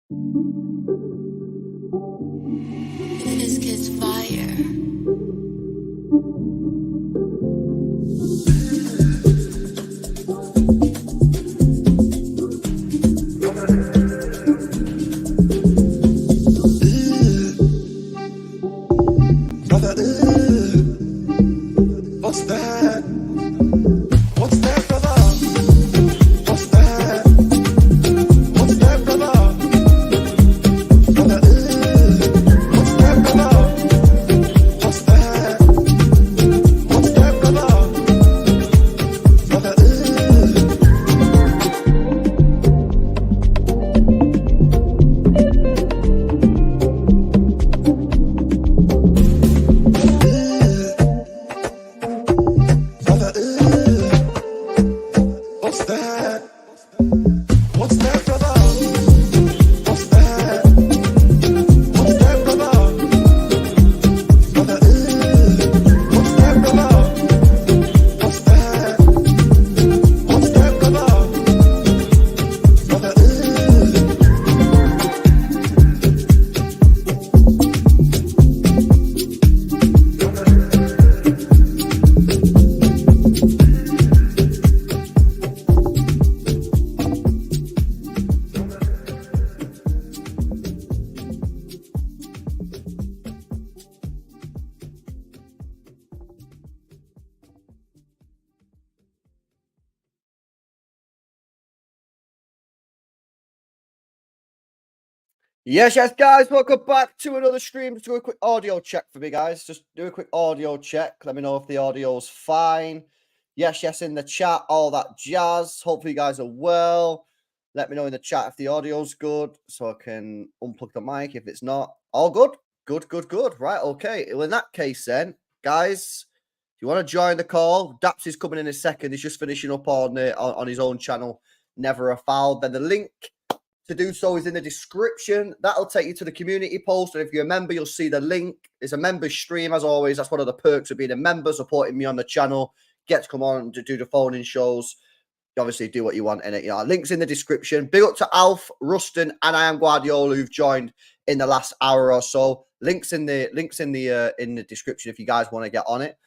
This kid's fire. What's that? What's that, brother? What's that? What's that, brother? Brother, what's that, brother? What's that? What's that, brother? Brother, what's that? What's that, brother? What's that? What's that, brother? Brother, what's that, brother? What's that? What's that, brother? Yes, guys, welcome back to another stream. Just do a quick audio check for me, guys. Just do a quick audio check. Let me know if the audio's fine. Yes, in the chat, all that jazz. Hopefully you guys are well. Let me know in the chat if the audio's good so I can unplug the mic if it's not. All good? Good. Right, okay. Well, in that case then, guys, if you want to join the call, Daps is coming in a second. He's just finishing up on his own channel, Never a Foul. Then the link to do so is in the description. That'll take you to the community post. And if you're a member, you'll see the link. It's a member stream, as always. That's one of the perks of being a member, supporting me on the channel. Get to come on to do the phone-in shows. You obviously do what you want in it. You know, links in the description. Big up to Alf, Rustin, and I am Guardiola, who've joined in the last hour or so. Links in the description if you guys want to get on it.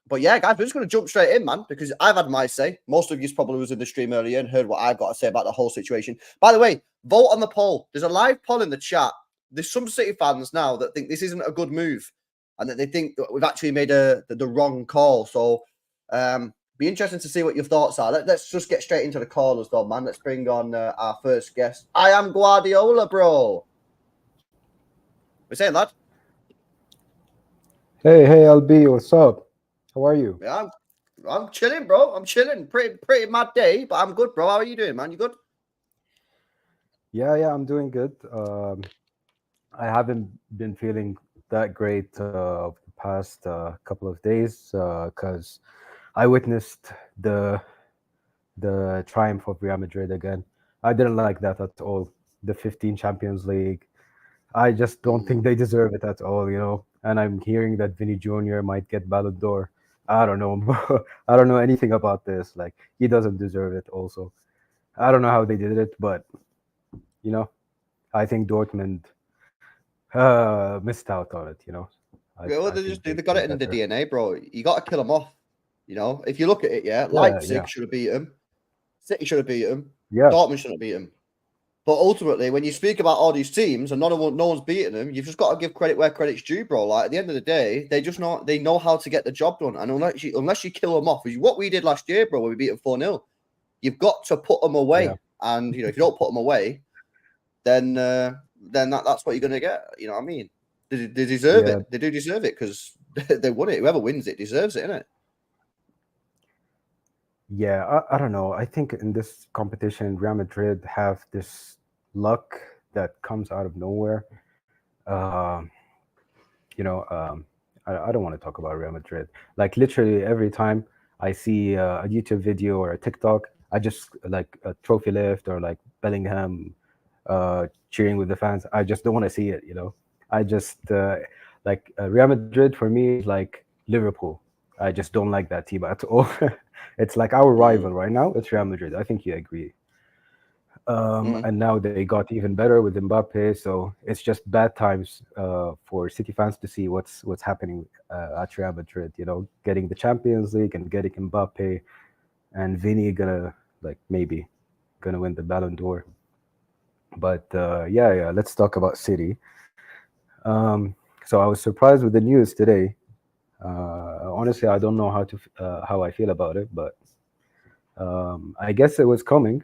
But yeah, guys, we're just going to jump straight in, man, because I've had my say. Most of you probably was in the stream earlier and heard what I've got to say about the whole situation. By the way, vote on the poll. There's a live poll in the chat. There's some City fans now that think this isn't a good move and that they think that we've actually made the wrong call. So be interesting to see what your thoughts are. Let's just get straight into the callers, though, man. Let's bring on our first guest. I am Guardiola, bro. We're saying, lad? Hey, LB, what's up? How are you? Yeah, I'm chilling, bro. I'm chilling. Pretty mad day, but I'm good, bro. How are you doing, man? You good? Yeah, I'm doing good. I haven't been feeling that great the past couple of days because I witnessed the triumph of Real Madrid again. I didn't like that at all. The 15 Champions League. I just don't think they deserve it at all, you know. And I'm hearing that Vinny Jr. might get Ballon d'Or. I don't know. I don't know anything about this. Like, he doesn't deserve it also. I don't know how they did it, but, you know, I think Dortmund missed out on it, you know. They got it in the DNA, bro. You got to kill them off. You know, if you look at it, Leipzig should have beat them. City should have beat them. Yeah. Dortmund shouldn't have beat them. But ultimately, when you speak about all these teams and no one's beating them, you've just got to give credit where credit's due, bro. Like, at the end of the day, they know how to get the job done. And unless you kill them off, which is what we did last year, bro, when we beat them 4-0, you've got to put them away. Yeah. And, you know, if you don't put them away, then that's what you're going to get. You know what I mean? They deserve it. They do deserve it because they won it. Whoever wins it deserves it, innit? Yeah, I don't know. I think in this competition, Real Madrid have this luck that comes out of nowhere. I don't want to talk about Real Madrid. Like, literally every time I see a YouTube video or a TikTok, I just like a trophy lift or like Bellingham cheering with the fans. I just don't want to see it, you know. I just Real Madrid for me is like Liverpool. I just don't like that team at all. It's like our rival right now. It's Real Madrid. I think you agree. And now they got even better with Mbappe. So it's just bad times for City fans to see what's happening at Real Madrid. You know, getting the Champions League and getting Mbappe and Vinny gonna like maybe gonna win the Ballon d'Or. But yeah, let's talk about City. So I was surprised with the news today. Honestly, I don't know how I feel about it, but I guess it was coming.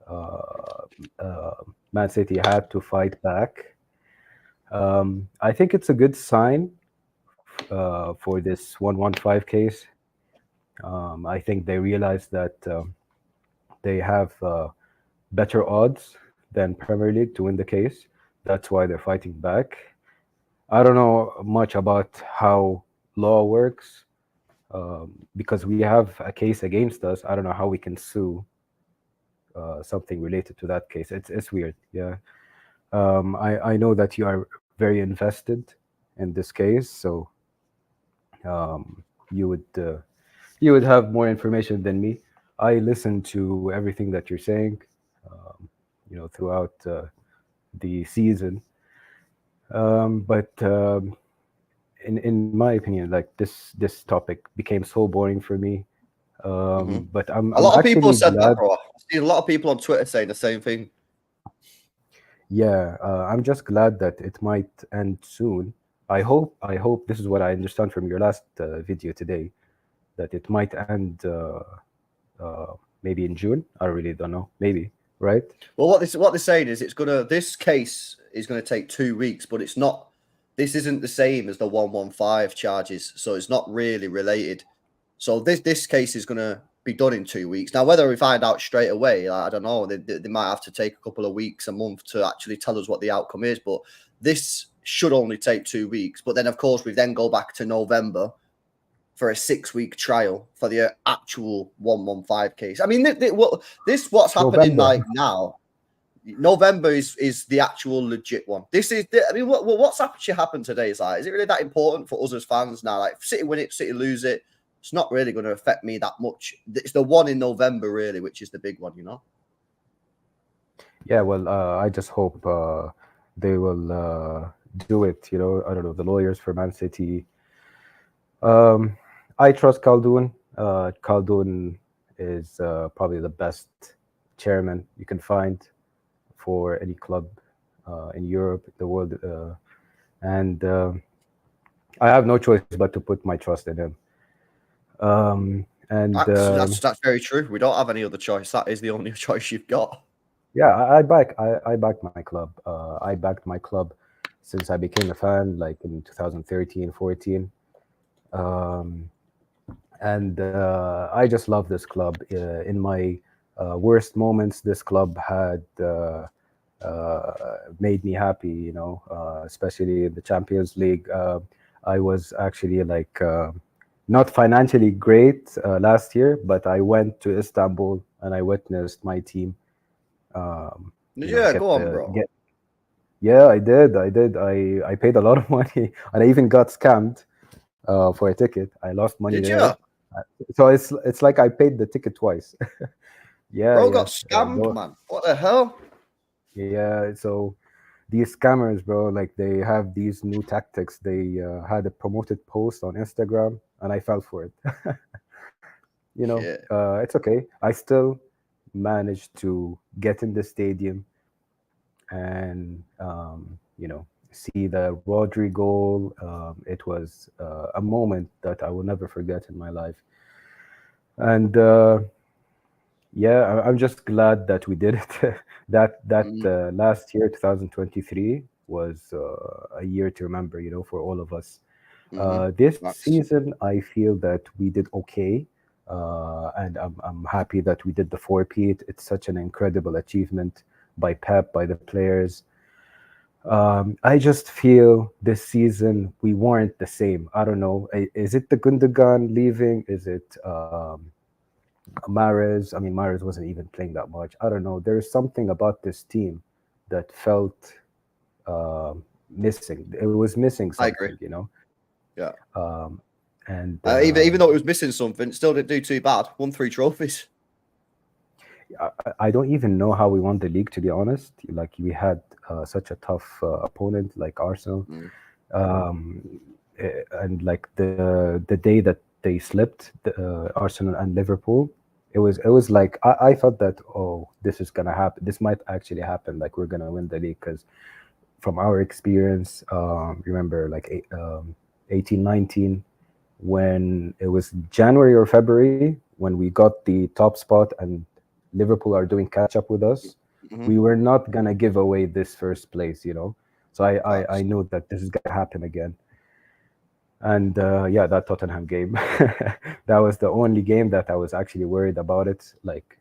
Uh, uh, Man City had to fight back. I think it's a good sign for this 115 case. I think they realized that they have better odds than Premier League to win the case. That's why they're fighting back. I don't know much about how law works because we have a case against us. I don't know how we can sue something related to that case. It's weird. Yeah. I know that you are very invested in this case, so you would you would have more information than me. I listen to everything that you're saying, throughout the season. But in my opinion, like this topic became so boring for me. But A I'm lot of people actually said that, glad. bro. I've seen a lot of people on Twitter saying the same thing. Yeah, I'm just glad that it might end soon. I hope this is what I understand from your last video today, that it might end maybe in June. I really don't know. Maybe, right? Well, what they're saying is this case is gonna take 2 weeks, but it's not. This isn't the same as the 115 charges, so it's not really related. So this case is gonna be done in 2 weeks. Now, whether we find out straight away, I don't know. They might have to take a couple of weeks, a month to actually tell us what the outcome is. But this should only take 2 weeks. But then, of course, we then go back to November for a 6-week trial for the actual 115 case. I mean, what's happening November. like now. November is the actual legit one. This is, I mean, what's actually happened today is like, is it really that important for us as fans now? Like, City win it, City lose it. It's not really going to affect me that much. It's the one in November, really, which is the big one, you know? Yeah, well, I just hope they will do it. You know, I don't know, the lawyers for Man City. Um, I trust Khaldun. Khaldun is probably the best chairman you can find for any club in Europe, the world, and I have no choice but to put my trust in him. And That's very true. We don't have any other choice. That is the only choice you've got. Yeah, I back my club. I backed my club since I became a fan, like in 2013, 14. Um, and I just love this club. In my worst moments, this club had made me happy. You know, especially in the Champions League. I was actually like not financially great last year, but I went to Istanbul and I witnessed my team Yeah, get go on, the bro. get. Yeah, I paid a lot of money, and I even got scammed for a ticket. I lost money Did there. you? So it's like I paid the ticket twice. Yeah, Bro yeah, got scammed, man. What the hell? yeah. So these scammers, bro, like they have these new tactics. They had a promoted post on Instagram, and I fell for it. Shit. It's okay. I still managed to get in the stadium and see the Rodri goal. It was a moment that I will never forget in my life. And yeah, I'm just glad that we did it. that Mm, last year, 2023, was a year to remember. For all of us. This That's season, I feel that we did okay. And I'm happy that we did the four-peat. It's such an incredible achievement by Pep, by the players. I just feel this season we weren't the same. I don't know. Is it the Gundogan leaving? Is it Mahrez? I mean, Mahrez wasn't even playing that much. I don't know. There's something about this team that felt missing. It was missing I agree. something. Yeah. Um, and Even though it was missing something, it still didn't do too bad. Won 3 trophies. I don't even know how we won the league, to be honest. Like we had such a tough opponent like Arsenal, Mm. and like the day that they slipped, Arsenal and Liverpool, it was like I thought that, oh, this is gonna happen. This might actually happen. Like we're gonna win the league because from our experience, remember like 18, 19, when it was January or February when we got the top spot and Liverpool are doing catch up with us, Mm-hmm. we were not gonna give away this first place, you know. So I Facts. knew that this is gonna happen again. And yeah, that Tottenham game, that was the only game that I was actually worried about it. Like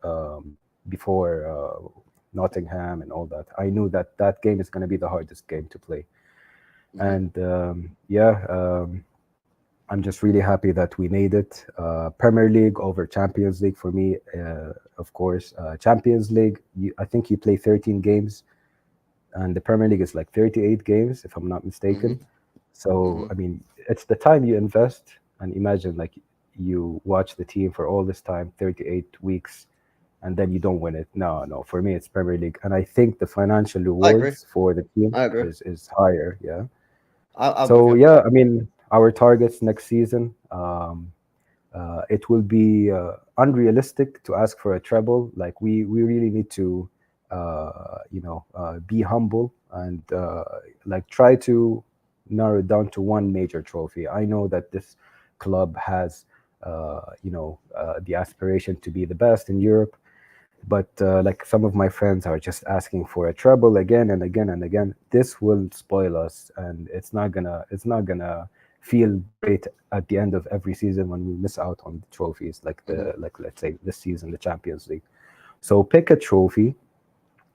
um, before Nottingham and all that, I knew that that game is going to be the hardest game to play. Mm-hmm. And yeah, I'm just really happy that we made it. Premier League over Champions League for me, of course. Champions League, I think you play 13 games, and the Premier League is like 38 games, if I'm not Mm-hmm. mistaken. So, Mm-hmm. I mean, it's the time you invest, and imagine like you watch the team for all this time, 38 weeks, and then you don't win it. No, no, for me, it's Premier League. And I think the financial I agree. rewards for the team I agree. is higher. Yeah. I'm with So, you. yeah, I mean, our targets next season, it will be unrealistic to ask for a treble. Like we really need to, be humble and like try to narrow it down to one major trophy. I know that this club has, the aspiration to be the best in Europe, but like some of my friends are just asking for a treble again and again and again. This will spoil us, and it's not gonna feel great at the end of every season when we miss out on the trophies, like Mm-hmm. the like let's say this season, the Champions League. So pick a trophy,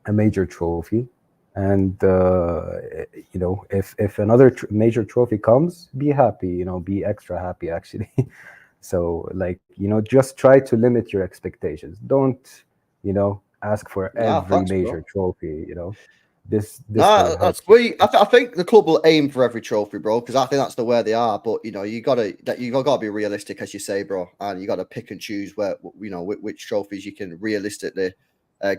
a major trophy, and if another major trophy comes, be happy. Be extra happy actually. So like just try to limit your expectations. Don't ask for Nah, every facts, major bro. trophy. This will Nah, hurt that's you. we. I think the club will aim for every trophy, bro, because I think that's the where they are. But you gotta be realistic, as you say, bro, and you gotta pick and choose where which trophies you can realistically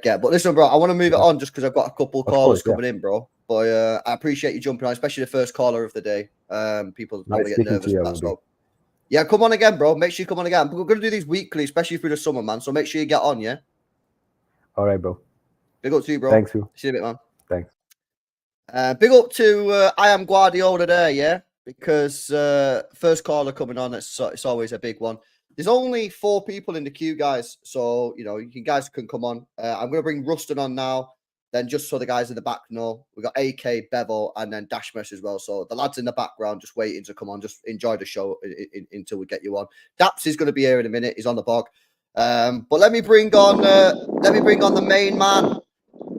get. But listen, bro, I want to move it Yeah, on just because I've got a couple of callers course. Yeah, coming in, bro. But I appreciate you jumping on, especially the first caller of the day. People nice normally get speaking to nervous you, with that, Abubi. so yeah, come on again, bro. Make sure you come on again. We're gonna do these weekly, especially through the summer, man. So make sure you get on, yeah. All right, bro. Big up to you, bro. Thanks, you. See you in a bit, man. Thanks. Big up to I am Guardiola there, yeah, because first caller coming on, it's always a big one. There's only 4 people in the queue, guys, so you guys can come on. I'm gonna bring Rustin on now, then just so the guys in the back know, we got AK, Bevel, and then Dashmesh as well. So the lads in the background just waiting to come on. Just enjoy the show until we get you on. Daps is gonna be here in a minute. He's on the bog. But let me bring on the main man.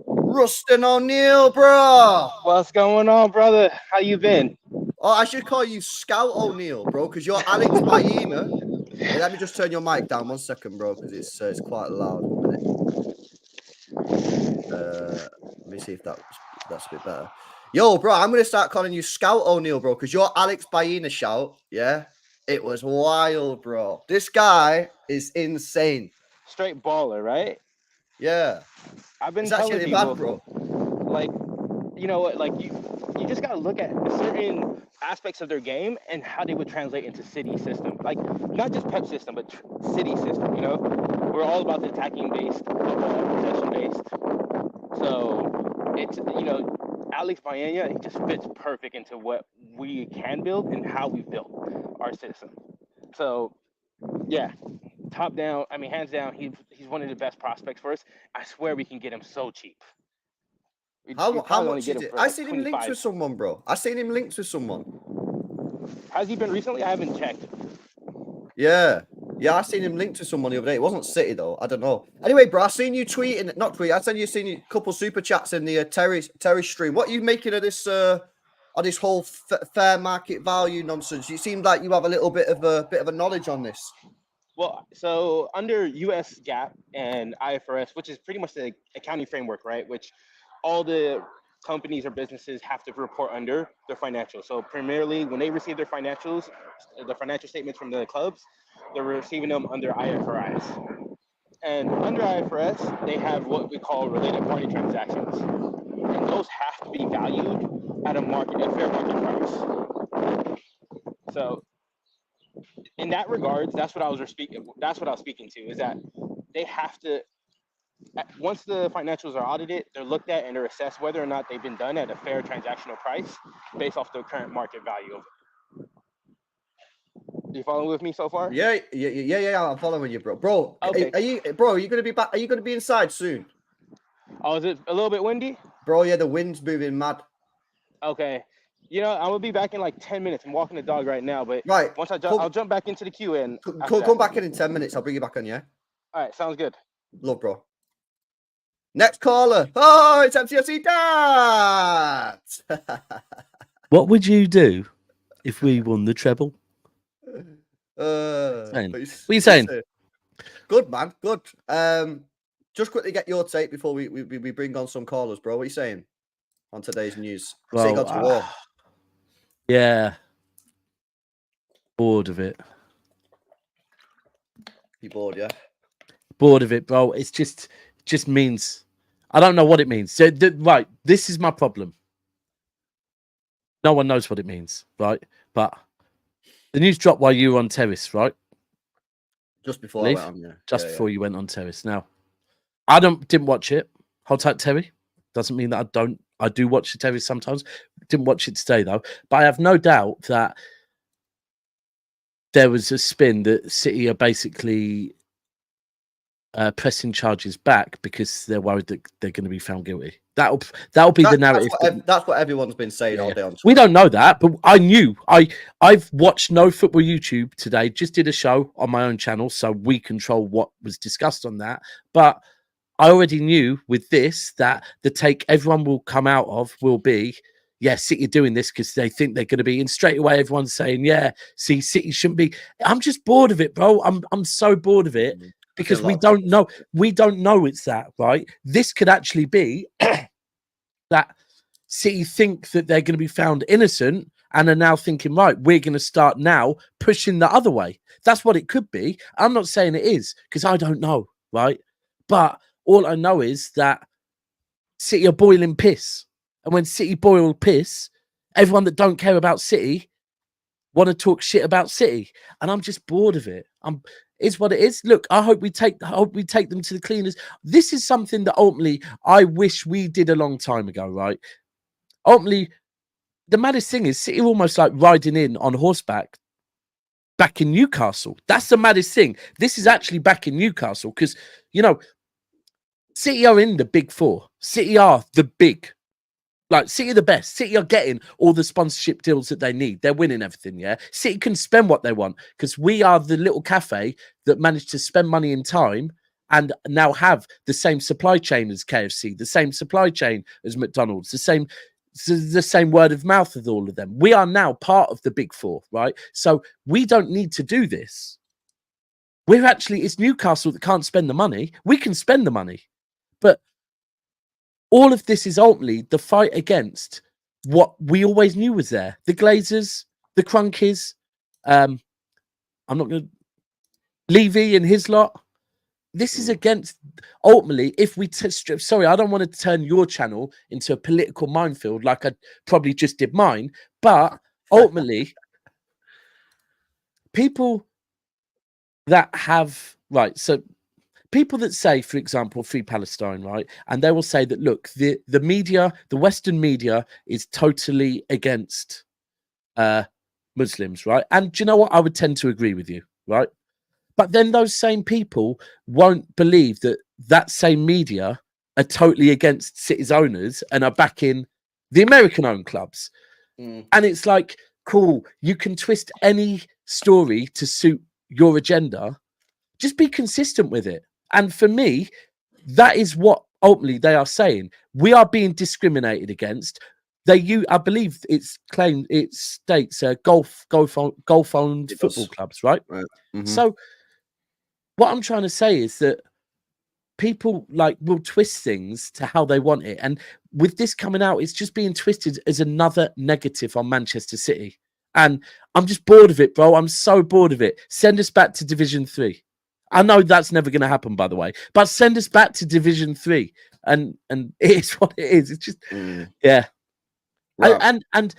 Rustin O'Neill, bro. What's going on, brother? How you been? Oh, I should call you Scout O'Neill, bro, because you're Alex Baena. Hey, let me just turn your mic down 1 second, bro, because it's quite loud. 1 minute. Let me see if that's a bit better. Yo, bro, I'm gonna start calling you Scout O'Neill, bro, because you're Alex Baena shout. Yeah, it was wild, bro. This guy is insane. Straight baller, right? Yeah, I've been it's telling actually mad, people, bro. like, you know what, like you just gotta look at certain aspects of their game and how they would translate into City system. Like, not just Pep system, but City system. We're all about the attacking based, football, possession based. So it's Alex Baena, he just fits perfect into what we can build and how we built our system. So yeah, top down. I mean, hands down, he's one of the best prospects for us. I swear we can get him so cheap. We How probably only much get is him it? for I like seen him linked 25. with someone, bro. I seen him linked with someone. Has he been recently? I haven't checked. Yeah. Yeah, I seen him linked to someone the other day. It wasn't City though. I don't know. Anyway, bro, I seen you tweeting, not tweet. I seen you a couple super chats in the Terry stream. What are you making of this whole fair market value nonsense? You seem like you have a little bit of a knowledge on this. Well, so under US GAAP and IFRS, which is pretty much the accounting framework, right? Which all the companies or businesses have to report under their financials. So primarily, when they receive their financials, the financial statements from the clubs, they're receiving them under IFRS. And under IFRS, they have what we call related party transactions, and those have to be valued at a fair market price. So, in that regards, that's what I was speaking. That's what I was speaking to. Is that they have to, once the financials are audited, they're looked at and they're assessed whether or not they've been done at a fair transactional price based off the current market value of it. You following with me so far? Yeah. I'm following you, bro. Bro, Okay. are you going to be back? Are you going to be inside soon? Oh, is it a little bit windy? Bro, yeah, the wind's moving mad. Okay. I'm gonna be back in like 10 minutes. I'm walking the dog right now, but Right. once I'll jump back into the queue and Come back in 10 minutes. I'll bring you back on, yeah? All right, sounds good. Love, bro. Next caller. Oh, it's MCFC Daps. What would you do if we won the treble? What are you saying? Good, man. Good. Just quickly get your take before we bring on some callers, bro. What are you saying on today's news? Well, City gone to war. Yeah. Bored of it. You bored, yeah? Bored of it, bro. It just means I don't know what it means. So, right, this is my problem. No one knows what it means, right? But the news dropped while you were on terrace, right? Just before I went on, yeah. Just before you went on terrace. Now, I didn't watch it. Hold tight, Terry. Doesn't mean that I do watch the terrace sometimes. Didn't watch it today though. But I have no doubt that there was a spin that City are basically pressing charges back because they're worried that they're going to be found guilty. That'll be the narrative. That's what everyone's been saying all day on Twitter. We don't know that, but I knew. I've watched no football YouTube today. Just did a show on my own channel, so we control what was discussed on that. But I already knew with this that the take everyone will come out of will be, yeah, City are doing this because they think they're going to be. And straight away, everyone's saying, yeah, see, City shouldn't be. I'm just bored of it, bro. I'm so bored of it. Because we don't know. We don't know it's that, right? This could actually be that City think that they're going to be found innocent and are now thinking, right, we're going to start now pushing the other way. That's what it could be. I'm not saying it is because I don't know, right? But all I know is that City are boiling piss. And when City boil piss, everyone that don't care about City want to talk shit about City. And I'm just bored of it. It's what it is. Look, I hope we take them to the cleaners. This is something that ultimately I wish we did a long time ago, right? Ultimately, the maddest thing is City almost like riding in on horseback back in Newcastle. That's the maddest thing. This is actually back in Newcastle because, City are in the big four. City are the big. Like, City are the best. City are getting all the sponsorship deals that they need. They're winning everything, yeah? City can spend what they want because we are the little cafe that managed to spend money in time and now have the same supply chain as KFC, the same supply chain as McDonald's, the same word of mouth with all of them. We are now part of the big four, right? So we don't need to do this. It's Newcastle that can't spend the money. We can spend the money. But all of this is ultimately the fight against what we always knew was there. The Glazers, the Crunkies, I'm not going to... Levy and his lot. This is against... Ultimately, if we... Sorry, I don't want to turn your channel into a political minefield like I probably just did mine, but ultimately, people that have... Right, so... People that say, for example, Free Palestine, right? And they will say that, look, the media, the Western media is totally against Muslims, right? And do you know what? I would tend to agree with you, right? But then those same people won't believe that that same media are totally against City's owners and are backing the American-owned clubs. And it's like, cool, you can twist any story to suit your agenda. Just be consistent with it. And for me, that is what ultimately they are saying. We are being discriminated against. I believe it states golf-owned football clubs, right? Mm-hmm. So what I'm trying to say is that people will twist things to how they want it. And with this coming out, it's just being twisted as another negative on Manchester City. And I'm just bored of it, bro. I'm so bored of it. Send us back to Division 3. I know that's never going to happen, by the way. But send us back to Division 3, and it is what it is. It's just yeah. Right. And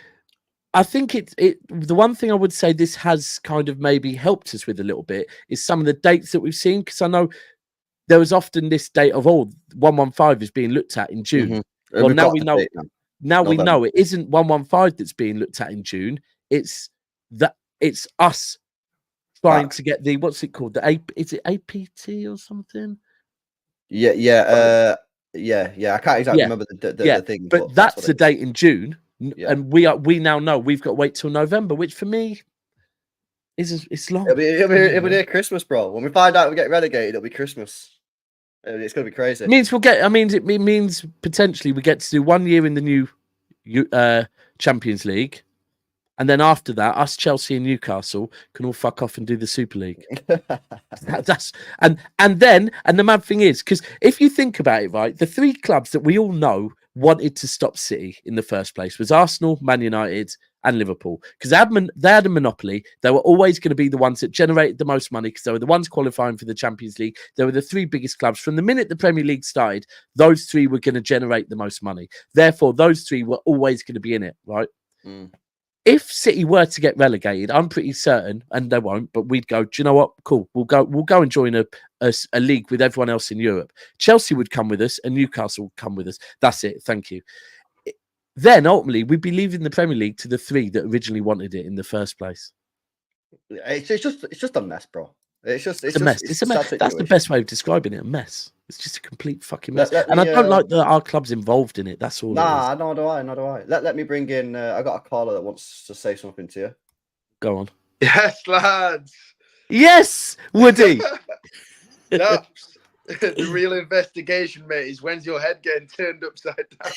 I think the one thing I would say this has kind of maybe helped us with a little bit is some of the dates that we've seen, because I know there was often this date of 115 is being looked at in June. Well, now we know. Now we know it isn't 115 that's being looked at in June. It's us trying to get the what's it called? Is it APT or something? Yeah. I can't exactly remember the thing. But that's the date in June. And we now know we've got to wait till November, which for me it's long. It'll be near Christmas, bro. When we find out we get relegated, it'll be Christmas. It's gonna be crazy. It means potentially we get to do 1 year in the new Champions League, and then after that, us Chelsea and Newcastle can all fuck off and do the Super League. And the mad thing is, because if you think about it, right, the three clubs that we all know wanted to stop City in the first place was Arsenal, Man United, and Liverpool, because they had a monopoly. They were always going to be the ones that generated the most money because they were the ones qualifying for the Champions League. They were the three biggest clubs. From the minute the Premier League started, those three were going to generate the most money. Therefore, those three were always going to be in it, right? If City were to get relegated, I'm pretty certain, and they won't, but we'd go, do you know what? Cool. We'll go and join a league with everyone else in Europe. Chelsea would come with us and Newcastle would come with us. That's it. Thank you. Then ultimately we'd be leaving the Premier League to the three that originally wanted it in the first place. It's just a mess, bro. It's a mess. It's a mess. That's the best way of describing it. A mess. It's just a complete fucking mess. I don't like that our club's involved in it. That's all. Nah, nor do I. Let me bring in. I got a caller that wants to say something to you. Go on. Yes, lads. Yes, Woody. Daps. The real investigation, mate, is when's your head getting turned upside down?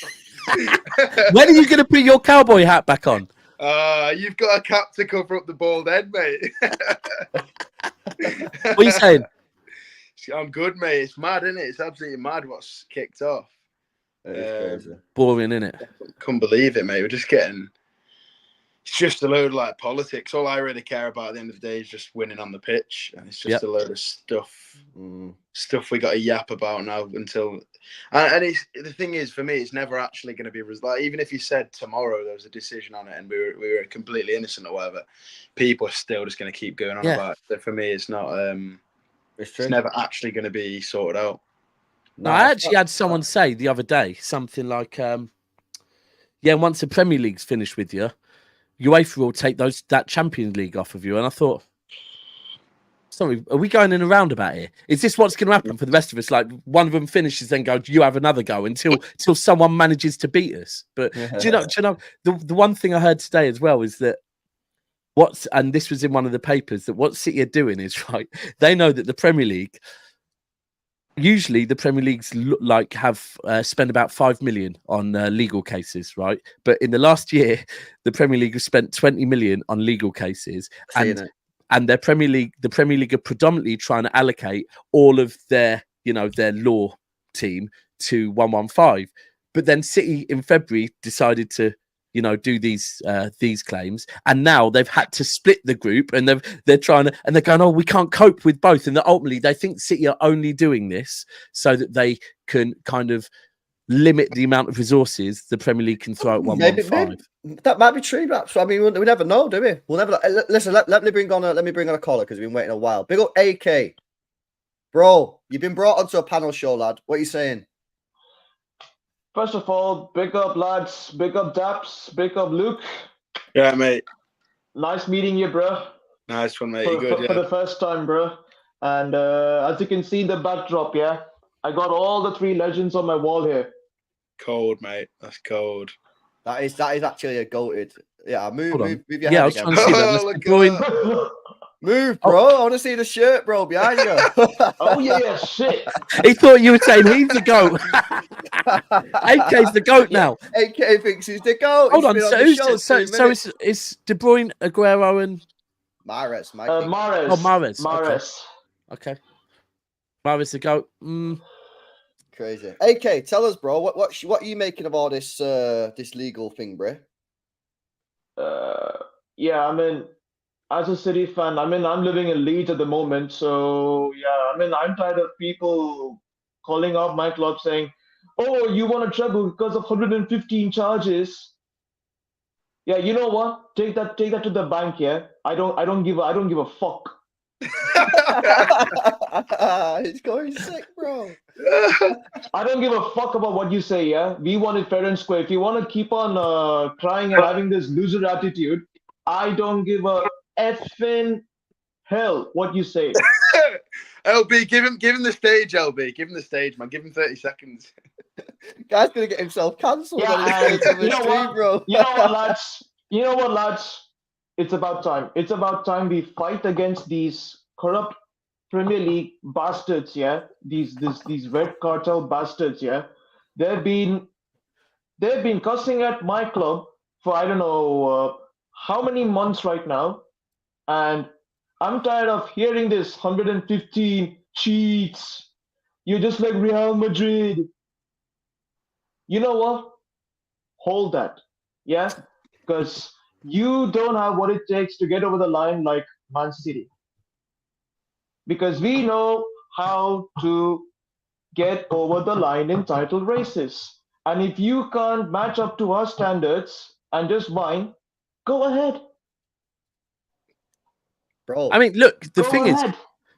When are you going to put your cowboy hat back on? You've got a cap to cover up the bald head, mate. What are you saying? I'm good, mate. It's mad, isn't it? It's absolutely mad what's kicked off. Boring, isn't it? Couldn't believe it, mate. We're just getting... It's just a load of politics. All I really care about at the end of the day is just winning on the pitch. And it's just a load of stuff we got to yap about now until... And it's, the thing is, for me, it's never actually going to be... even if you said tomorrow there was a decision on it and we were completely innocent or whatever, people are still just going to keep going on about it. So for me, it's not... It's never actually going to be sorted out. No, I actually had someone say the other day something like, once the Premier League's finished with you, UEFA will take that Champions League off of you. And I thought, sorry, are we going in a roundabout here? Is this what's going to happen for the rest of us? Like one of them finishes, then go, you have another go until someone manages to beat us. But do you know the one thing I heard today as well is that and this was in one of the papers, that what City are doing is, right, they know that the Premier League, usually the Premier Leagues have spent about 5 million on legal cases, right? But in the last year, the Premier League has spent 20 million on legal cases, and the Premier League are predominantly trying to allocate all of their law team to 115. But then City in February decided to do these claims, and now they've had to split the group, and they're trying to, and they're going, oh, we can't cope with both, and that ultimately they think City are only doing this so that they can kind of limit the amount of resources the Premier League can throw at 115. Maybe that might be true. But I mean, we never know, do we? We'll never listen. Let me bring on a caller because we've been waiting a while. Big up AK, bro. You've been brought onto a panel show, lad. What are you saying? First of all, big up, lads. Big up, Daps. Big up, Luke. Yeah, mate. Nice meeting you, bro. Nice one, mate. For the first time, bro. And as you can see in the backdrop, I got all the three legends on my wall here. Cold, mate. That's cold. That is actually a goated. Yeah, move your head. I was trying to see that. Move, bro. I want to see the shirt, bro, behind you. Oh, yeah, shit. He thought you were saying he's the GOAT. AK's the GOAT now. AK thinks he's the GOAT. Hold on. So it's De Bruyne, Aguero, and Mahrez. Mahrez. Oh, Mahrez. Mahrez. Okay. Mahrez the GOAT. Crazy. AK, tell us, bro. What are you making of all this this legal thing, bro? Yeah, I mean, as a City fan, I mean, I'm living in Leeds at the moment, so yeah, I mean, I'm tired of people calling out my club saying, "Oh, you want a treble because of 115 charges." Yeah, you know what? Take that to the bank. Yeah, I don't give a fuck. He's going sick, bro. I don't give a fuck about what you say. Yeah, we want it fair and square. If you want to keep on crying and having this loser attitude, I don't give a effing hell what you say. LB, give him the stage, LB. Give him the stage, man. Give him 30 seconds. Guy's gonna get himself cancelled on his Yeah, and face on the you know stream, what? bro. You know what, lads? You know what, lads? It's about time. It's about time we fight against these corrupt Premier League bastards. Yeah, these red cartel bastards. Yeah, they've been cussing at my club for I don't know how many months right now, and I'm tired of hearing this 115 cheats. You're just like Real Madrid. You know what? Hold that. Yeah? Because you don't have what it takes to get over the line like Man City. Because we know how to get over the line in title races. And if you can't match up to our standards and just whine, go ahead. Bro. I mean, look, the Go thing ahead. is,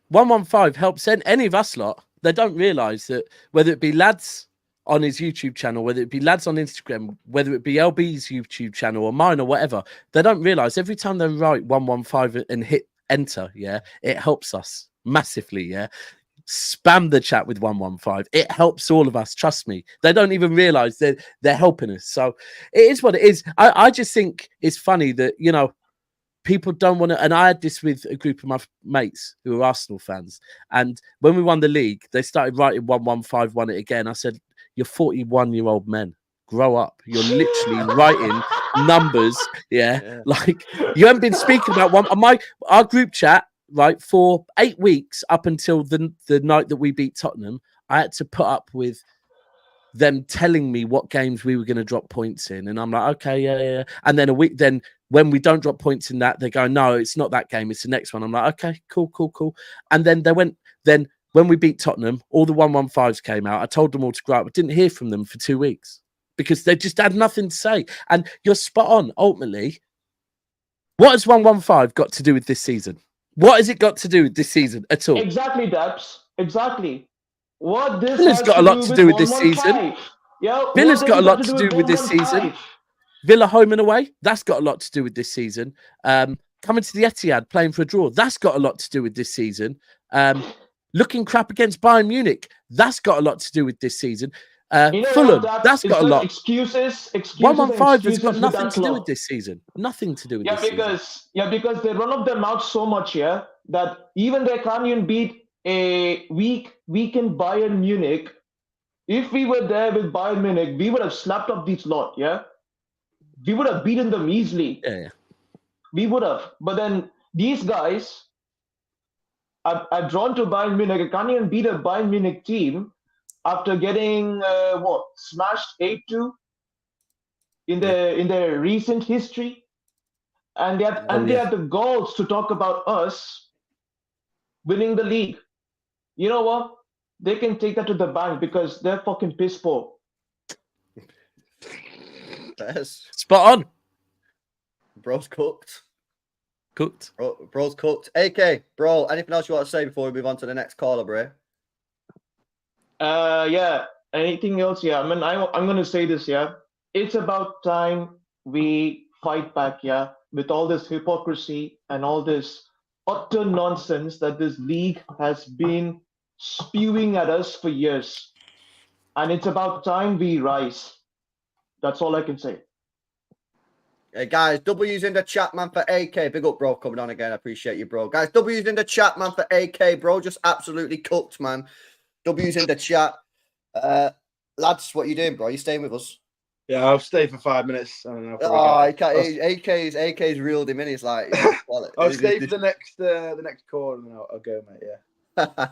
115 helps any of us lot. They don't realise that whether it be lads on his YouTube channel, whether it be lads on Instagram, whether it be LB's YouTube channel or mine or whatever, they don't realise every time they write 115 and hit enter, yeah, it helps us massively, yeah. Spam the chat with 115. It helps all of us. Trust me. They don't even realise that they're helping us. So it is what it is. I just think it's funny that, you know, people don't want to, and I had this with a group of my mates who are Arsenal fans. And when we won the league, they started writing 115, won it again. I said, "You're 41-year-old men. Grow up. You're literally writing numbers. Yeah. Like you haven't been speaking about our group chat, right, for 8 weeks up until the night that we beat Tottenham. I had to put up with them telling me what games we were going to drop points in. And I'm like, okay, yeah. And then a week, then when we don't drop points in that, they go, no, it's not that game. It's the next one. I'm like, okay, cool. And then then when we beat Tottenham, all the 115s came out. I told them all to grow up. I didn't hear from them for 2 weeks because they just had nothing to say. And you're spot on. Ultimately, what has 115 got to do with this season? What has it got to do with this season at all? Exactly, Daps. Exactly. What this Villa's has got a lot to do with this 115. season. Yeah, Villa's what got a has it lot to do with this 115? season. Villa home and away, that's got a lot to do with this season. Coming to the Etihad, playing for a draw, that's got a lot to do with this season. Looking crap against Bayern Munich, that's got a lot to do with this season. You know Fulham, what, that's got a lot. Excuses. 115 has got with nothing that to do club. with this season. Nothing to do with Yeah, this season. because they run up their mouth so much here that even they can't even beat a weakened Bayern Munich. If we were there with Bayern Munich, we would have slapped up these lot, yeah? We would have beaten them easily. Yeah. We would have. But then these guys are drawn to Bayern Munich. I can't even beat a Bayern Munich team after getting smashed 8-2 in their recent history. And they have the goals to talk about us winning the league. You know what? They can take that to the bank because they're fucking piss poor. Spot on. Bro's cooked. Cooked. Bro's cooked. AK, bro, anything else you want to say before we move on to the next caller, bro? Yeah. Anything else? Yeah. I mean, I'm gonna say this. Yeah. It's about time we fight back. Yeah. With all this hypocrisy and all this utter nonsense that this league has been spewing at us for years, and it's about time we rise. That's all I can say. Hey guys, W's in the chat, man, for AK. Big up, bro, coming on again. I appreciate you, bro. Guys, W's in the chat, man, for AK, bro. Just absolutely cooked, man. W's in the chat. Lads, what are you doing, bro? Are you staying with us? Yeah, I'll stay for 5 minutes. I don't know. AK's reeled him in. He's like, I'll stay for the next call and then I'll go, mate. Yeah.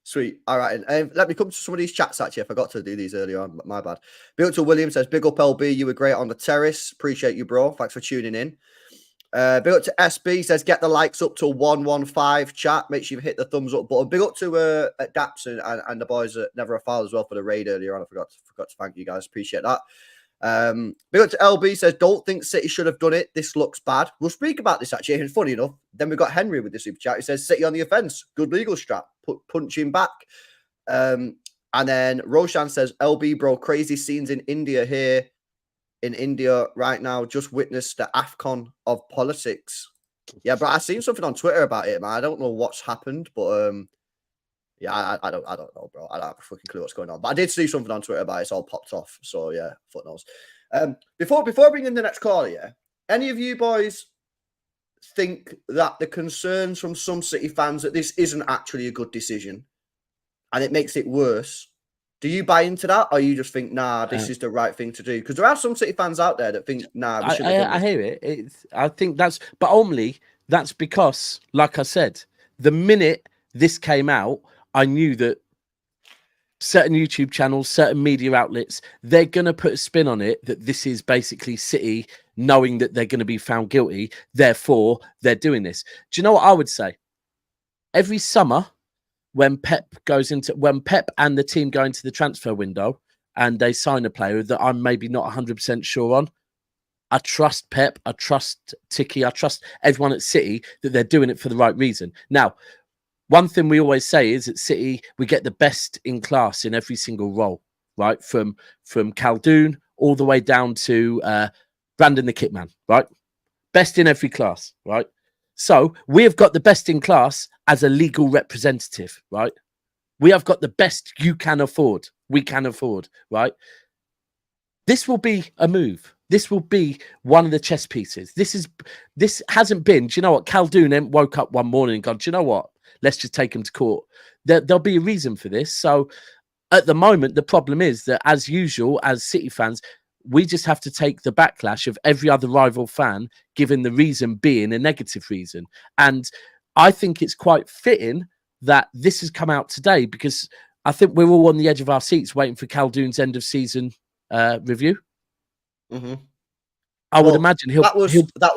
Sweet. All right. And let me come to some of these chats, actually. I forgot to do these earlier on. My bad. Big up to William says, big up LB. You were great on the terrace. Appreciate you, bro. Thanks for tuning in. Big up to SB, says get the likes up to 115 chat. Make sure you hit the thumbs up button. Big up to Daps and the boys at Never a Foul as well for the raid earlier on. I forgot to thank you guys. Appreciate that. Big up to LB, says don't think City should have done it. This looks bad. We'll speak about this actually. And funny enough, then we've got Henry with the super chat. He says City on the offense. Good legal strap. Punching back. And then Roshan says LB bro, crazy scenes in India here. In India right now, just witnessed the AFCON of politics. Yeah, but I seen something on Twitter about it, man. I don't know what's happened, but yeah, I don't know, bro. I don't have a fucking clue what's going on. But I did see something on Twitter about it. It's all popped off. So yeah, foot knows. Before I bring in the next caller, yeah, any of you boys think that the concerns from some City fans that this isn't actually a good decision and it makes it worse? Do you buy into that, or you just think, nah, this is the right thing to do? Because there are some City fans out there that think, nah, we shouldn't have done I this. hear it. I think that's, but only that's because, like I said, the minute this came out, I knew that certain YouTube channels, certain media outlets, they're going to put a spin on it that this is basically City knowing that they're going to be found guilty. Therefore, they're doing this. Do you know what I would say? Every summer, when Pep and the team go into the transfer window and they sign a player that I'm maybe not 100% sure on, I trust Pep, I trust Tiki, I trust everyone at City that they're doing it for the right reason. Now, one thing we always say is at City, we get the best in class in every single role, right? From Khaldoon all the way down to Brandon the Kitman, right? Best in every class, right? So we have got the best in class as a legal representative, right? We have got the best you can afford. We can afford, right? This will be a move. This will be one of the chess pieces. This hasn't been, do you know what? Khaldoon woke up one morning and gone, do you know what? Let's just take him to court. There'll be a reason for this. So at the moment, the problem is that, as usual, as City fans, we just have to take the backlash of every other rival fan, given the reason being a negative reason. And I think it's quite fitting that this has come out today, because I think we're all on the edge of our seats waiting for Khaldoon's end of season review. Mm-hmm. I would imagine that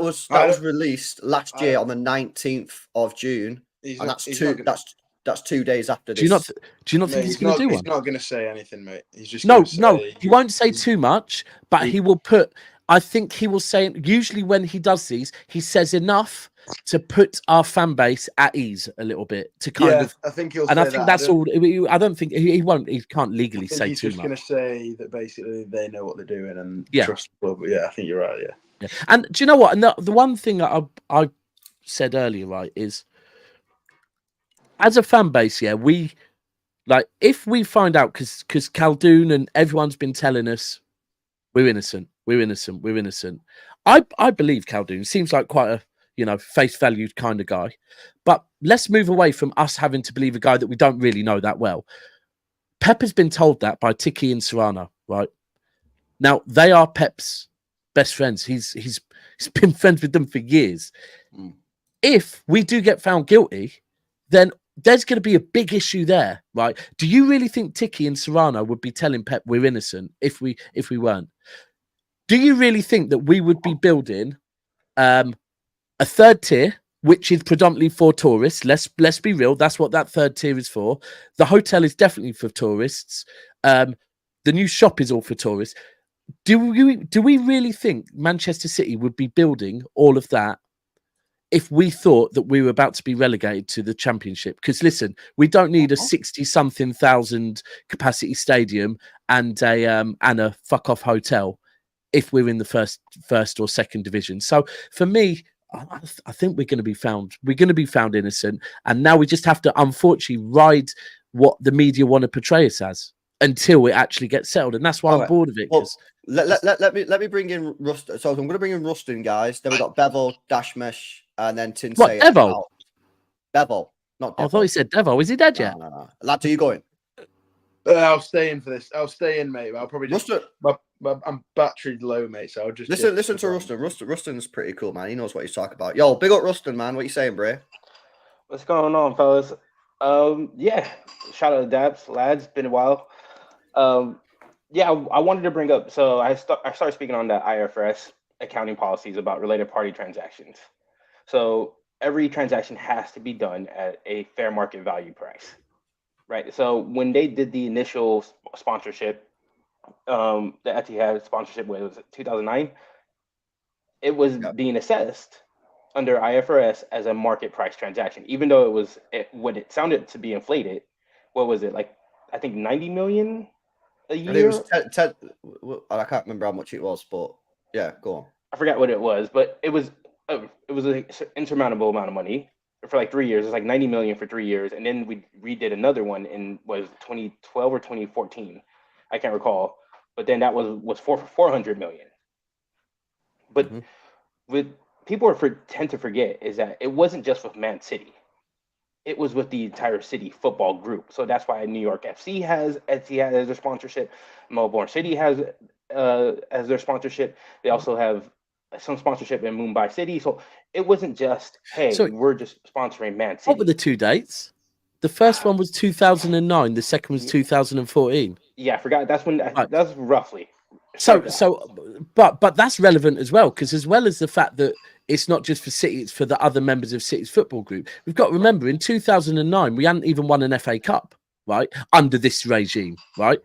was released last year on the 19th of June, and that's 2 days after this. Do you not think he's going to do one? He's not going to say anything, mate. He's just no. He won't say too much, but he will put. I think he will say. Usually, when he does these, he says enough to put our fan base at ease a little bit to kind of. I think he'll. And I think that's all. I don't think he won't. He can't legally say too much. He's just going to say that basically they know what they're doing and trust the club. Yeah, I think you're right. Yeah. And do you know what? And the one thing that I said earlier, right, is, as a fan base, we like, if we find out, because Khaldoon and everyone's been telling us we're innocent. I believe Khaldoon seems like quite a face valued kind of guy, but let's move away from us having to believe a guy that we don't really know that well. Pep has been told that by Tiki and Serrano, right? Now they are Pep's best friends. He's been friends with them for years. If we do get found guilty, then there's going to be a big issue there, right? Do you really think Tiki and Serrano would be telling Pep we're innocent if we weren't? Do you really think that we would be building a third tier, which is predominantly for tourists? Let's be real. That's what that third tier is for. The hotel is definitely for tourists. The new shop is all for tourists. Do we really think Manchester City would be building all of that if we thought that we were about to be relegated to the Championship? Because listen, we don't need a 60-something thousand capacity stadium and a fuck off hotel if we're in the first or second division. So for me, I think we're going to be found. We're going to be found innocent, and now we just have to unfortunately ride what the media want to portray us as until it actually gets settled. And that's why I'm bored of it. Well, let me bring in Rustin. So I'm going to bring in Rustin, guys. Then we got Bevel, Dashmesh, and then Tinsay. What, Devo? Bevel, not Devo. I thought he said Devo. Is he dead yet? No. Lads, are you going? I'll stay in for this. I'll stay in, mate. I'll probably just. Rustin. I'm battery low, mate. So I'll just listen to Rustin. Rustin's pretty cool, man. He knows what he's talking about. Yo, big up Rustin, man. What you saying, Bray? What's going on, fellas? Shout out to Daps, lads. Been a while. I wanted to bring up. So I started speaking on that IFRS accounting policies about related party transactions. So every transaction has to be done at a fair market value price, right? So when they did the initial sponsorship, the Etihad sponsorship, was it 2009? It was being assessed under IFRS as a market price transaction, even though it was what it sounded to be inflated. What was it, like? I think 90 million a I think it year. was 10, I can't remember how much it was, but yeah, go on. I forgot what it was, but it was an insurmountable amount of money for like 3 years. It's like 90 million for 3 years, and then we redid another one in was 2012 or 2014. I can't recall, but then that was 400 million. But what people tend to forget is that it wasn't just with Man City. It was with the entire City football group. So that's why New York FC has Etihad as their sponsorship. Melbourne City has as their sponsorship. They also have some sponsorship in Mumbai City. So it wasn't just, hey, we're just sponsoring Man City. What were the two dates? The first one was 2009. The second was 2014. Yeah, I forgot. That's when. That's roughly. But that's relevant as well, because as well as the fact that it's not just for City, it's for the other members of City's football group. We've got to remember, in 2009, we hadn't even won an FA Cup, right? Under this regime, right?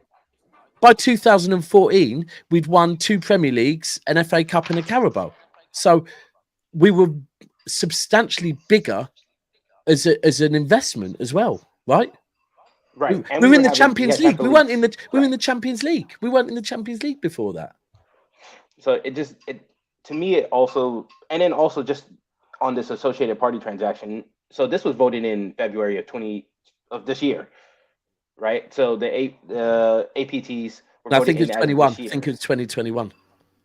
By 2014, we'd won 2 Premier Leagues, an FA Cup and a Carabao. So we were substantially bigger as an investment as well, right? Right. We were in the Champions League. We weren't in the in the Champions League. We weren't in the Champions League before that. So to me, it also, and then also just on this associated party transaction. So this was voted in February of this year, right? So the APTs were I think voted it's in 21. this year. I think it's 2021.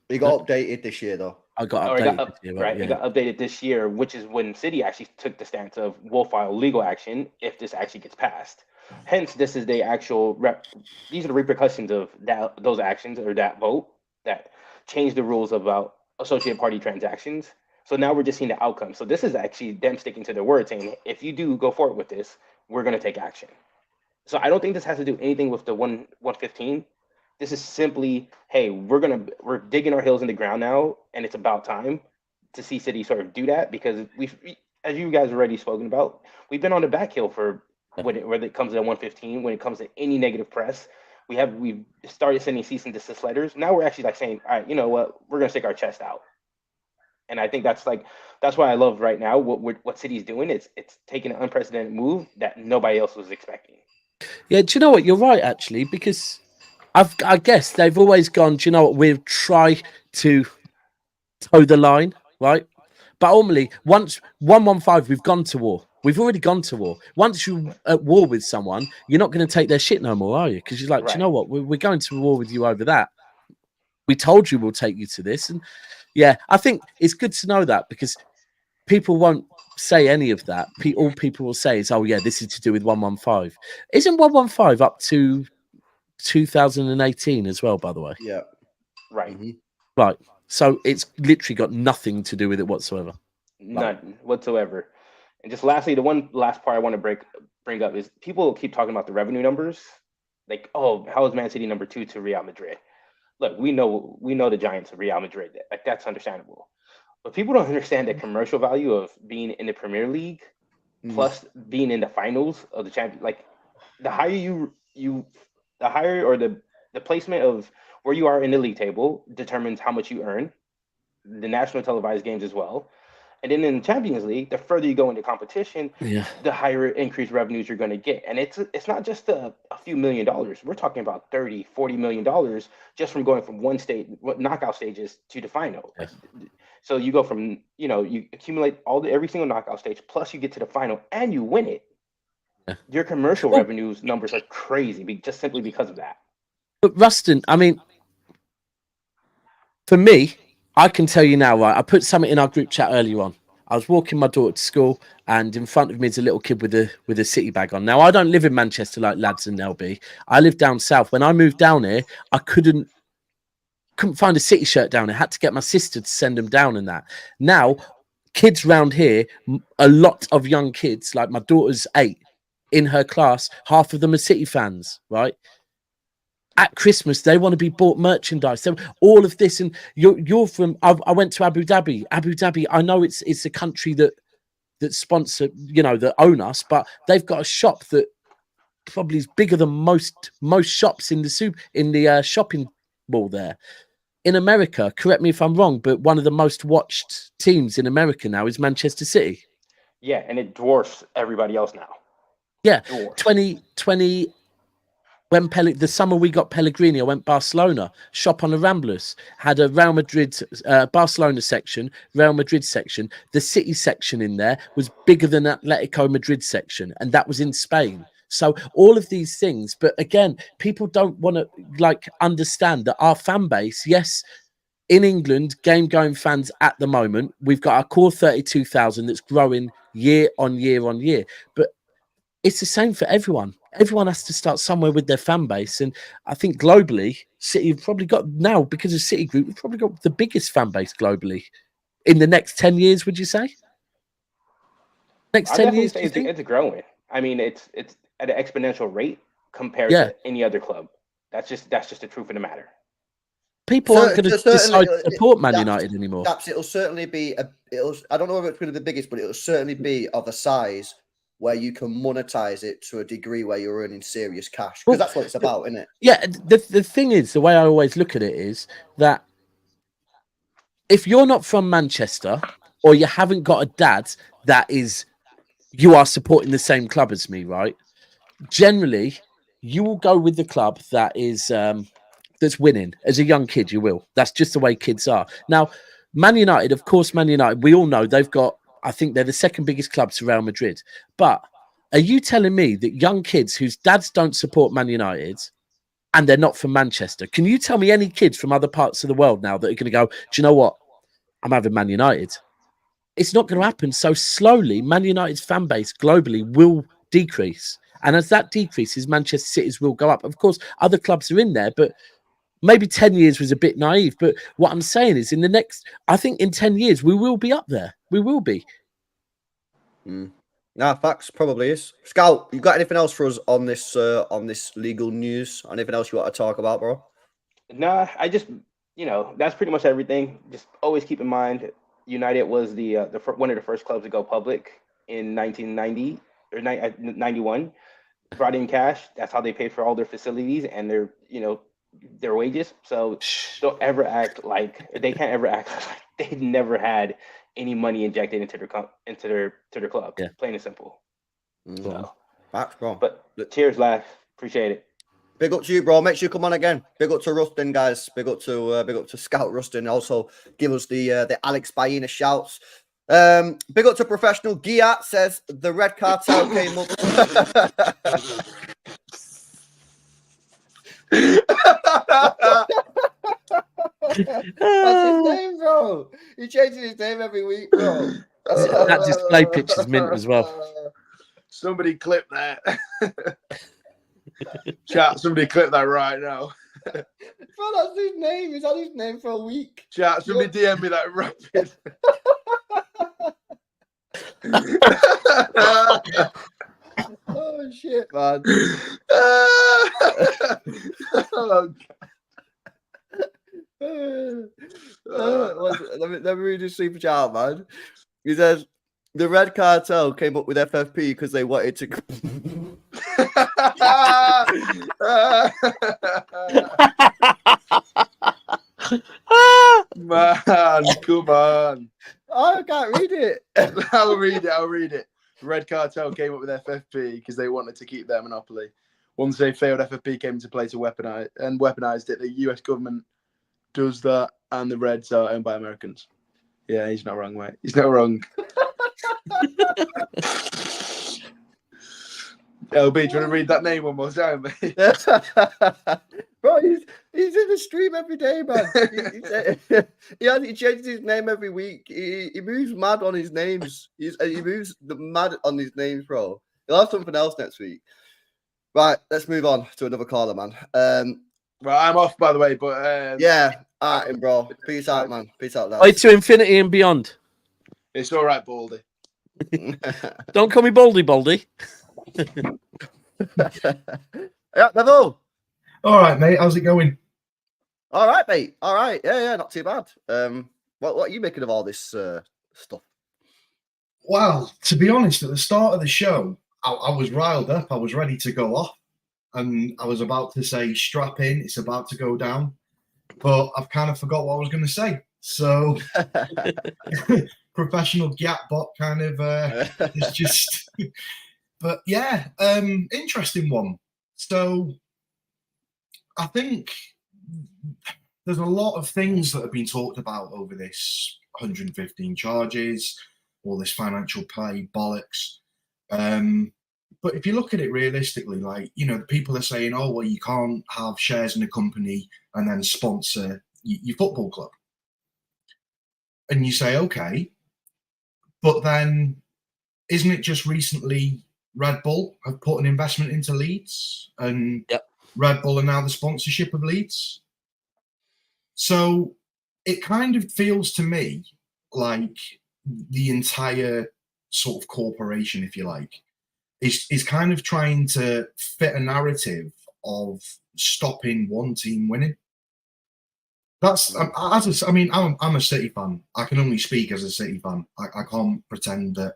It got updated this year, though. I got updated. It got updated this year, which is when City actually took the stance of we'll file legal action if this actually gets passed. Hence, this is the actual these are the repercussions of those actions or that vote that changed the rules about associated party transactions. So now we're just seeing the outcome. So this is actually them sticking to their word, saying if you do go forward with this, we're going to take action. So I don't think this has to do anything with the 115. This is simply, hey, we're digging our heels in the ground now, and it's about time to see City sort of do that, because as you guys already spoken about, we've been on the back hill for when it comes to 115, when it comes to any negative press. We've started sending cease and desist letters. Now we're actually like saying, all right, you know what, we're gonna stick our chest out. And I think that's why I love right now what City's doing. It's taking an unprecedented move that nobody else was expecting. Yeah, do you know what? You're right, actually, because I guess they've always gone, do you know what, we'll try to toe the line, right? But ultimately, once 115, we've gone to war. We've already gone to war. Once you're at war with someone, you're not going to take their shit no more, are you? Because you're like, do you know what? We're going to war with you over that. We told you we'll take you to this. And yeah, I think it's good to know that, because people won't say any of that. All people will say is, oh, yeah, this is to do with 115. Isn't 115 up to 2018 as well, by the way? Yeah. Right. Right. So it's literally got nothing to do with it whatsoever. None whatsoever. And just lastly, the one last part I want to bring up is people keep talking about the revenue numbers. Like, oh, how is Man City number 2 to Real Madrid? Look, we know the giants of Real Madrid. Like, that's understandable. But people don't understand the commercial value of being in the Premier League plus being in the finals of the Champions. Like, the higher the higher, or the placement of where you are in the league table determines how much you earn. The national televised games as well. And then in the Champions League, the further you go into competition, the higher increased revenues you're going to get. And it's not just a few $1 million. We're talking about $30, $40 million just from going from one stage, knockout stages to the final. Yes. So you go from, you accumulate every single knockout stage, plus you get to the final and you win it. Yeah. Your commercial revenues numbers are crazy, just simply because of that. But Rustin, I mean, for me, I can tell you now, right? I put something in our group chat earlier on. I was walking my daughter to school, and in front of me is a little kid with a City bag on. Now, I don't live in Manchester like lads in LB. I live down south. When I moved down here, I couldn't find a City shirt down here. I had to get my sister to send them down and that. Now, kids round here, a lot of young kids, like my daughter's 8, in her class, half of them are City fans, right? at Christmas they want to be bought merchandise. So all of this, and you're from. I went to Abu Dhabi. Abu Dhabi. I know it's a country that sponsor, that own us, but they've got a shop that probably is bigger than most shops in the shopping mall there. In America, correct me if I'm wrong, but one of the most watched teams in America now is Manchester City. Yeah, and it dwarfs everybody else now. Yeah, Dwarfs. 2020 when the summer we got Pellegrini, I went Barcelona, shop on the Ramblers, had a Real Madrid, Barcelona section, Real Madrid section. The City section in there was bigger than Atletico Madrid section, and that was in Spain. So all of these things, but again, people don't want to understand that our fan base, yes, in England, game-going fans at the moment, we've got our core 32,000 that's growing year on year on year, but it's the same for everyone. Everyone has to start somewhere with their fan base. And I think globally, City have probably got now, because of City Group, we've probably got the biggest fan base globally in the next 10 years, would you say? Next 10 years, say it's growing. I mean, it's at an exponential rate compared to any other club. That's just the truth of the matter. People aren't going to decide to support Man United anymore. Daps, it'll certainly be, I don't know if it's going to be the biggest, but it'll certainly be of a size where you can monetize it to a degree where you're earning serious cash. Because that's what it's about, isn't it? Yeah, the thing is, the way I always look at it is that if you're not from Manchester or you haven't got a dad that you are supporting the same club as me, right? Generally, you will go with the club that is that's winning. As a young kid, you will. That's just the way kids are. Now, Man United, of course, we all know they've got, I think they're the second biggest club to Real Madrid. But are you telling me that young kids whose dads don't support Man United and they're not from Manchester, can you tell me any kids from other parts of the world now that are going to go, do you know what? I'm having Man United. It's not going to happen. So slowly, Man United's fan base globally will decrease. And as that decreases, Manchester City's will go up. Of course, other clubs are in there, but maybe 10 years was a bit naive. But what I'm saying is I think in 10 years, we will be up there. We will be. Nah, facts, probably is. Scout, you got anything else for us on this legal news? Anything else you want to talk about, bro? Nah, I just, that's pretty much everything. Just always keep in mind, United was one of the first clubs to go public in 1990 or 91. Brought in cash. That's how they paid for all their facilities and their wages. So don't ever act like they can't ever act like they've never had any money injected into their club. Yeah. Plain and simple. So, facts, bro. But cheers, laugh. Appreciate it. Big up to you, bro. Make sure you come on again. Big up to Rustin, guys. Big up to Scout Rustin. Also, give us the Alex Baina shouts. Big up to Professional Giat, says the Red Cartel came up. That's his name, bro. He changes his name every week, bro. That display picture's mint as well. Somebody clip that. Chat, somebody clip that right now. Bro, that's his name. He's had his name for a week. Chat, somebody DM me that rapid. Oh shit, man. Let me read this super chat, man. He says the Red Cartel came up with FFP because they wanted to. Man, come on. I can't read it. I'll read it. Red Cartel came up with FFP because they wanted to keep their monopoly. Once they failed, FFP came into play to weaponized it. The US government does that, and the Reds are owned by Americans. Yeah, he's not wrong, mate. He's not wrong. LB, do you want to read that name one more time, mate? Bro, he's in the stream every day, man. He changes his name every week. He moves mad on his names. He moves mad on his names, bro. He'll have something else next week. Right, let's move on to another caller, man. Right, I'm off, by the way, but yeah, all right, bro. Peace out, man. Peace out, lads. Way to infinity and beyond. It's all right, Baldy. Don't call me Baldy. Yeah, Neville. All right, mate. How's it going? All right, mate. All right. Yeah, not too bad. What are you making of all this stuff? Well, to be honest, at the start of the show, I was riled up. I was ready to go off, and I was about to say, "Strap in, it's about to go down," but I've kind of forgot what I was going to say. So, professional gap bot kind of is just. But yeah, interesting one. So, I think there's a lot of things that have been talked about over this 115 charges, all this financial play bollocks. But if you look at it realistically, like, you know, people are saying, oh, well, you can't have shares in a company and then sponsor your football club. And you say, okay, but then isn't it just recently Red Bull have put an investment into Leeds, and Red Bull are now the sponsorship of Leeds? So it kind of feels to me like the entire sort of corporation, if you like, is kind of trying to fit a narrative of stopping one team winning. That's I'm a City fan. I can only speak as a City fan. I can't pretend that,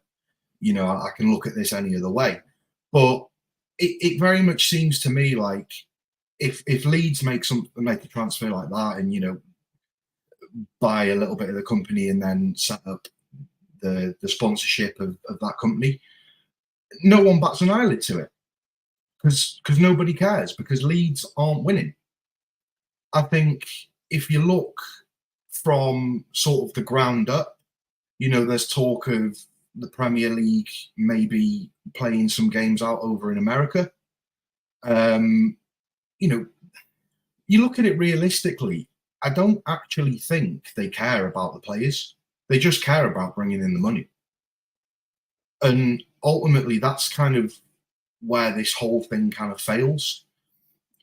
you know, I can look at this any other way. But it very much seems to me like if Leeds make a transfer like that, and, you know, buy a little bit of the company and then set up the sponsorship of that company, no one bats an eyelid to it because nobody cares, because Leeds aren't winning. I think if you look from sort of the ground up, you know, there's talk of the Premier League maybe playing some games out over in America. You know, you look at it realistically, I don't actually think they care about the players. They just care about bringing in the money. And ultimately, that's kind of where this whole thing kind of fails,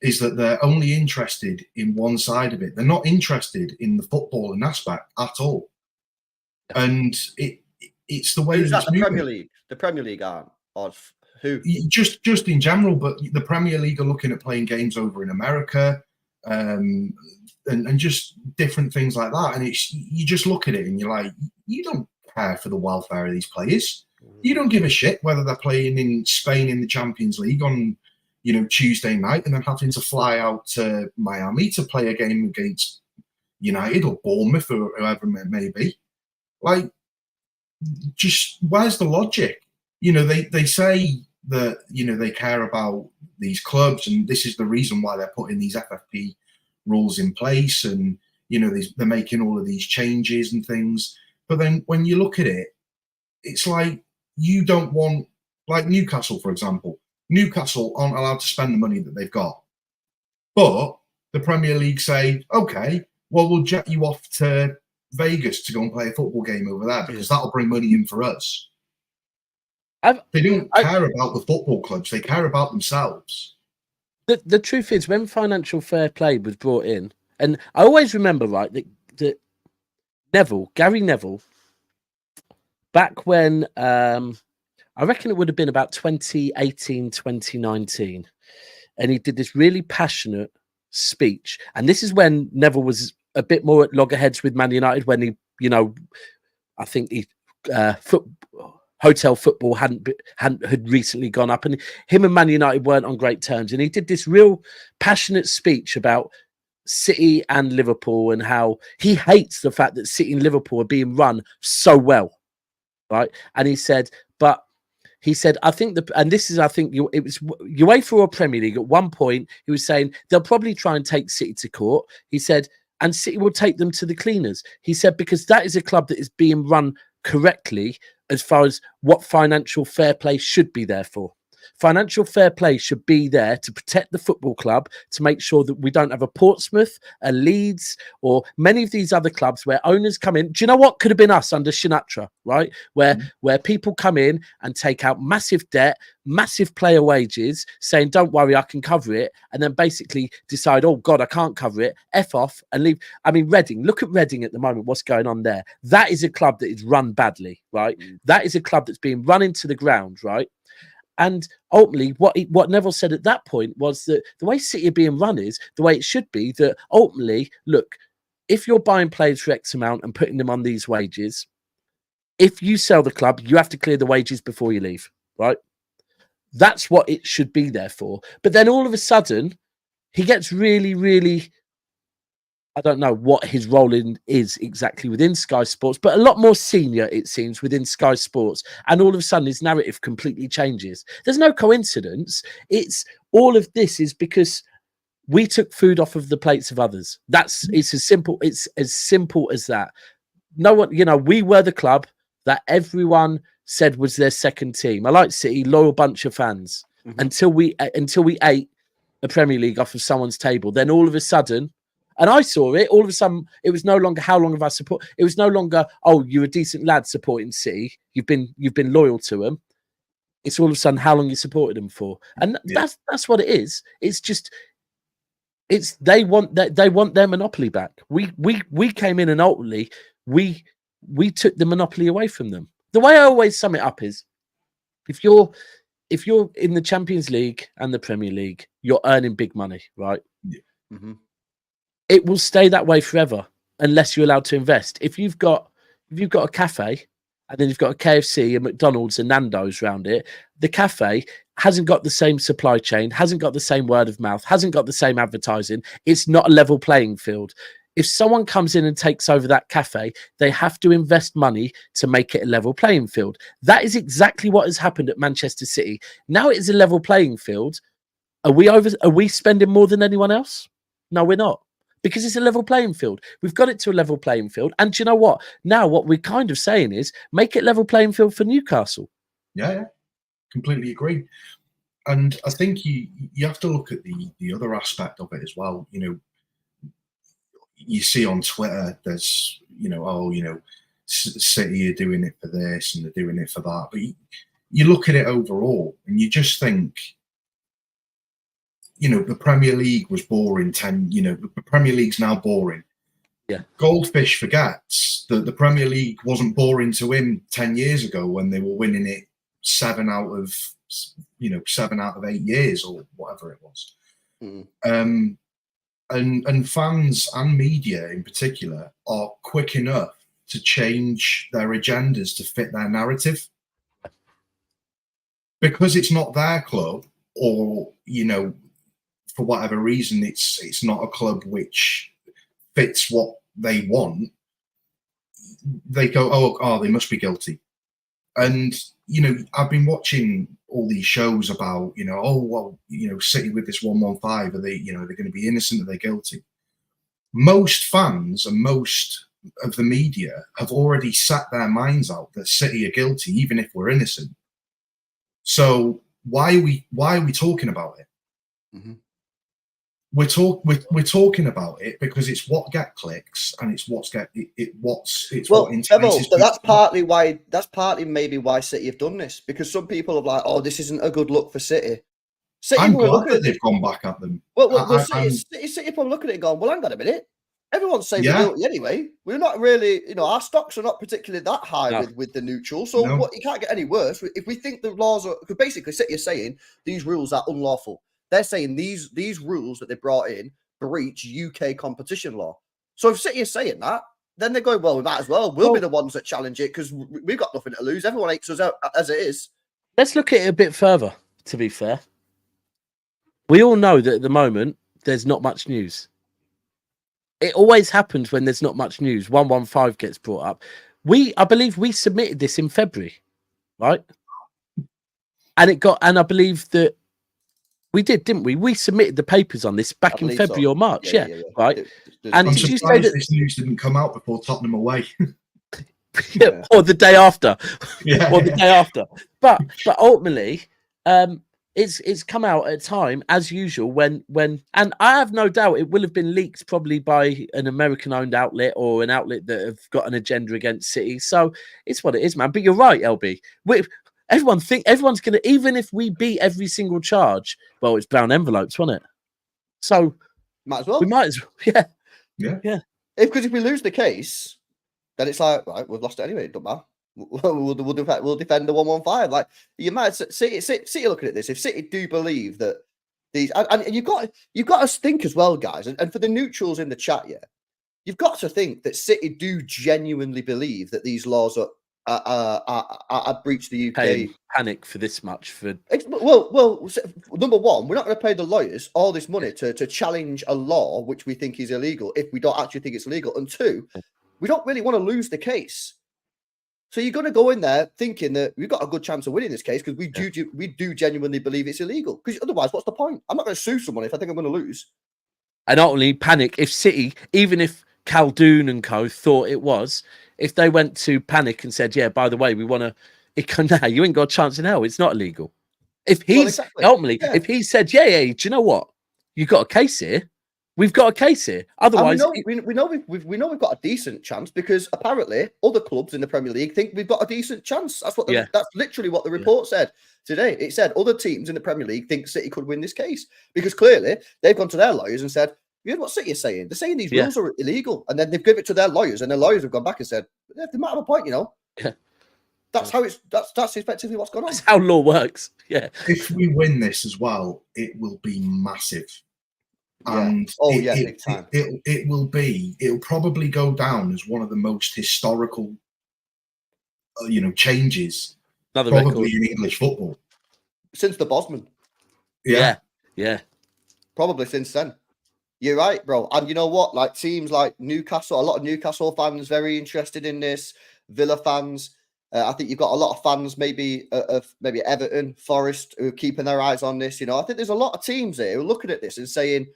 is that they're only interested in one side of it. They're not interested in the footballing aspect at all. And it's the way Who's that that, the Premier League? The Premier League aren't? Or who? Just in general, but the Premier League are looking at playing games over in America, and just different things like that. And it's, you just look at it and you're like, you don't care for the welfare of these players. You don't give a shit whether they're playing in Spain in the Champions League on, you know, Tuesday night and then having to fly out to Miami to play a game against United or Bournemouth or whoever it may be. Like, just where's the logic? You know, they say that, you know, they care about these clubs and this is the reason why they're putting these FFP rules in place, and, you know, they're making all of these changes and things. But then when you look at it, it's like, you don't want, like Newcastle, for example. Newcastle aren't allowed to spend the money that they've got. But the Premier League say, okay, well, we'll jet you off to Vegas to go and play a football game over there because that'll bring money in for us. They don't care about the football clubs. They care about themselves. The truth is, when financial fair play was brought in, and I always remember, right, that Gary Neville, back when, I reckon it would have been about 2018, 2019, and he did this really passionate speech. And this is when Neville was a bit more at loggerheads with Man United, when he, you know, I think he hotel football had recently gone up, and him and Man United weren't on great terms. And he did this real passionate speech about City and Liverpool and how he hates the fact that City and Liverpool are being run so well, right? And he said, I think it was UEFA or Premier League at one point. He was saying they'll probably try and take City to court. He said, and City will take them to the cleaners. He said, because that is a club that is being run correctly as far as what financial fair play should be there for. Financial fair play should be there to protect the football club, to make sure that we don't have a Portsmouth, a Leeds, or many of these other clubs where owners come in. Do you know what could have been us under Sinatra, right? Where people come in and take out massive debt, massive player wages, saying, don't worry, I can cover it, and then basically decide, oh God, I can't cover it, F off and leave. I mean, Reading, look at Reading at the moment, what's going on there. That is a club that is run badly, right? That is a club that's being run into the ground, right? And ultimately, what Neville said at that point was that the way City are being run is the way it should be. That ultimately, look, if you're buying players for X amount and putting them on these wages, if you sell the club, you have to clear the wages before you leave, right? That's what it should be there for. But then all of a sudden, he gets really, really, I don't know what his role is exactly within Sky Sports, but a lot more senior, it seems, within Sky Sports. And all of a sudden, his narrative completely changes. There's no coincidence. It's all of this is because we took food off of the plates of others. It's as simple as that. No one, we were the club that everyone said was their second team. I like City, loyal bunch of fans until we ate a Premier League off of someone's table. Then all of a sudden, and I saw it, all of a sudden, it was no longer how long have I support. It was no longer, oh, you're a decent lad supporting City. You've been loyal to them. It's all of a sudden how long you supported them for, and that's what it is. It's just, they want their monopoly back. We came in and ultimately we took the monopoly away from them. The way I always sum it up is, if you're in the Champions League and the Premier League, you're earning big money, right? Yeah. Mm-hmm. It will stay that way forever unless you're allowed to invest. If you've got a cafe and then you've got a KFC, a McDonald's, and Nando's around it, the cafe hasn't got the same supply chain, hasn't got the same word of mouth, hasn't got the same advertising. It's not a level playing field. If someone comes in and takes over that cafe, they have to invest money to make it a level playing field. That is exactly what has happened at Manchester City. Now it is a level playing field. Are we spending more than anyone else? No, we're not. Because it's a level playing field. We've got it to a level playing field. And do you know what? Now what we're kind of saying is make it level playing field for Newcastle. Yeah, completely agree. And I think you have to look at the other aspect of it as well. You see on Twitter, there's, City are doing it for this and they're doing it for that. But you look at it overall and you just think, the Premier League was boring the Premier League's now boring. Yeah. Goldfish forgets that the Premier League wasn't boring to him 10 years ago when they were winning it 7 out of 8 years or whatever it was. Mm. And fans and media in particular are quick enough to change their agendas to fit their narrative. Because it's not their club, or, for whatever reason, it's not a club which fits what they want, they go, oh, they must be guilty. And, I've been watching all these shows about, City with this 115, are they, they're going to be innocent, are they guilty? Most fans and most of the media have already sat their minds out that City are guilty, even if we're innocent. So why are we talking about it? Mm-hmm. We're talking about it because it's what get clicks and it's what entices. But that's partly why. That's partly maybe why City have done this, because some people are like, "Oh, this isn't a good look for City." I'm glad that they've gone back at them. Well, City probably looking at it and going, "Well, hang on a minute. Everyone's saying we're guilty anyway. We're not really, our stocks are not particularly that high with the neutral. So what? It can't get any worse. If we think the laws are, because basically City is saying these rules are unlawful. They're saying these rules that they brought in breach UK competition law. So if City is saying that, then they're going, well, we might as well. We'll be the ones that challenge it because we've got nothing to lose. Everyone hates us out as it is. Let's look at it a bit further, to be fair. We all know that at the moment, there's not much news. It always happens when there's not much news. 115 gets brought up. I believe we submitted this in February, right? And I believe that we did, didn't we? We submitted the papers on this back in February or March, yeah. Right? And I'm surprised this news didn't come out before Tottenham away. Or the day after. Or the day after. But ultimately, it's come out at a time, as usual, when and I have no doubt it will have been leaked probably by an American-owned outlet or an outlet that have got an agenda against City. So it's what it is, man. But you're right, LB. Everyone's going to, even if we beat every single charge, well, it's brown envelopes, wasn't it? So might as well. We might as well, yeah. Because if we lose the case, then it's like, right, we've lost it anyway. It doesn't matter. we'll defend the 115. Like you might City looking at this. If City do believe that these, and you've got to think as well, guys, and for the neutrals in the chat, yeah, you've got to think that City do genuinely believe that these laws are breach the UK. Paying panic for this much for. Well, number one, we're not going to pay the lawyers all this money to challenge a law which we think is illegal if we don't actually think it's illegal. And two, we don't really want to lose the case. So you're going to go in there thinking that we've got a good chance of winning this case because we do genuinely believe it's illegal. Because otherwise, what's the point? I'm not going to sue someone if I think I'm going to lose. And not only panic, if City, even if Khaldoon and co thought it was, if they went to panic and said, yeah, by the way, we want to, you ain't got a chance in hell. It's not illegal. If he's, ultimately, if he said, yeah, do you know what? You've got a case here. We've got a case here. Otherwise, we know we've got a decent chance because apparently other clubs in the Premier League think we've got a decent chance. That's that's literally what the report said today. It said other teams in the Premier League think City could win this case because clearly they've gone to their lawyers and said, you heard what City is saying. They're saying these rules are illegal, and then they've given it to their lawyers, and their lawyers have gone back and said, they might have a point, you know. Yeah. That's how that's effectively what's going on. That's how law works. Yeah. If we win this as well, it will be massive. And big time. It'll probably go down as one of the most historical, changes probably in English football since the Bosman. Yeah. Probably since then. You're right, bro. And you know what? Like teams like Newcastle, a lot of Newcastle fans very interested in this. Villa fans. I think you've got a lot of fans, maybe of maybe Everton, Forest, who are keeping their eyes on this. I think there's a lot of teams here who are looking at this and saying,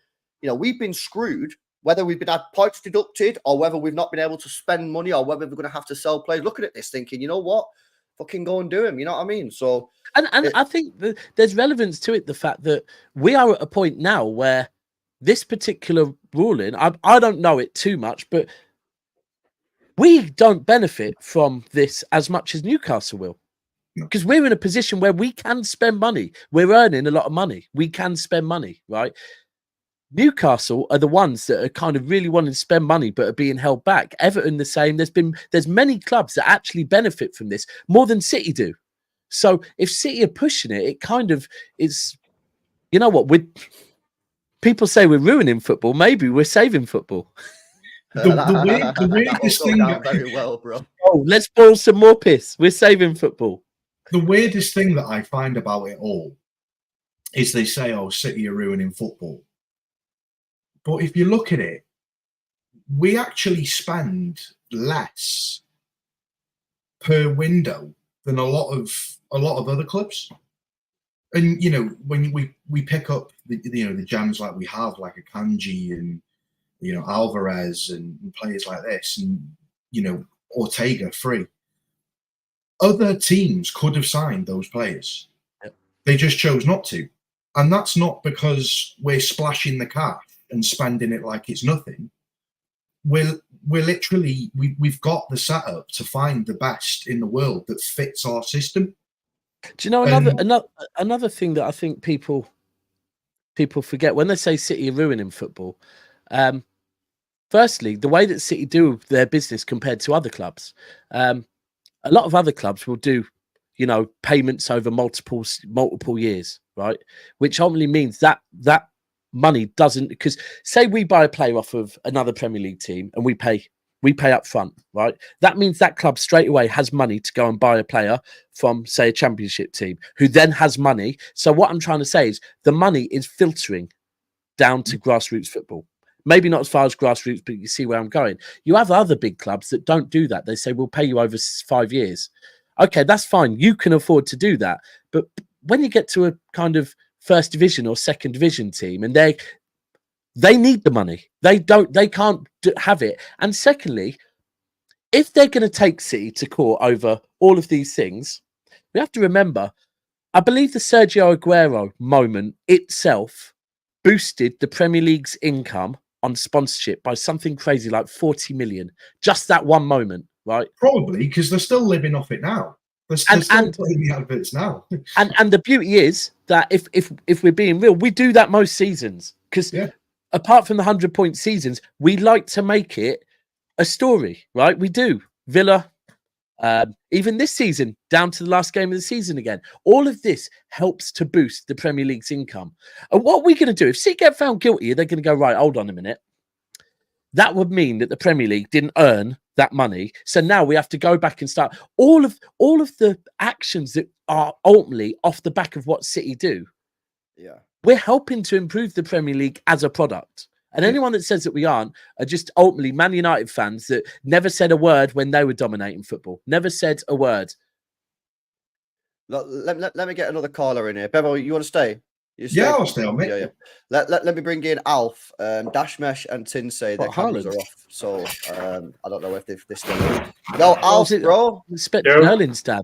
we've been screwed, whether we've been had points deducted or whether we've not been able to spend money or whether we're going to have to sell players. Looking at this, thinking, you know what? Fucking go and do them. You know what I mean? So, and I think there's relevance to it. The fact that we are at a point now where this particular ruling, I don't know it too much, but we don't benefit from this as much as Newcastle will. Because we're in a position where we can spend money. We're earning a lot of money. We can spend money, right? Newcastle are the ones that are kind of really wanting to spend money but are being held back. Everton the same. There's many clubs that actually benefit from this more than City do. So if City are pushing it, it kind of is, you know what, people say we're ruining football. Maybe we're saving football. The weirdest thing very well, bro. Oh, let's boil some more piss. We're saving football. The weirdest thing that I find about it all is they say, oh, City are ruining football. But if you look at it, we actually spend less per window than a lot of other clubs. And when we pick up the gems like we have, like a Kanji and Alvarez and players like this, and Ortega free. Other teams could have signed those players. Yep. They just chose not to. And that's not because we're splashing the cash and spending it like it's nothing. We're literally we've got the setup to find the best in the world that fits our system. Do you know another thing that I think people forget when they say City are ruining football? Firstly, the way that City do their business compared to other clubs, a lot of other clubs will do, payments over multiple years, right? Which ultimately means that money doesn't, because say we buy a player off of another Premier League team and we pay up front, right? That means that club straight away has money to go and buy a player from, say, a championship team who then has money. So what I'm trying to say is the money is filtering down to grassroots football. Maybe not as far as grassroots, but you see where I'm going. You have other big clubs that don't do that. They say, we'll pay you over 5 years. Okay, that's fine. You can afford to do that. But when you get to a kind of first division or second division team and they need the money. They can't have it. And secondly, if they're going to take City to court over all of these things, we have to remember, I believe the Sergio Aguero moment itself boosted the Premier League's income on sponsorship by something crazy like 40 million. Just that one moment, right? Probably, because they're still living off it now. They're still playing the adverts now. and the beauty is that if we're being real, we do that most seasons. Because apart from the 100-point seasons, we like to make it a story, right? We do. Villa, Even this season, down to the last game of the season again. All of this helps to boost the Premier League's income. And what are we going to do? If City get found guilty, they're going to go, right, hold on a minute. That would mean that the Premier League didn't earn that money. So now we have to go back and start all of the actions that are ultimately off the back of what City do. Yeah. We're helping to improve the Premier League as a product. And anyone that says that we aren't are just ultimately Man United fans that never said a word when they were dominating football. Never said a word. Look, let me get another caller in here. Bevo, you want to stay? Yeah, I'll stay on, mate. Yeah. Let me bring in Alf. Dashmesh and Tin say their cameras are off. So I don't know if they're still in. No, Alf, bro. Expect Erling's dad.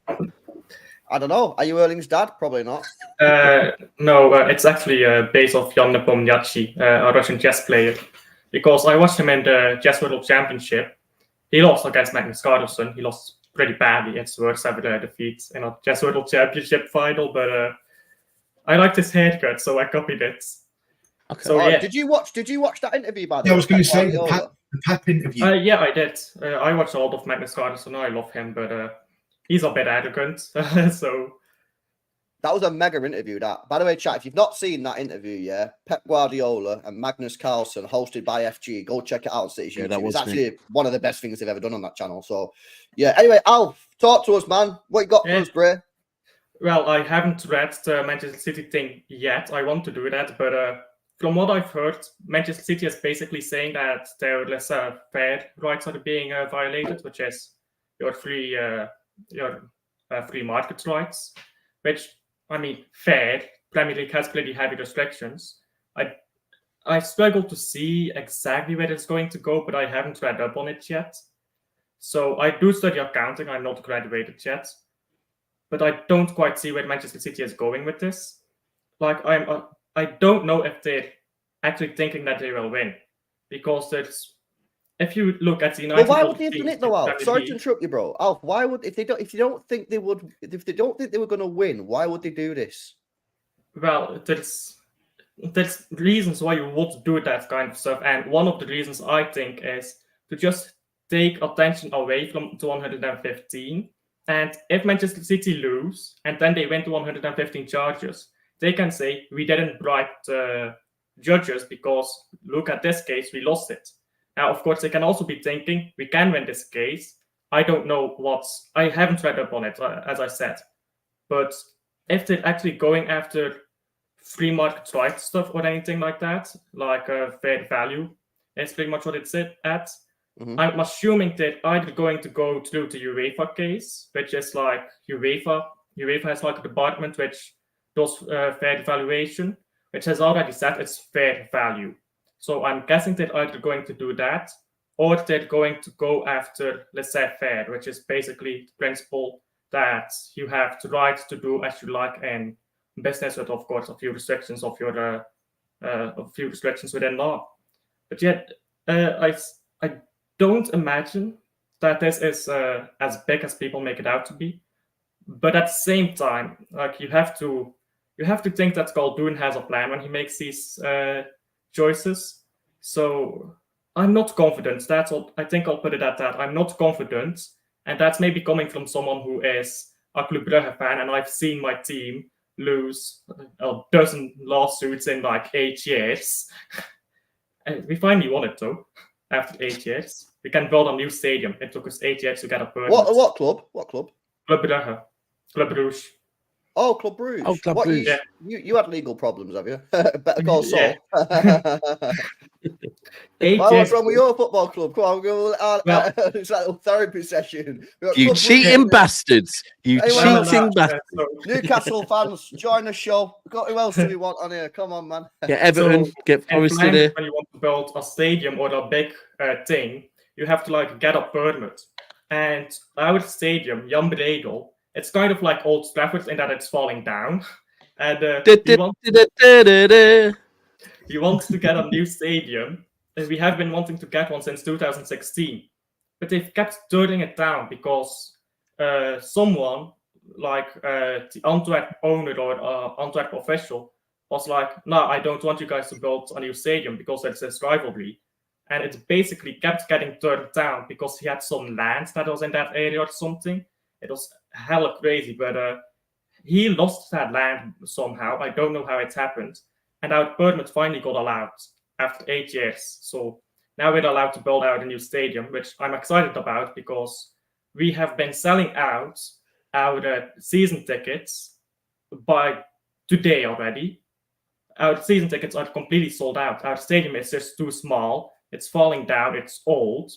I don't know. Are you Erling's dad? Probably not. No, it's actually based off Jan Nepomniachtchi, a Russian chess player. Because I watched him in the Chess World Championship. He lost against Magnus Carlsen. He lost pretty badly. It's the worst ever defeat in a Chess World Championship final. But I liked his haircut, so I copied it. Okay. So yeah. Did you watch that interview by the Yeah, way? I was going to say the Pep interview. Yeah, I did. I watched all of Magnus Carlsen. I love him, but he's a bit arrogant. So that was a mega interview. That, by the way, chat. If you've not seen that interview, yeah, Pep Guardiola and Magnus Carlsen, hosted by FG, go check it out on City's YouTube. That was actually one of the best things they've ever done on that channel. So, yeah. Anyway, Alf, talk to us, man. What you got for us, Bray? Well, I haven't read the Manchester City thing yet. I want to do that, but from what I've heard, Manchester City is basically saying that their lesser fair rights are being violated, which is your free market rights. Which, I mean, fair. Premier League has pretty heavy restrictions. I struggle to see exactly where it's going to go, but I haven't read up on it yet. So I do study accounting. I'm not graduated yet. But I don't quite see where Manchester City is going with this. Like, I don't know if they're actually thinking that they will win, because if you look at the United. Well, why would they have done it though, Alf? Sorry to interrupt you, bro. Alf, why would if they don't think they were going to win? Why would they do this? Well, there's reasons why you would do that kind of stuff, and one of the reasons I think is to just take attention away from the 115. And if Manchester City lose and then they win to 115 charges, they can say, we didn't bribe the judges because look at this case, we lost it. Now, of course, they can also be thinking, we can win this case. I don't know I haven't read up on it, as I said. But if they're actually going after free market rights stuff or anything like that, like fair value, is pretty much what it's at. Mm-hmm. I'm assuming they're either going to go through the UEFA case, which is like UEFA. UEFA has like a department which does fair valuation, which has already said it's fair value. So I'm guessing they're either going to do that, or they're going to go after laissez-faire, which is basically the principle that you have the right to do as you like in business, with of course a few restrictions within law. But yet, I don't imagine that this is as big as people make it out to be. But at the same time, like you have to think that Khaldun has a plan when he makes these choices. So I'm not confident. That's what I think. I'll put it at that. I'm not confident, and that's maybe coming from someone who is a Club Brugge fan, and I've seen my team lose a dozen lawsuits in like 8 years. And we finally won it though. After 8 years, we can build a new stadium. It took us 8 years to get a permit. What club? What club? Club Brugge. Club Brugge. Oh, Club Brugge. Oh, Club Brugge. Yeah. You had legal problems, have you? Better call Saul. What's wrong with your football club? Come on, it's like a therapy session. You cheating bastards. You cheating bastards. Newcastle fans, join the show. Who else do we want on here? Come on, man. Get Everton, get Forest in here. When you want to build a stadium or a big thing, you have to like get a permit. And our stadium, Jan Breidel, it's kind of like Old Trafford in that it's falling down. And he wants to get a new stadium. And we have been wanting to get one since 2016. But they've kept turning it down because someone like the Antwerp owner or Antwerp official was like, no, I don't want you guys to build a new stadium because there's this rivalry. and it basically kept getting turned down because he had some land that was in that area or something. It was hella crazy, but he lost that land somehow. I don't know how it happened. And our permit finally got allowed after 8 years. So now we're allowed to build out a new stadium, which I'm excited about because we have been selling out our season tickets by today already. Our season tickets are completely sold out. Our stadium is just too small. It's falling down. It's old.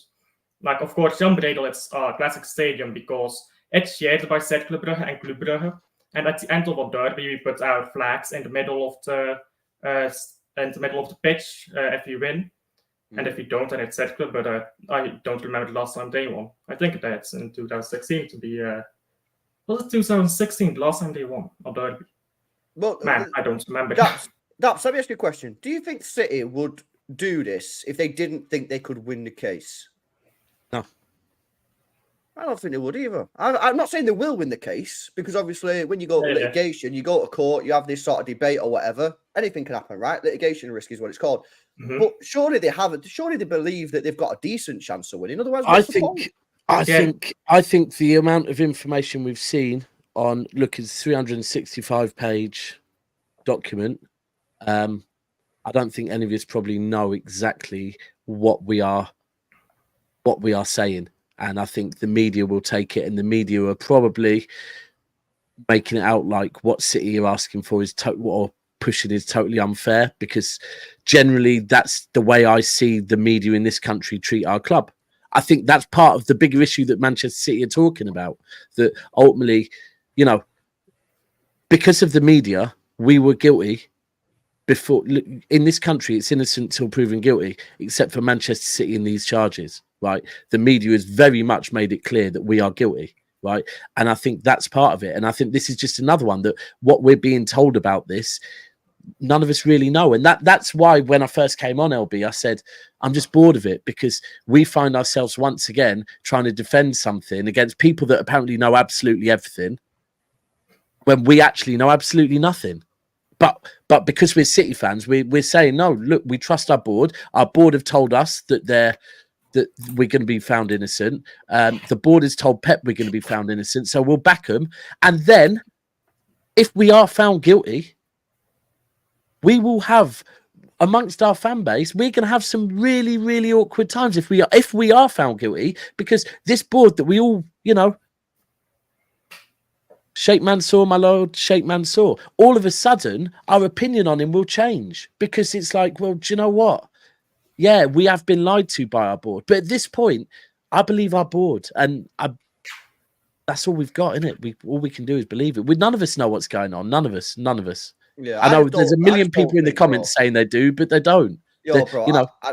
Like, of course, Jan Bredel, it's a classic stadium because it's shared by Zet Club Brugge and Club Brugge. And at the end of a derby, we put our flags in the middle of the pitch if we win. And if we don't, then it's Zet Club. But I don't remember the last time they won. I think that's in 2016 to be. Was it 2016 the last time they won a derby? Well, man, I don't remember. Daps, let me ask you a question. Do you think City would do this if they didn't think they could win the case? No. I don't think they would either. I'm not saying they will win the case because obviously when you go to litigation, you go to court, you have this sort of debate or whatever. Anything can happen, right? Litigation risk is what it's called. Mm-hmm. But surely they haven't. Surely they believe that they've got a decent chance of winning. Otherwise, I think the amount of information we've seen on look is 365-page document. I don't think any of us probably know exactly what we are saying. And I think the media will take it, and the media are probably making it out like what City are asking for is or pushing is totally unfair, because generally that's the way I see the media in this country treat our club. I think that's part of the bigger issue that Manchester City are talking about, that ultimately, because of the media, we were guilty before. In this country, it's innocent till proven guilty, except for Manchester City in these charges. Right, the media has very much made it clear that we are guilty, right? And I think that's part of it. And I think this is just another one that what we're being told about this, none of us really know. And that's why when I first came on LB, I said, I'm just bored of it, because we find ourselves once again trying to defend something against people that apparently know absolutely everything when we actually know absolutely nothing. But because we're City fans, we're saying, no, look, we trust our board. Our board have told us that we're going to be found innocent. The board has told Pep we're going to be found innocent, so we'll back them. And then, if we are found guilty, we will have, amongst our fan base, we're going to have some really, really awkward times if we are found guilty, because this board that we all, Sheikh Mansour, my lord, Sheikh Mansour, all of a sudden, our opinion on him will change, because it's like, well, do you know what? Yeah, we have been lied to by our board. But at this point, I believe our board. And that's all we've got, isn't it? All we can do is believe it. None of us know what's going on. None of us. Yeah, I know there's a million people in the comments saying they do, but they don't. Bro,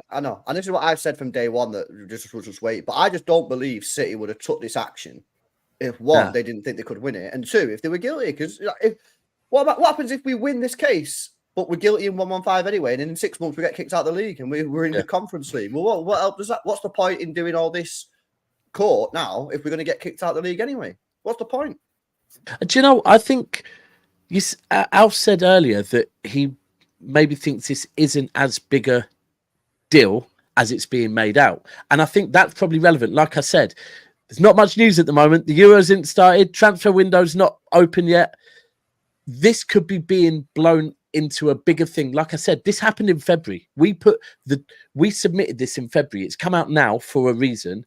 I know. And this is what I've said from day one, that just wait. But I just don't believe City would have took this action if, one, they didn't think they could win it, and two, if they were guilty. Because what happens if we win this case, but we're guilty in 115 anyway, and then in 6 months we get kicked out of the league and we're in the Conference League? Well, what else does that? What's the point in doing all this court now if we're going to get kicked out of the league anyway? What's the point? Do you know? I think Alf said earlier that he maybe thinks this isn't as big a deal as it's being made out, and I think that's probably relevant. Like I said, there's not much news at the moment. The Euros isn't started. Transfer window's not open yet. This could be being blown into a bigger thing. Like I said, this happened in February. We submitted this in February. It's come out now for a reason.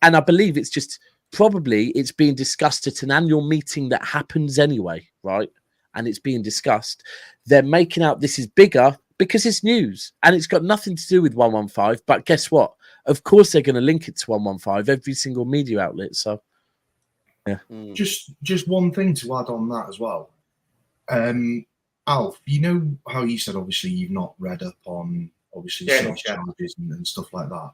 And I believe it's just probably it's being discussed at an annual meeting that happens anyway, right? And it's being discussed. They're making out this is bigger because it's news and it's got nothing to do with 115. But guess what? Of course they're going to link it to 115, every single media outlet. So yeah. Just one thing to add on that as well. Alf, you know how you said obviously you've not read up on charges and stuff like that.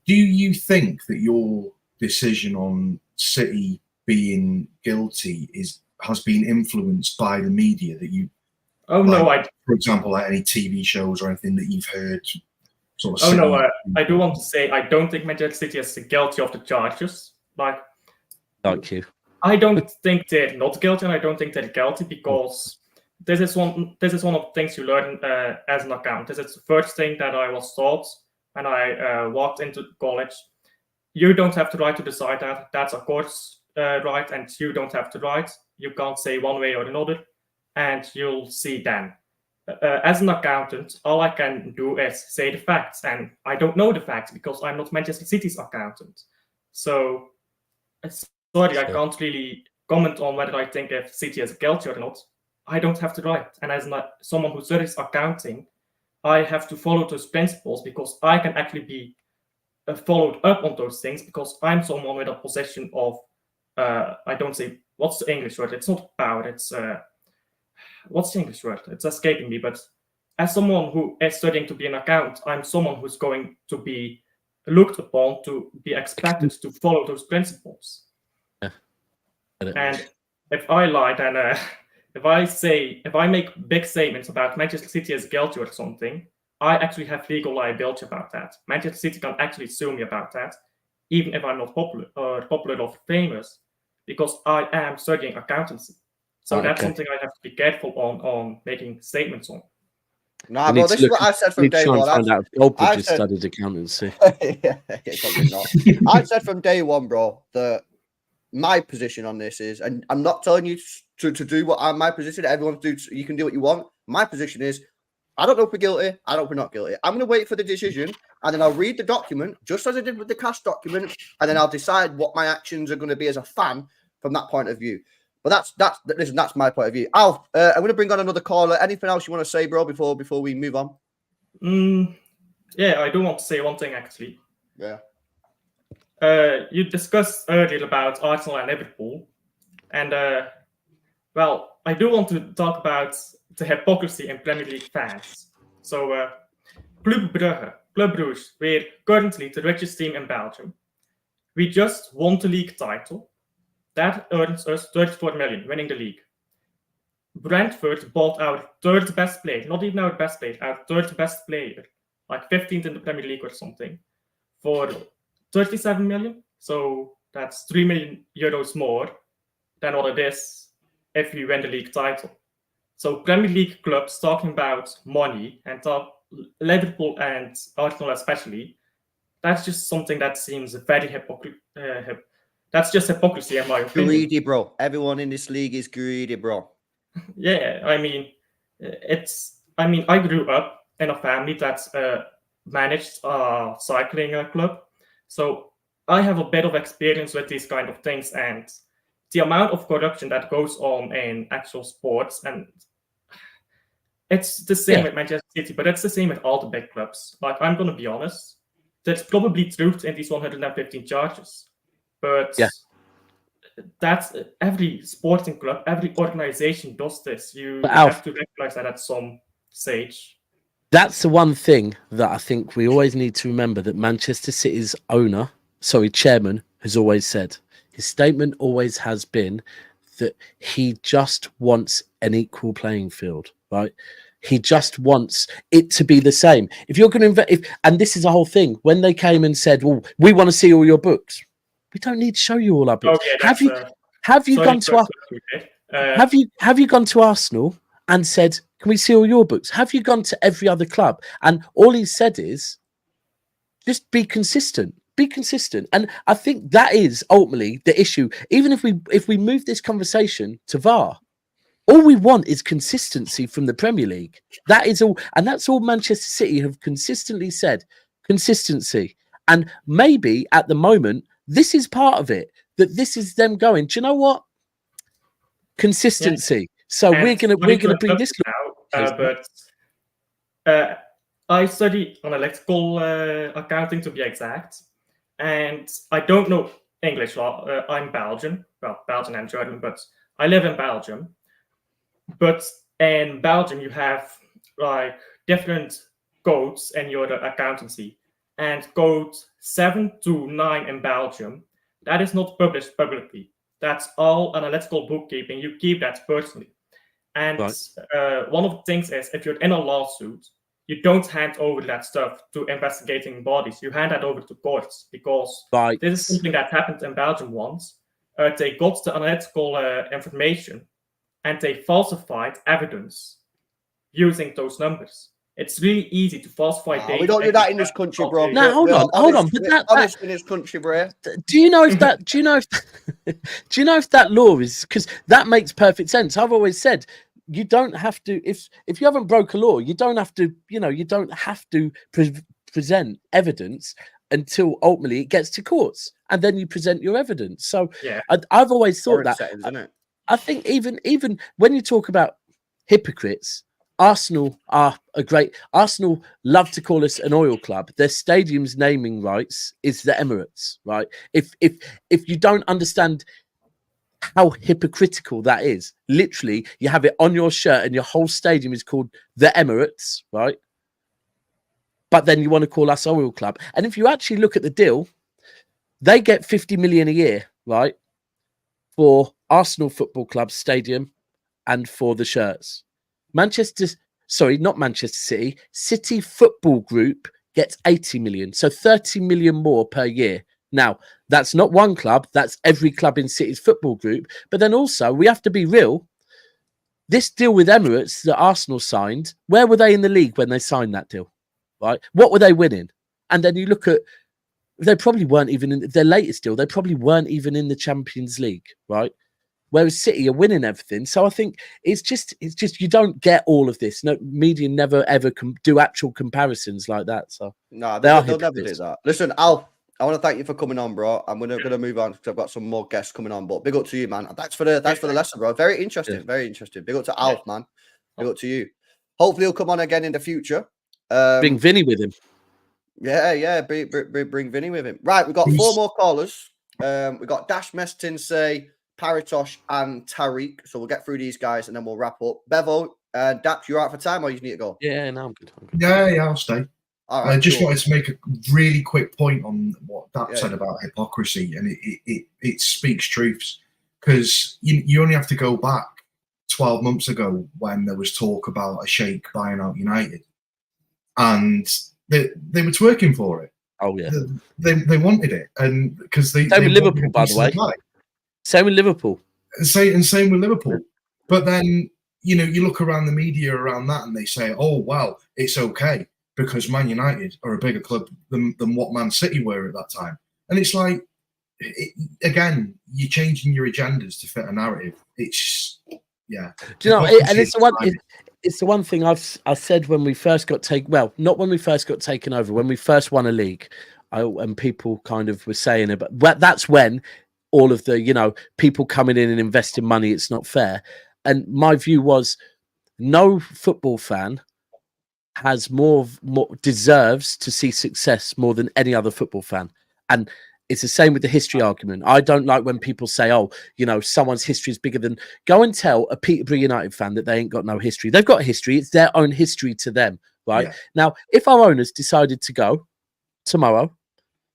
Do you think that your decision on City being guilty has been influenced by the media that you? Oh no! For example, like any TV shows or anything that you've heard. I do want to say I don't think Manchester City is guilty of the charges. Like you. I don't think they're not guilty, and I don't think they're guilty because. This is one of the things you learn as an account. This is the first thing that I was taught when I walked into college. You don't have the right to decide that. That's a course right, and you don't have the right. You can't say one way or another, and you'll see then. As an accountant, all I can do is say the facts, and I don't know the facts because I'm not Manchester City's accountant. So, sorry, I can't really comment on whether I think if City has a culture or not. I don't have the right, and as someone who studies accounting, I have to follow those principles because I can actually be followed up on those things because I'm someone with a possession of, I don't say, what's the English word? It's not power, it's, what's the English word? It's escaping me, but as someone who is studying to be an accountant, I'm someone who's going to be looked upon, to be expected to follow those principles. Yeah. And if I lie, then if I make big statements about Manchester City as guilty or something, I actually have legal liability about that. Manchester City can actually sue me about that, even if I'm not popular or famous, because I am studying accountancy. So that's something I have to be careful on making statements on. Nah, bro, this is what I said from day one. Find out if Goldbridge has studied accountancy. Yeah, probably not. I said from day one, bro, that my position on this is, and I'm not telling you to do what my position. Everyone you can do what you want. My position is, I don't know if we're guilty. I don't know if we're not guilty. I'm going to wait for the decision, and then I'll read the document, just as I did with the cash document, and then I'll decide what my actions are going to be as a fan from that point of view. But that's my point of view. Alf, I'm going to bring on another caller. Anything else you want to say, bro, before we move on? Yeah, I do want to say one thing, actually. Yeah. You discussed earlier about Arsenal and Liverpool. And, well, I do want to talk about the hypocrisy in Premier League fans. So, Club Brugge, we're currently the richest team in Belgium. We just won the league title. That earns us 34 million, winning the league. Brentford bought our third best player, not even our best player, our third best player, like 15th in the Premier League or something, for 37 million. So that's 3 million euros more than what it is if we win the league title. So Premier League clubs talking about money, and Liverpool and Arsenal especially, that's just something that seems very hypocritical. That's just hypocrisy, in my opinion. Greedy, bro. Everyone in this league is greedy, bro. Yeah, I mean, I grew up in a family that's managed a cycling club. So I have a bit of experience with these kind of things, and the amount of corruption that goes on in actual sports, and it's the same with Manchester City, but it's the same with all the big clubs. Like, I'm going to be honest, there's probably truth in these 115 charges. But that's every sporting club, every organization does this. You have to recognize that at some stage. That's the one thing that I think we always need to remember, that Manchester City's chairman, has always said. His statement always has been that he just wants an equal playing field, right? He just wants it to be the same. If you're going to invest, and this is the whole thing, when they came and said, "Well, we want to see all your books," we don't need to show you all our books. Have you gone to Arsenal and said, "Can we see all your books?" Have you gone to every other club? And all he said is, just be consistent. Be consistent. And I think that is ultimately the issue. Even if we move this conversation to VAR, all we want is consistency from the Premier League. That is all, and that's all Manchester City have consistently said. Consistency. And maybe at the moment, this is part of it. That this is them going, do you know what? Consistency. Yeah. So and we're gonna bring this now. I study analytical accounting, to be exact, and I don't know English law. I'm Belgian, Belgian and German, but I live in Belgium. But in Belgium, you have like different codes in your accountancy, and code 7 to 9 in Belgium, that is not published publicly. That's all analytical bookkeeping. You keep that personally. And one of the things is, if you're in a lawsuit, you don't hand over that stuff to investigating bodies. You hand that over to courts, because this is something that happened in Belgium once. They got the analytical information, and they falsified evidence using those numbers. It's really easy to falsify data. We don't do that in this country, bro. Okay. No, hold on. But we're honest in this country, bro. do you know if that law is, because that makes perfect sense. I've always said you don't have to, if you haven't broke a law, you don't have to, you don't have to present evidence until ultimately it gets to courts, and then you present your evidence. So yeah, I've always thought that. Settings, isn't it? I think even when you talk about hypocrites, Arsenal are a great. Arsenal love to call us an oil club. Their stadium's naming rights is the Emirates, right? If you don't understand how hypocritical that is, literally, you have it on your shirt and your whole stadium is called the Emirates, right? But then you want to call us oil club. And if you actually look at the deal, they get 50 million a year, right, for Arsenal Football Club stadium and for the shirts. Not Manchester City. City Football Group gets 80 million, so 30 million more per year. Now, that's not one club, that's every club in City's football group. But then also, we have to be real. This deal with Emirates that Arsenal signed, where were they in the league when they signed that deal? Right? What were they winning? And then you look at, they probably weren't even in their latest deal, they probably weren't even in the Champions League, right? Whereas City are winning everything. So I think it's just you don't get all of this. No, media never ever do actual comparisons like that. So no, they'll never do that. Listen, Al, I want to thank you for coming on, bro. I'm gonna move on because I've got some more guests coming on. But big up to you, man. Thanks for the lesson, bro. Very interesting, very interesting. Big up to Alf, man. Big up to you. Hopefully he'll come on again in the future. Bring Vinny with him. Yeah. Bring Vinny with him. Right, we've got 4 more callers. We got Dash Mestin, Say, Paritosh, and Tariq. So we'll get through these guys and then we'll wrap up. Bevo, Daps, you out for time or you need to go? Yeah, no, I'm good. Yeah, I'll stay. All right, I just wanted to make a really quick point on what Daps said about hypocrisy, and it speaks truths, because you only have to go back 12 months ago when there was talk about a sheikh buying out United, and they were twerking for it. Oh yeah, they wanted it, and because they with Liverpool, by the way. Same with Liverpool. Same with Liverpool. But then you look around the media around that, and they say, "Oh well, it's okay because Man United are a bigger club than what Man City were at that time." And it's like, again, you're changing your agendas to fit a narrative. It's Do you know? And it's the one. It's the one thing I said when we first got taken. Well, not when we first got taken over. When we first won a league, and people kind of were saying it, but that's when all of the people coming in and investing money, it's not fair. And my view was, no football fan has more deserves to see success more than any other football fan. And it's the same with the history argument. I don't like when people say, "Oh, someone's history is bigger than." Go and tell a Peterborough United fan that they ain't got no history. They've got history. It's their own history to them, right? Yeah. Now, if our owners decided to go tomorrow,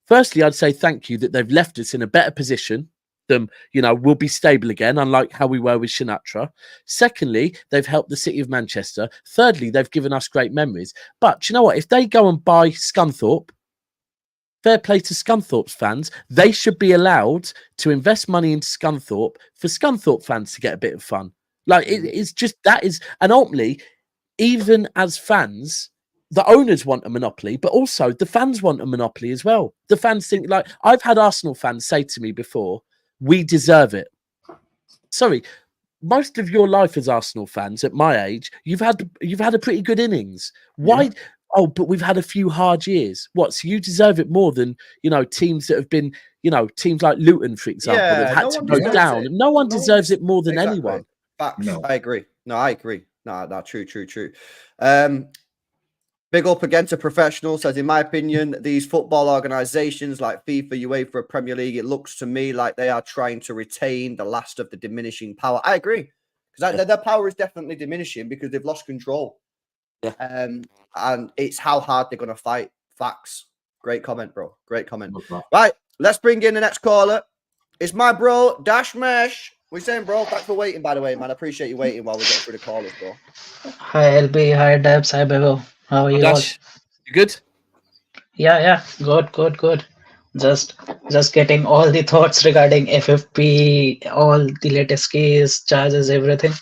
firstly, I'd say thank you that they've left us in a better position. We'll be stable again, unlike how we were with Sinatra. Secondly, they've helped the city of Manchester. Thirdly, they've given us great memories. But do you know what? If they go and buy Scunthorpe, fair play to Scunthorpe's fans. They should be allowed to invest money into Scunthorpe for Scunthorpe fans to get a bit of fun. Like it's just that is, and ultimately, even as fans, the owners want a monopoly, but also the fans want a monopoly as well. The fans think, like, I've had Arsenal fans say to me before, "We deserve it." Sorry, most of your life as Arsenal fans at my age, you've had a pretty good innings. Why? Yeah. Oh, but we've had a few hard years. What? So you deserve it more than teams that have been, teams like Luton, for example, that had to go down. No one deserves it more than anyone. Facts. No. I agree. No, true. Big up again to Professional. Says, in my opinion, these football organisations like FIFA, UEFA, Premier League, it looks to me like they are trying to retain the last of the diminishing power. I agree, because their power is definitely diminishing because they've lost control. Yeah. And it's how hard they're going to fight. Facts. Great comment, bro. Great comment. Right, let's bring in the next caller. It's my bro, Dash Mesh. We're saying, bro, thanks for waiting, by the way, man. I appreciate you waiting while we get through the callers, bro. Hi, LB. Hi, Daps. Hi, Bevo. How are you all? You good? Yeah. Good. Just getting all the thoughts regarding FFP, all the latest case, charges, everything.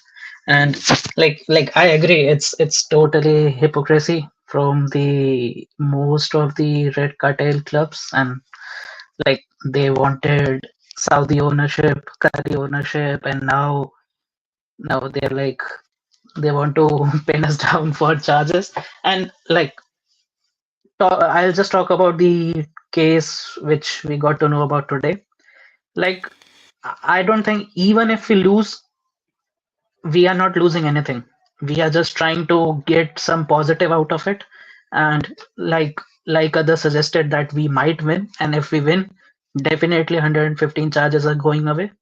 And like I agree, it's totally hypocrisy from the most of the red cartel clubs, and like they wanted Saudi ownership, Qatari ownership, and now they're like they want to pin us down for charges. And like I'll just talk about the case which we got to know about today. Like I don't think even if we lose, we are not losing anything. We are just trying to get some positive out of it. And like others suggested that we might win, and if we win, definitely 115 charges are going away.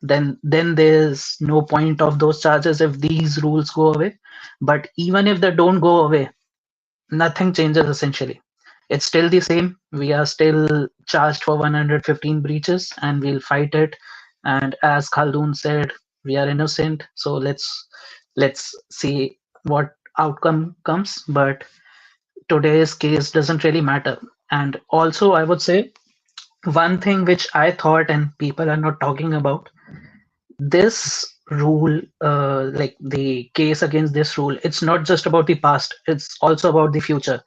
Then there's no point of those charges if these rules go away. But even if they don't go away, nothing changes essentially. It's still the same. We are still charged for 115 breaches and we'll fight it. And as Khaldun said, we are innocent. So let's see what outcome comes. But today's case doesn't really matter. And also I would say one thing which I thought and people are not talking about, this rule, like the case against this rule, it's not just about the past, it's also about the future.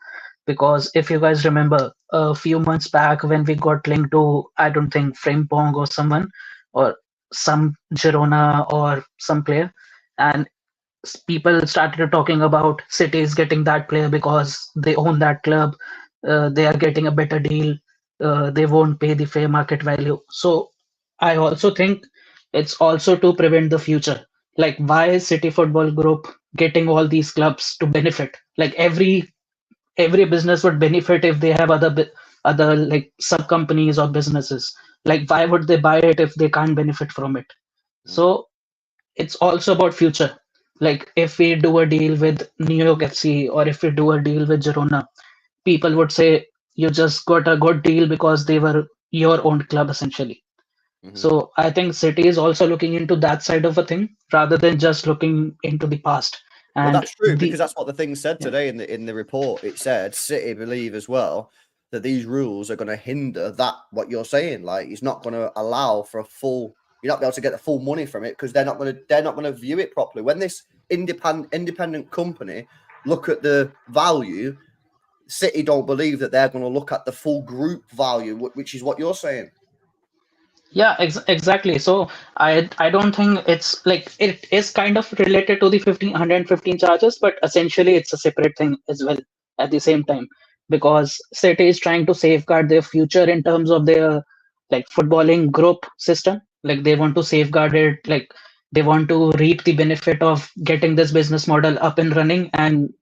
Because if you guys remember a few months back when we got linked to, I don't think Frimpong or someone, or some Girona or some player, and people started talking about cities getting that player because they own that club, they are getting a better deal, they won't pay the fair market value. So I also think it's also to prevent the future. Like why is City Football Group getting all these clubs to benefit? Like every business would benefit if they have other like sub companies or businesses. Like why would they buy it if they can't benefit from it? So it's also about future. Like if we do a deal with New York FC or if we do a deal with Girona, people would say you just got a good deal because they were your own club essentially. So I think City is also looking into that side of a thing rather than just looking into the past. Well, And that's true the because that's what the thing said today in the report. It said City believe as well that these rules are going to hinder that what you're saying. Like it's not going to allow for a full. You're not be able to get the full money from it because they're not going to view it properly. When this independent company look at the value, City don't believe that they're going to look at the full group value, which is what you're saying. Yeah, exactly. So I don't think it's like it is kind of related to the 115 charges, but essentially it's a separate thing as well at the same time, because City is trying to safeguard their future in terms of their like footballing group system. Like they want to safeguard it, like they want to reap the benefit of getting this business model up and running and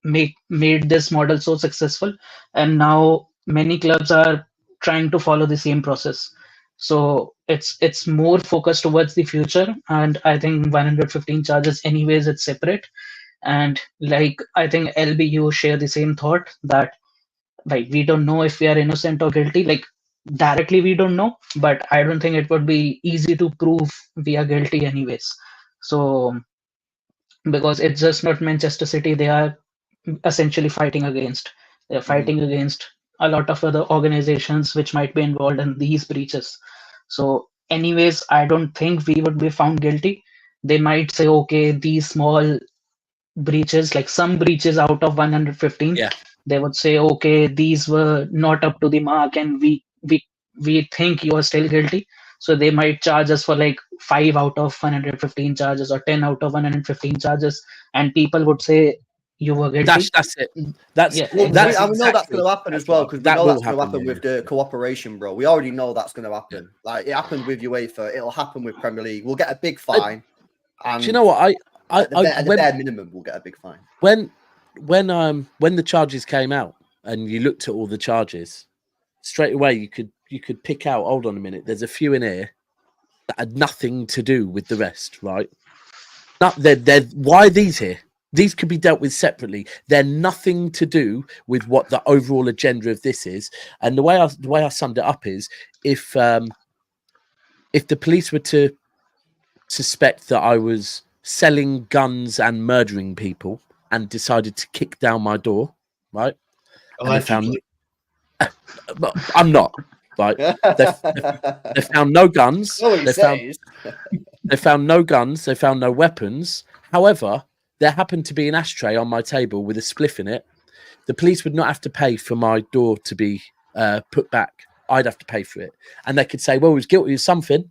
made this model so successful. And now many clubs are trying to follow the same process. So it's more focused towards the future. And I think 115 charges anyways, it's separate. And like I think LBU share the same thought that like we don't know if we are innocent or guilty. Like directly we don't know, but I don't think it would be easy to prove we are guilty anyways. So because it's just not Manchester City they are essentially fighting against. They're fighting against a lot of other organizations which might be involved in these breaches. So, anyways, I don't think we would be found guilty. They might say, okay, these small breaches, like some breaches out of 115, Yeah. they would say, okay, these were not up to the mark, and we think you are still guilty. So they might charge us for like 5 out of 115 charges or 10 out of 115 charges, and people would say you were guilty. That's it. That's Yeah, Well, that's we know that's exactly going to happen as well because we that know will that's going to happen, happen with the cooperation, bro. We already know that's going to happen. Like it happened with UEFA, it'll happen with Premier League. We'll get a big fine. And do you know what at the bare minimum, we'll get a big fine. When the charges came out and you looked at all the charges, straight away you could pick out. Hold on a minute. There's a few in here that had nothing to do with the rest, right? They're why are these here? These could be dealt with separately. They're nothing to do with what the overall agenda of this is. And the way I summed it up is if the police were to suspect that I was selling guns and murdering people and decided to kick down my door, right? Allegedly. But I'm not. Right? They found no guns. Oh, he They found says. They found no guns. They found no weapons. However, there happened to be an ashtray on my table with a spliff in it. The police would not have to pay for my door to be put back. I'd have to pay for it. And they could say, well, he was guilty of something.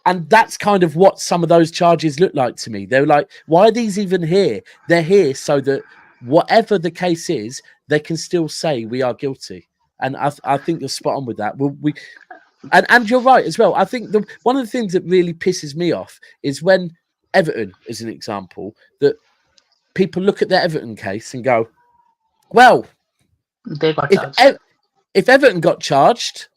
And that's kind of what some of those charges look like to me. They're like, why are these even here? They're here so that whatever the case is, they can still say we are guilty. And I think you're spot on with that. And you're right as well. I think one of the things that really pisses me off is when Everton, as an example, that people look at the Everton case and go, well, They got charged. if Everton got charged,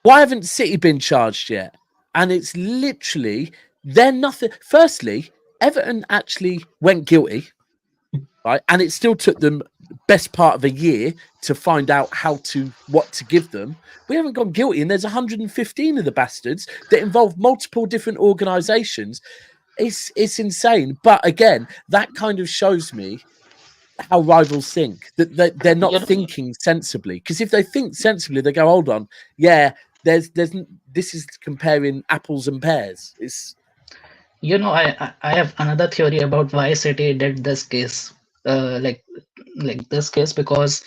why haven't City been charged yet? And it's literally, they're nothing. Firstly, Everton actually went guilty, right? And it still took them best part of a year to find out what to give them. We haven't gone guilty, and there's 115 of the bastards that involve multiple different organisations. It's insane. But again, that kind of shows me how rivals think, that they're not thinking sensibly. Because if they think sensibly, they go, hold on, yeah, this is comparing apples and pears. I have another theory about why City did this case, like this case, because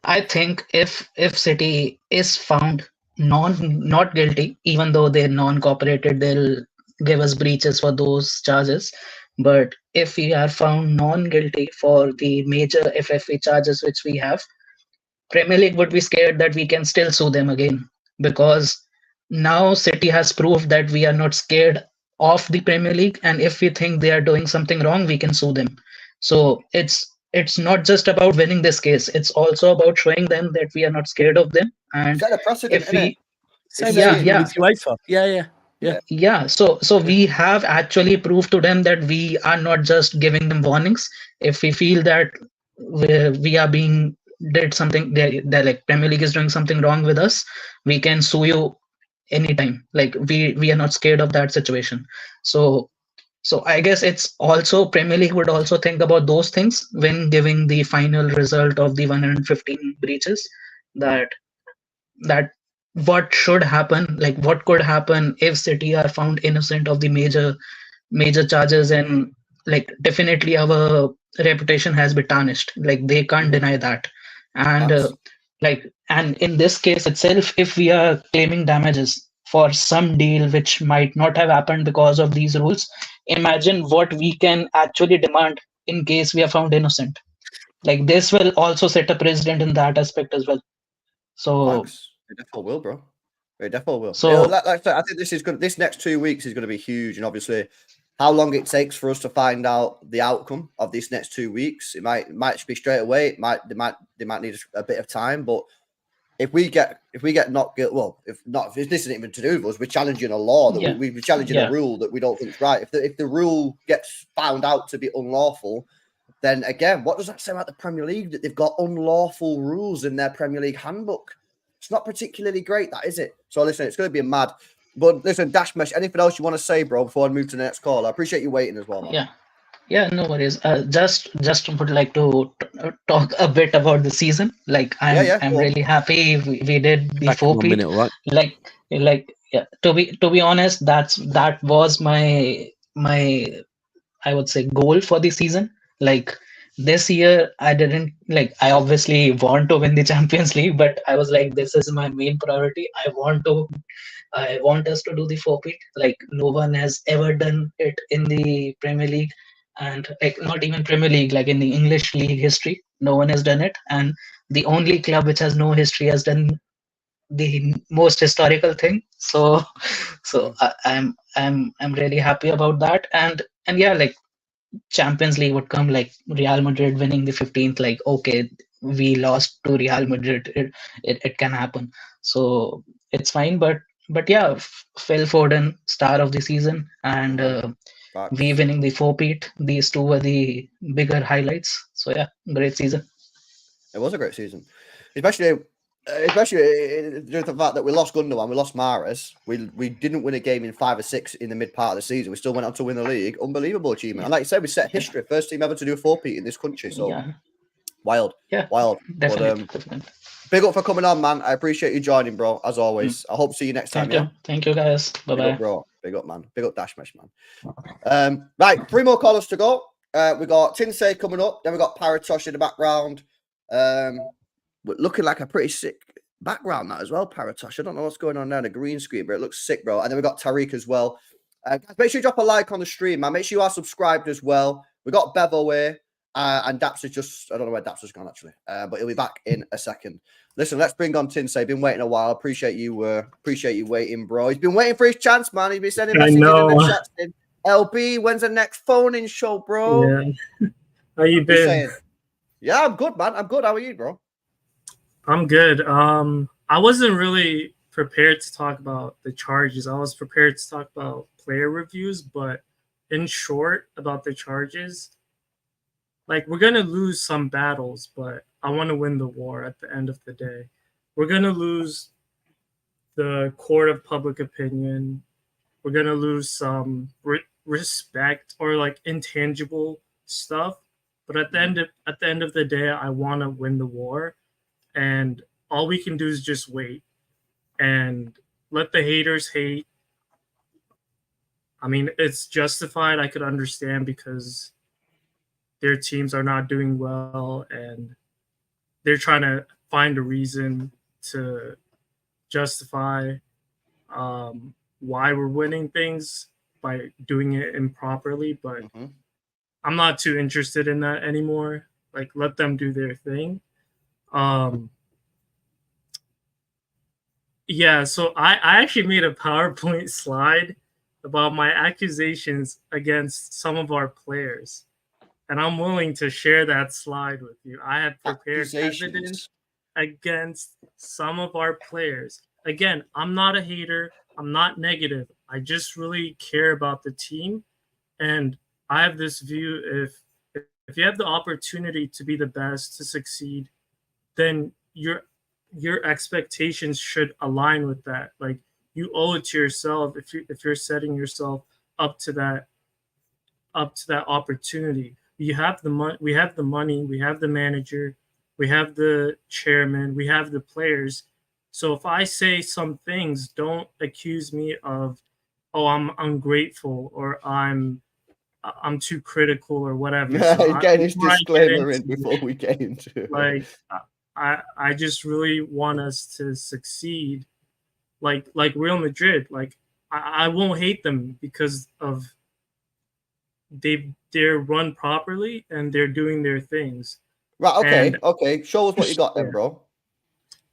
I think if City is found not guilty, even though they're non-cooperated, they'll give us breaches for those charges. But if we are found non-guilty for the major FFP charges which we have, Premier League would be scared that we can still sue them again, because now City has proved that we are not scared of the Premier League, and if we think they are doing something wrong, we can sue them. So it's not just about winning this case; it's also about showing them that we are not scared of them. And Set a precedent, if we, Same yeah, with UEFA. Yeah. So we have actually proved to them that we are not just giving them warnings. If we feel that we are being did something, they're like Premier League is doing something wrong with us, we can sue you anytime. Like we are not scared of that situation. So I guess it's also Premier League would also think about those things when giving the final result of the 115 breaches, that what should happen, like what could happen if City are found innocent of the major charges, and like definitely our reputation has been tarnished. Like they can't deny that. And and in this case itself, if we are claiming damages for some deal which might not have happened because of these rules, imagine what we can actually demand in case we are found innocent. Like this will also set a precedent in that aspect as well. So it definitely will, bro. It definitely will. So like I said, I think this next 2 weeks is going to be huge, and obviously how long it takes for us to find out the outcome of this next 2 weeks. It might be straight away. They might need a bit of time. But if we get not guilty, well, if this isn't even to do with us, we're challenging a law that we're challenging a rule that we don't think is right. If the rule gets found out to be unlawful, then again, what does that say about the Premier League? That they've got unlawful rules in their Premier League handbook. It's not particularly great, that is it? So listen, it's going to be a mad. But listen, Dashmesh, anything else you want to say, bro, before I move to the next call? I appreciate you waiting as well, man. Yeah, no worries. Just would like to talk a bit about the season. Like I'm really happy we did the 4-peat. Right? To be honest, that was my I would say goal for the season. Like this year, I didn't I obviously want to win the Champions League, but I was like, this is my main priority. I want us to do the 4-peat. Like no one has ever done it in the Premier League, and like not even Premier League, like in the English league history, no one has done it. And the only club which has no history has done the most historical thing. So I'm really happy about that. And yeah, like Champions League would come, like Real Madrid winning the 15th, like okay, we lost to Real Madrid, it can happen, so it's fine. But yeah, Phil Foden, star of the season, and we winning the 4-peat, these two were the bigger highlights. So yeah, great season. It was a great season, especially due to the fact that we lost Gundogan, we lost Mahrez, we didn't win a game in 5 or 6 in the mid part of the season. We still went on to win the league. Unbelievable achievement. And like you said, we set history. First team ever to do a 4-peat in this country. So wild. Definitely. Big up for coming on, man. I appreciate you joining, bro, as always. I hope to see you next time. Thank you guys. Bye bye, bro. Big up, man. Big up, Dashmesh, man. Right, 3 more callers to go. We got Tinsay coming up. Then we got Paratosh in the background. Looking like a pretty sick background that as well, Paratosh. I don't know what's going on there, the green screen, but it looks sick, bro. And then we got Tariq as well. Guys, make sure you drop a like on the stream, man. Make sure you are subscribed as well. We got Bev away, and Daps is just, I don't know where Daps has gone actually, but he'll be back in a second. Listen, let's bring on Tinsay. Been waiting a while. Appreciate you waiting, bro. He's been waiting for his chance, man. He's been sending messages in the chat saying, LB, when's the next phone-in show, bro? Yeah. How you been? Yeah, I'm good, man. I'm good. How are you, bro? I'm good. I wasn't really prepared to talk about the charges. I was prepared to talk about player reviews, but in short, about the charges, like, we're going to lose some battles, but I want to win the war at the end of the day. We're going to lose the court of public opinion. We're going to lose some respect or like intangible stuff. But at the end of the day, I want to win the war. And all we can do is just wait and let the haters hate. I mean, it's justified. I could understand because their teams are not doing well and they're trying to find a reason to justify why we're winning things by doing it improperly. But I'm not too interested in that anymore. Like, let them do their thing. Yeah, so I actually made a PowerPoint slide about my accusations against some of our players. And I'm willing to share that slide with you. I have prepared evidence against some of our players. Again, I'm not a hater. I'm not negative. I just really care about the team. And I have this view, if you have the opportunity to be the best, to succeed, then your expectations should align with that. Like, you owe it to yourself if you're setting yourself up to that opportunity. You have the money. We have the money. We have the manager. We have the chairman. We have the players. So if I say some things, don't accuse me of, oh, I'm ungrateful or I'm too critical or whatever. So get his disclaimer in before we get into it. Like, I just really want us to succeed, like Real Madrid. Like, I won't hate them because of they're run properly and they're doing their things. Right. Okay. Okay. Show us what you got then, bro.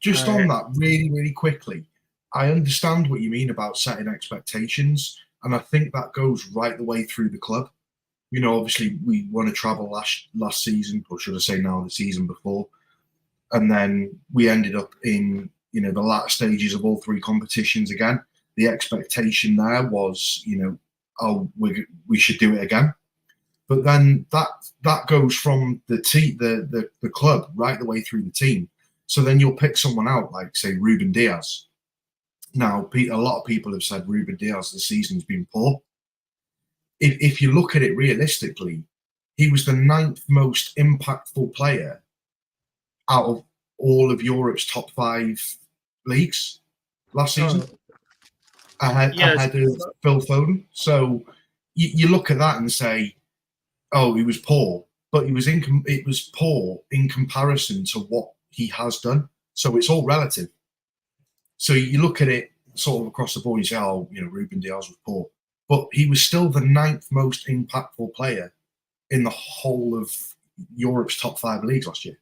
Just on that, really, really quickly, I understand what you mean about setting expectations, and I think that goes right the way through the club. You know, obviously, we won a treble last season, or should I say now, the season before. And then we ended up in, you know, the latter stages of all 3 competitions again. The expectation there was, you know, oh, we should do it again. But then that goes from the club right the way through the team. So then you'll pick someone out, like, say, Ruben Diaz. Now, a lot of people have said Ruben Diaz this season's been poor. If you look at it realistically, he was the 9th most impactful player out of all of Europe's top 5 leagues last season, ahead of Phil Foden. So you look at that and say, oh, he was poor, but it was poor in comparison to what he has done. So it's all relative. So you look at it sort of across the board, you say, oh, you know, Ruben Diaz was poor, but he was still the 9th most impactful player in the whole of Europe's top 5 leagues last year.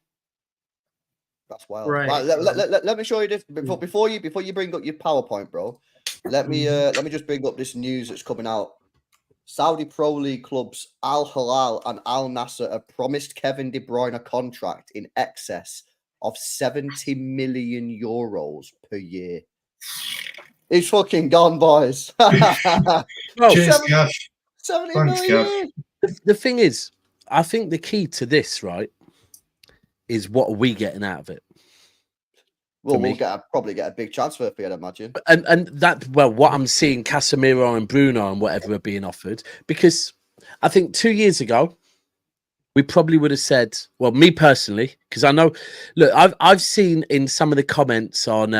That's wild. Right. Let me show you this before you bring up your PowerPoint, bro. Let me just bring up this news that's coming out. Saudi Pro League clubs Al Hilal and Al Nassr have promised Kevin De Bruyne a contract in excess of 70 million euros per year. He's fucking gone, boys. Cheers, Kev. 70 Thanks, million. The thing is, I think the key to this, right, is what are we getting out of it? Well, we'll probably get a big transfer fee, I'd imagine. And that, well, what I'm seeing, Casemiro and Bruno and whatever are being offered, because I think 2 years ago, we probably would have said, well, me personally, because I know, look, I've seen in some of the comments on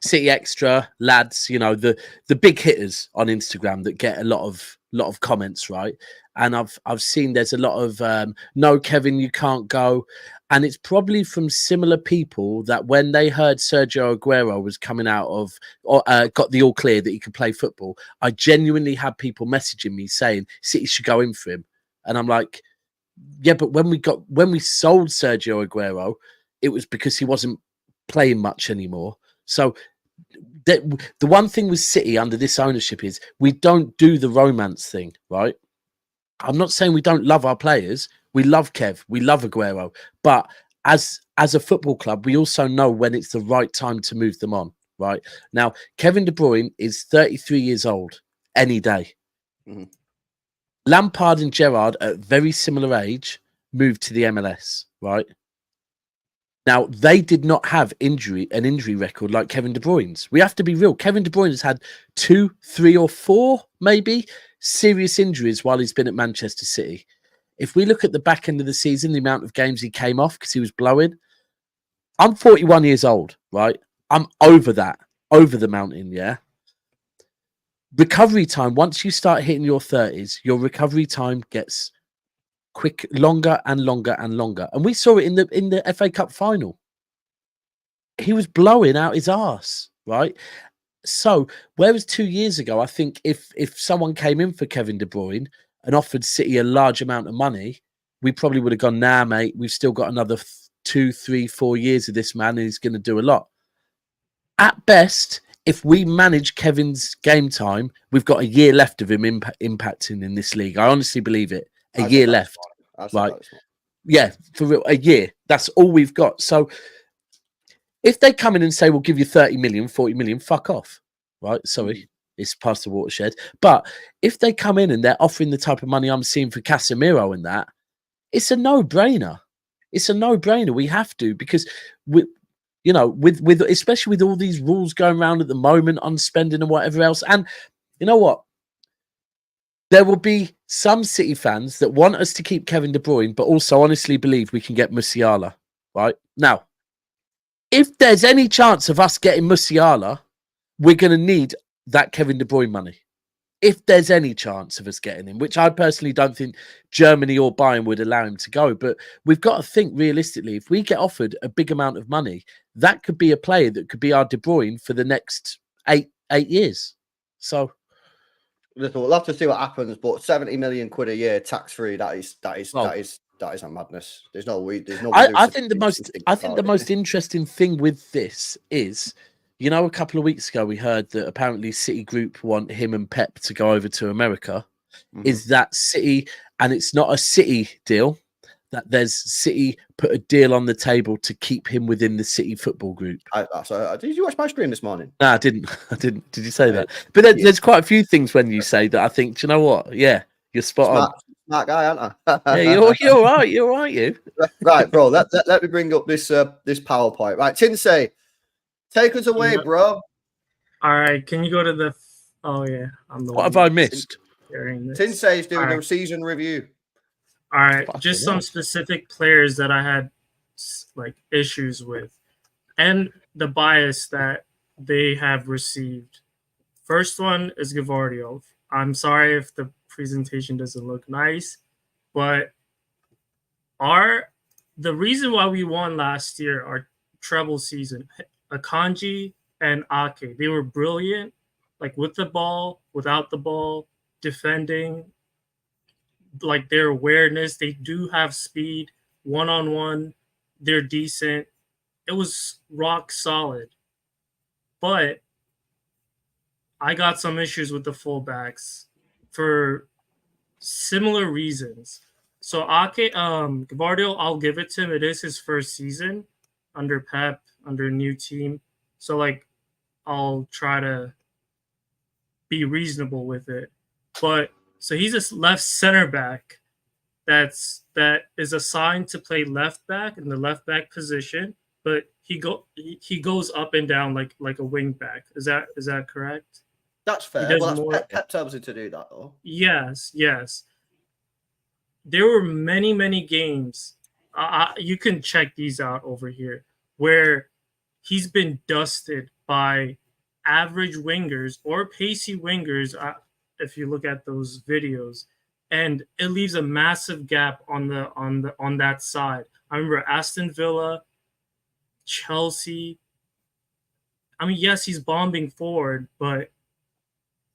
City Extra lads, you know, the big hitters on Instagram that get a lot of comments, right? And I've seen there's a lot of no, Kevin, you can't go. And it's probably from similar people that when they heard Sergio Aguero was coming out of or got the all clear that he could play football, I genuinely had people messaging me saying City should go in for him. And I'm like, yeah, but when we sold Sergio Aguero, it was because he wasn't playing much anymore. So the one thing with City under this ownership is we don't do the romance thing, right? I'm not saying we don't love our players. We love Kev. We love Aguero. But as a football club, we also know when it's the right time to move them on, right? Now, Kevin De Bruyne is 33 years old any day. Mhm. Lampard and Gerrard at very similar age moved to the MLS, right? Now, they did not have an injury record like Kevin De Bruyne's. We have to be real. Kevin De Bruyne has had 2, 3 or 4, maybe, serious injuries while he's been at Manchester City. If we look at the back end of the season, the amount of games he came off because he was blowing, I'm 41 years old, right? I'm over that, over the mountain, yeah? Recovery time, once you start hitting your 30s, your recovery time gets longer and longer and longer. And we saw it in the FA Cup final. He was blowing out his arse, right? So, whereas 2 years ago, I think if someone came in for Kevin De Bruyne and offered City a large amount of money, we probably would have gone, nah, mate, we've still got another 2, 3, 4 years of this man, and he's going to do a lot. At best, if we manage Kevin's game time, we've got a year left of him impacting in this league. I honestly believe it. A year left. Right. Yeah, for real, a year. That's all we've got. So if they come in and say, we'll give you 30 million, 40 million, fuck off. Right? Sorry, it's past the watershed. But if they come in and they're offering the type of money I'm seeing for Casemiro and that, it's a no-brainer. It's a no-brainer. We have to, because with especially with all these rules going around at the moment on spending and whatever else. And you know what? There will be some City fans that want us to keep Kevin De Bruyne, but also honestly believe we can get Musiala, right? Now, if there's any chance of us getting Musiala, we're going to need that Kevin De Bruyne money. If there's any chance of us getting him, which I personally don't think Germany or Bayern would allow him to go. But we've got to think realistically, if we get offered a big amount of money, that could be a player that could be our De Bruyne for the next eight years. So we'll have to see what happens. But 70 million quid a year tax free, that is a madness. There's no way. I think the most interesting thing with this is, you know, a couple of weeks ago we heard that apparently City Group want him and Pep to go over to America. Is that City? And it's not a City deal. That there's City put a deal on the table to keep him within the City football group. Did you watch my stream this morning? No, I didn't. Did you say that? But there's quite a few things when you say that I think, do you know what? Yeah, you're spot on. Smart guy, aren't I? Yeah, you're right. You're right. You right, bro. Let me bring up this PowerPoint. Right, Tinsay, take us away, bro. All right, can you go to the? Oh yeah, I'm the. What have I missed? Tinsay is doing a season review. All right, just some specific players that I had like issues with, and the bias that they have received. First one is Guardiola. I'm sorry if the presentation doesn't look nice, but the reason why we won last year, our treble season, Akanji and Ake, they were brilliant, like with the ball, without the ball, defending, like their awareness. They do have speed, one-on-one, they're decent. It was rock solid. But I got some issues with the fullbacks for similar reasons. So Ake, Guardiola, I'll give it to him. It is his first season under Pep, under a new team. So like, I'll try to be reasonable with it. But so he's a left center back that is assigned to play left back in the left back position, but he goes up and down like a wing back. Is that correct? That's fair. Well, Pep tells him to do that, though. Yes. There were many games. You can check these out over here where he's been dusted by average wingers or pacey wingers. If you look at those videos, and it leaves a massive gap on that side. I remember Aston Villa, Chelsea. I mean, yes, he's bombing forward, but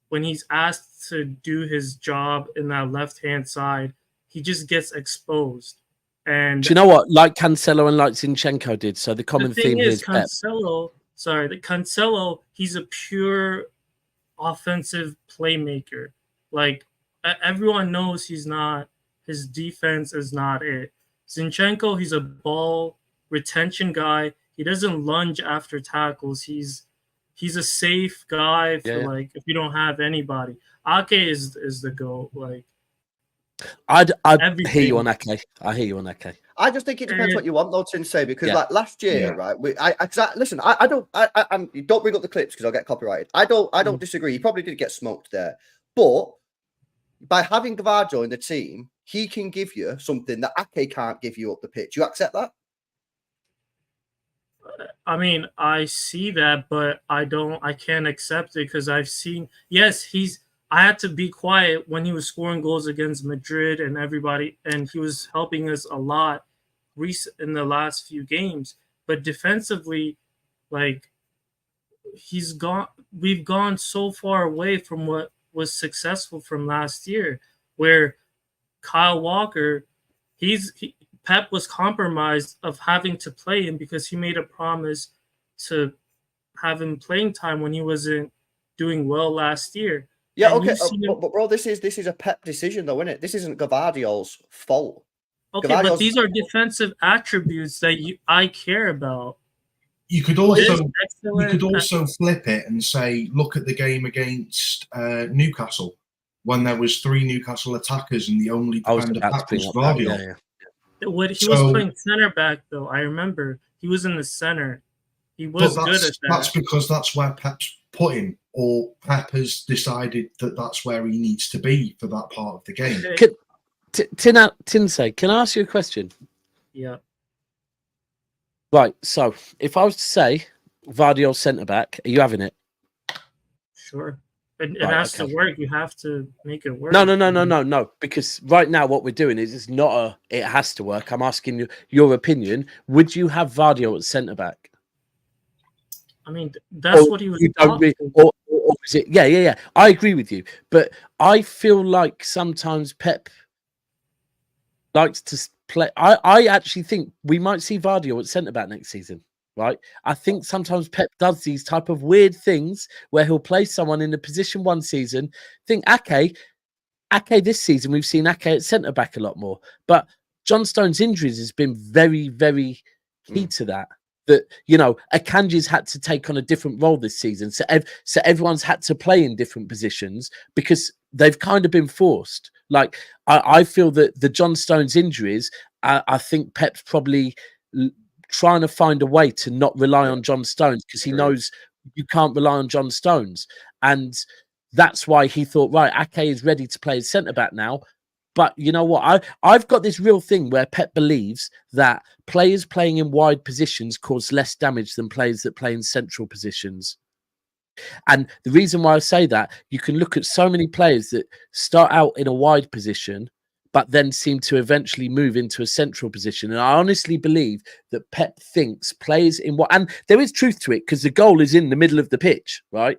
when he's asked to do his job in that left-hand side, he just gets exposed. And do you know what? Like Cancelo and like Zinchenko did. So the common theme is Cancelo. Cancelo, he's a pure offensive playmaker. Like, everyone knows his defense is not it. Zinchenko, he's a ball retention guy. He doesn't lunge after tackles. He's a safe guy for if you don't have anybody. Ake is the GOAT. Like, I'd hear you on Ake. I hear you on Ake. I just think it depends what you want, though, Tinsay, because like last year, right? Listen, I don't bring up the clips because I'll get copyrighted. I don't disagree. He probably did get smoked there, but by having Guardiola in the team, he can give you something that Ake can't give you up the pitch. You accept that? I mean, I see that, but I can't accept it because I've seen. Yes, I had to be quiet when he was scoring goals against Madrid and everybody, and he was helping us a lot in the last few games. But defensively, like, we've gone so far away from what was successful from last year, where Kyle Walker, Pep was compromised of having to play him because he made a promise to have him playing time when he wasn't doing well last year. Yeah, okay, but bro, this is a Pep decision, though, isn't it? This isn't Guardiola's fault. Okay, but these are defensive attributes that I care about. You could also flip it and say, look at the game against Newcastle when there was 3 Newcastle attackers and the only defender back was Guardiola. He was playing center back, though. I remember he was in the center. He was good at that. That's because that's where Pep's put him, or Pep has decided that that's where he needs to be for that part of the game. Tinsay, can I ask you a question? Yeah. Right, so if I was to say Guardiola centre back, are you having it? Sure. It has to work. You have to make it work. No. Because right now what we're doing is it's not it has to work. I'm asking you your opinion. Would you have Guardiola at centre back? I mean, that's what he was doing. Or is it? Yeah. I agree with you, but I feel like sometimes Pep likes to play. I actually think we might see Guardiola at centre back next season. Right, I think sometimes Pep does these type of weird things where he'll play someone in a position one season. Think Ake this season we've seen Ake at centre back a lot more, but John Stones' injuries has been very, very key to that. That Akanji's had to take on a different role this season, so everyone's had to play in different positions because they've kind of been forced. Like I feel that the John Stones injuries, I think Pep's probably trying to find a way to not rely on John Stones because he knows you can't rely on John Stones. And that's why he thought, right, Ake is ready to play as centre-back now. But you know what? I've got this real thing where Pep believes that players playing in wide positions cause less damage than players that play in central positions. And the reason why I say that, you can look at so many players that start out in a wide position but then seem to eventually move into a central position. And I honestly believe that Pep thinks players in what, and there is truth to it because the goal is in the middle of the pitch, right?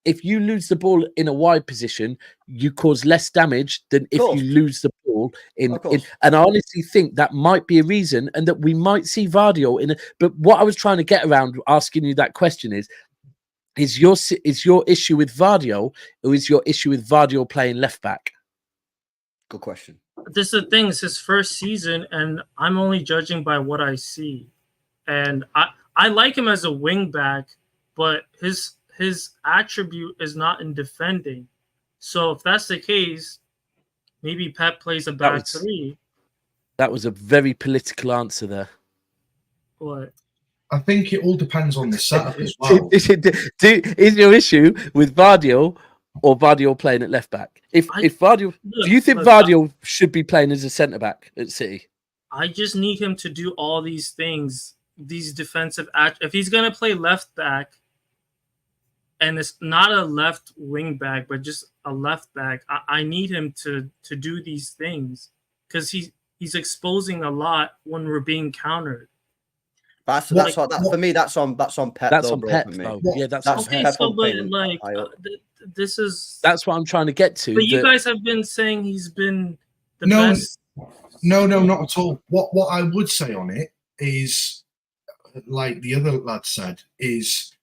If you lose the ball in a wide position, you cause less damage than if you lose the ball in. And I honestly think that might be a reason, and that we might see Guardiola in. But what I was trying to get around asking you that question is your issue with Guardiola, or is your issue with Guardiola playing left back? Good question. This is the thing, it's his first season, and I'm only judging by what I see. And I like him as a wing back, but his attribute is not in defending. So if that's the case, maybe Pep plays a back three. That was a very political answer there. What? I think it all depends on the setup as well. Is your issue with Guardiola or Guardiola playing at left back? If Guardiola, do you think Guardiola should be playing as a centre back at City? I just need him to do all these things these defensive if he's gonna play left back, and it's not a left wing back, but just a left back, I need him to do these things because he's exposing a lot when we're being countered. That's what for me. That's on Pep. That's though, on bro, Pep, for me. though. Yeah, that's okay. Pep. So, but like, this is that's what I'm trying to get to. But you guys have been saying he's been the No, best. no, not at all. What I would say on it is, like the other lad said, is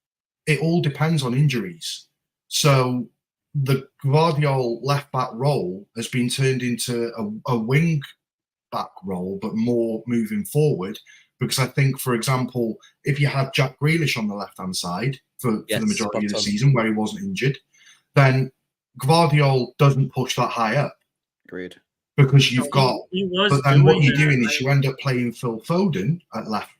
it all depends on injuries. So the Guardiola left back role has been turned into a wing back role, but more moving forward. Because I think, for example, if you had Jack Grealish on the left-hand side for the majority of the season where he wasn't injured, then Guardiola doesn't push that high up. Agreed. Because you've got... But then what you're doing is you end up playing Phil Foden at left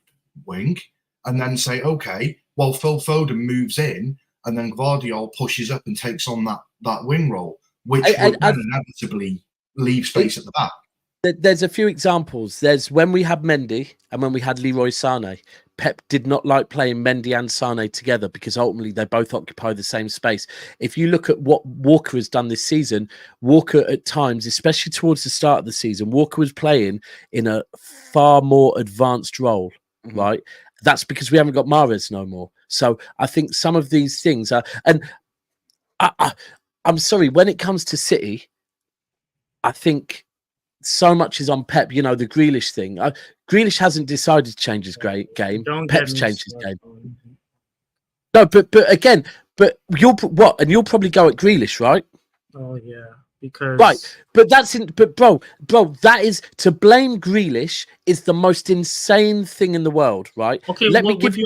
wing and then say, okay, well, Phil Foden moves in and then Guardiola pushes up and takes on that wing role, which would then inevitably leave space at the back. There's a few examples. There's when we had Mendy and when we had Leroy Sané. Pep did not like playing Mendy and Sané together because ultimately they both occupy the same space. If you look at what Walker has done this season, Walker at times, especially towards the start of the season, Walker was playing in a far more advanced role, right? That's because we haven't got Mahrez no more. So I think some of these things are... And I'm sorry, when it comes to City, I think... so much is on Pep, you know, the Grealish thing. Grealish hasn't decided to change his game. Pep's changed his game. No, but again, you'll probably go at Grealish, right? Oh yeah, because but bro, that is to blame Grealish is the most insane thing in the world, right? Okay, let me tell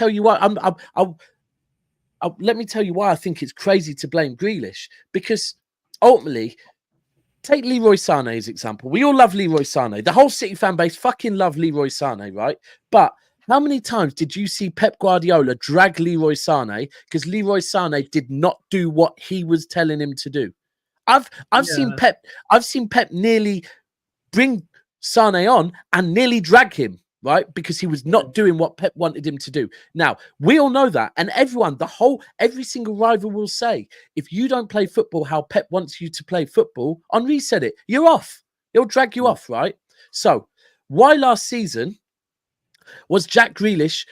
you why. Let me tell you why I think it's crazy to blame Grealish, because ultimately, take Leroy Sané as example. We all love Leroy Sané. The whole City fan base fucking love Leroy Sané, right? But how many times did you see Pep Guardiola drag Leroy Sané because Leroy Sané did not do what he was telling him to do? I've seen Pep nearly bring Sané on and nearly drag him, right? Because he was not doing what Pep wanted him to do. Now, we all know that. And every single rival will say, if you don't play football how Pep wants you to play football, Henry said it, you're off. He'll drag you off, right? So why last season was Jack Grealish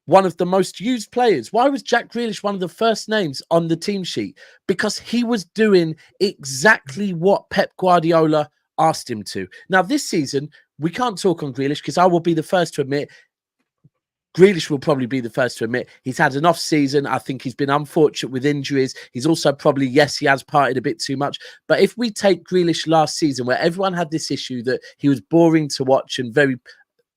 one of the most used players? Why was Jack Grealish one of the first names on the team sheet? Because he was doing exactly what Pep Guardiola asked him to. Now, this season, we can't talk on Grealish because I will be the first to admit, Grealish will probably be the first to admit he's had an off season. I think he's been unfortunate with injuries. He's also probably, yes, he has partied a bit too much. But if we take Grealish last season, where everyone had this issue that he was boring to watch and very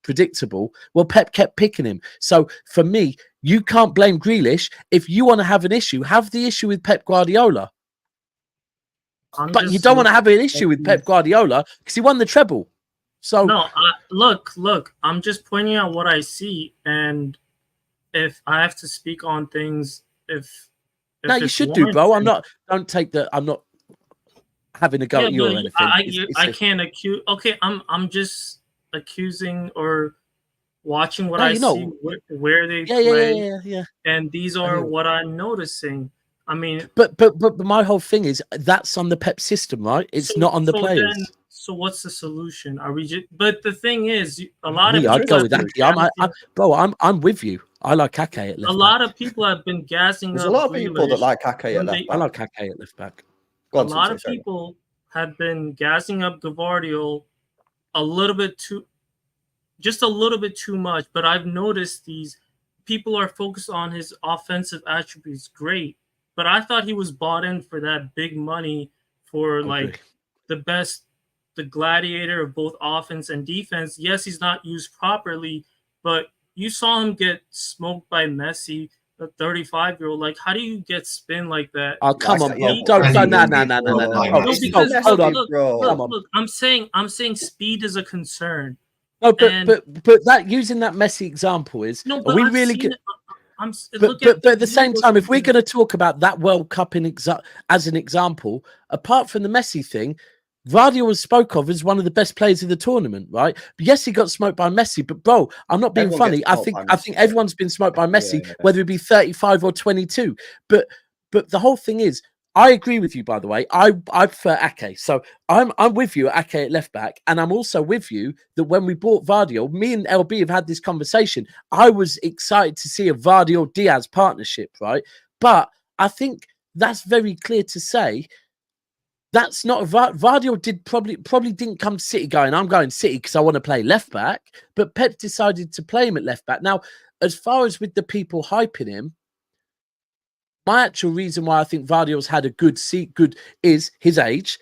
predictable, well, Pep kept picking him. So for me, you can't blame Grealish. If you want to have an issue, have the issue with Pep Guardiola. But you don't want to have an issue with Pep Guardiola because he won the treble. So no, look, I'm just pointing out what I see, and if I have to speak on things, if no, you should do, bro. I'm not having a go at you or anything. I can't accuse. Okay, I'm just accusing or watching what I see, where they play. Yeah. And these are what I'm noticing. I mean, but my whole thing is that's on the Pep system, right? It's not on the players. So what's the solution? Are we just? But the thing is, a lot of I'd go with that. I'm with you. I like Ake at left back. A lot of people have been gassing. There's a lot of people that like Ake at left back. I like Ake at left back. A lot of people have been gassing up Guardiola a little bit too much. But I've noticed these people are focused on his offensive attributes. Great, but I thought he was bought in for that big money for the gladiator of both offense and defense. Yes, he's not used properly, but you saw him get smoked by Messi, a 35-year-old. Like, how do you get spin like that? Oh, come on, bro. No. Look, I'm saying speed is a concern. No, but that using that Messi example is, are we really good? But at the same time, if we're going to talk about that World Cup as an example, apart from the Messi thing, Guardiola was spoke of as one of the best players of the tournament, right? But yes, he got smoked by Messi. But bro, I'm not being Everyone funny. gets I smoked think by I think Messi. everyone's been smoked by Messi, Yeah. whether it be 35 or 22. But the whole thing is, I agree with you. By the way, I prefer Ake. So I'm with you, Ake at left back, and I'm also with you that when we bought Vardio, me and LB have had this conversation. I was excited to see a Vardio Diaz partnership, right? But I think that's very clear to say. That's not Vardio did probably didn't come to City going, I'm going City because I want to play left back. But Pep decided to play him at left back. Now, as far as with the people hyping him, my actual reason why I think Vardio's had a good is his age,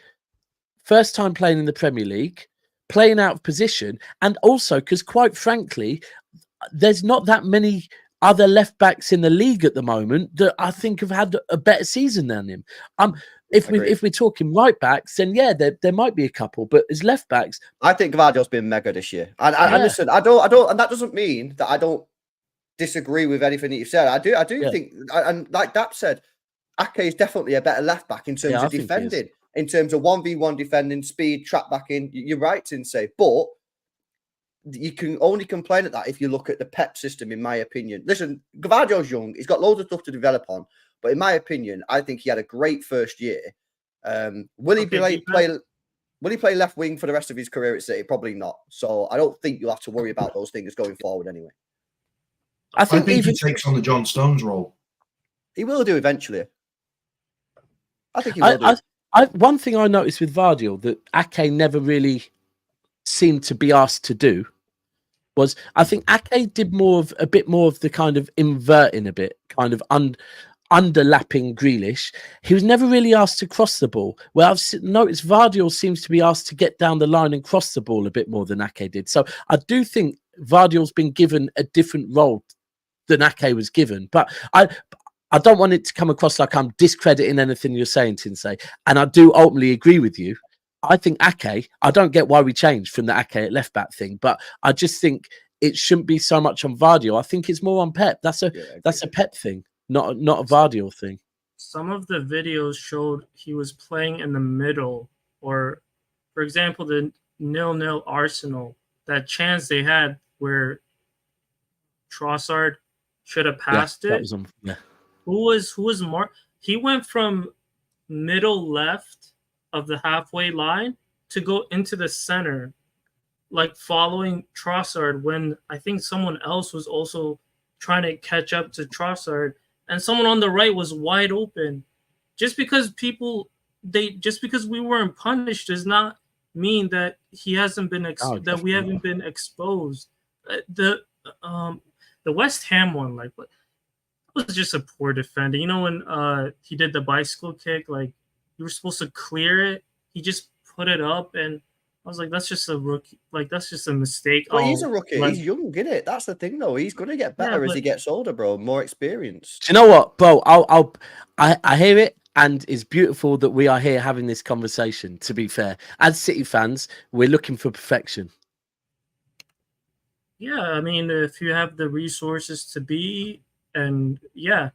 first time playing in the Premier League, playing out of position, and also because quite frankly, there's not that many other left backs in the league at the moment that I think have had a better season than him. If we're talking right backs, then yeah, there might be a couple, but as left backs, I think Gvardio's been mega this year. And listen, I don't, and that doesn't mean that I don't disagree with anything that you've said. I do think, and like Daps said, Ake is definitely a better left back in terms of defending, in terms of 1v1 defending, speed, trap backing. You're right, Tinsay, but you can only complain at that if you look at the Pep system, in my opinion. Listen, Gvardio's young; he's got loads of stuff to develop on. But in my opinion, I think he had a great first year. Will he play left wing for the rest of his career at City? Probably not. So I don't think you'll have to worry about those things going forward anyway. I think he takes on the John Stones role. He will do eventually. I think he will do. One thing I noticed with Vardio that Ake never really seemed to be asked to do was, I think Ake did a bit more of the kind of inverting a bit, kind of underlapping Grealish. He was never really asked to cross the ball. Well, I've noticed Vardio seems to be asked to get down the line and cross the ball a bit more than Ake did. So I do think Vardio's been given a different role than Ake was given. But I don't want it to come across like I'm discrediting anything you're saying, Tinsay. And I do ultimately agree with you. I think Ake, I don't get why we changed from the Ake at left back thing, but I just think it shouldn't be so much on Vardio. I think it's more on Pep. That's a Pep thing. Not a Vardio thing. Some of the videos showed he was playing in the middle, or, for example, the 0-0 Arsenal, that chance they had where Trossard should have passed it. Who was more? He went from middle left of the halfway line to go into the center, like following Trossard, when I think someone else was also trying to catch up to Trossard. And someone on the right was wide open. Just because we weren't punished does not mean that he hasn't been that we haven't been exposed. The West Ham one, like, it was just a poor defender. You know, when he did the bicycle kick, like, you were supposed to clear it, he just put it up, and I was like, that's just a rookie. Like, that's just a mistake. Well, he's a rookie. He's young, isn't it? That's the thing, though. He's going to get better as he gets older, bro. More experienced. Do you know what, bro? I hear it, and it's beautiful that we are here having this conversation. To be fair, as City fans, we're looking for perfection. Yeah, I mean, if you have the resources to be, and yeah,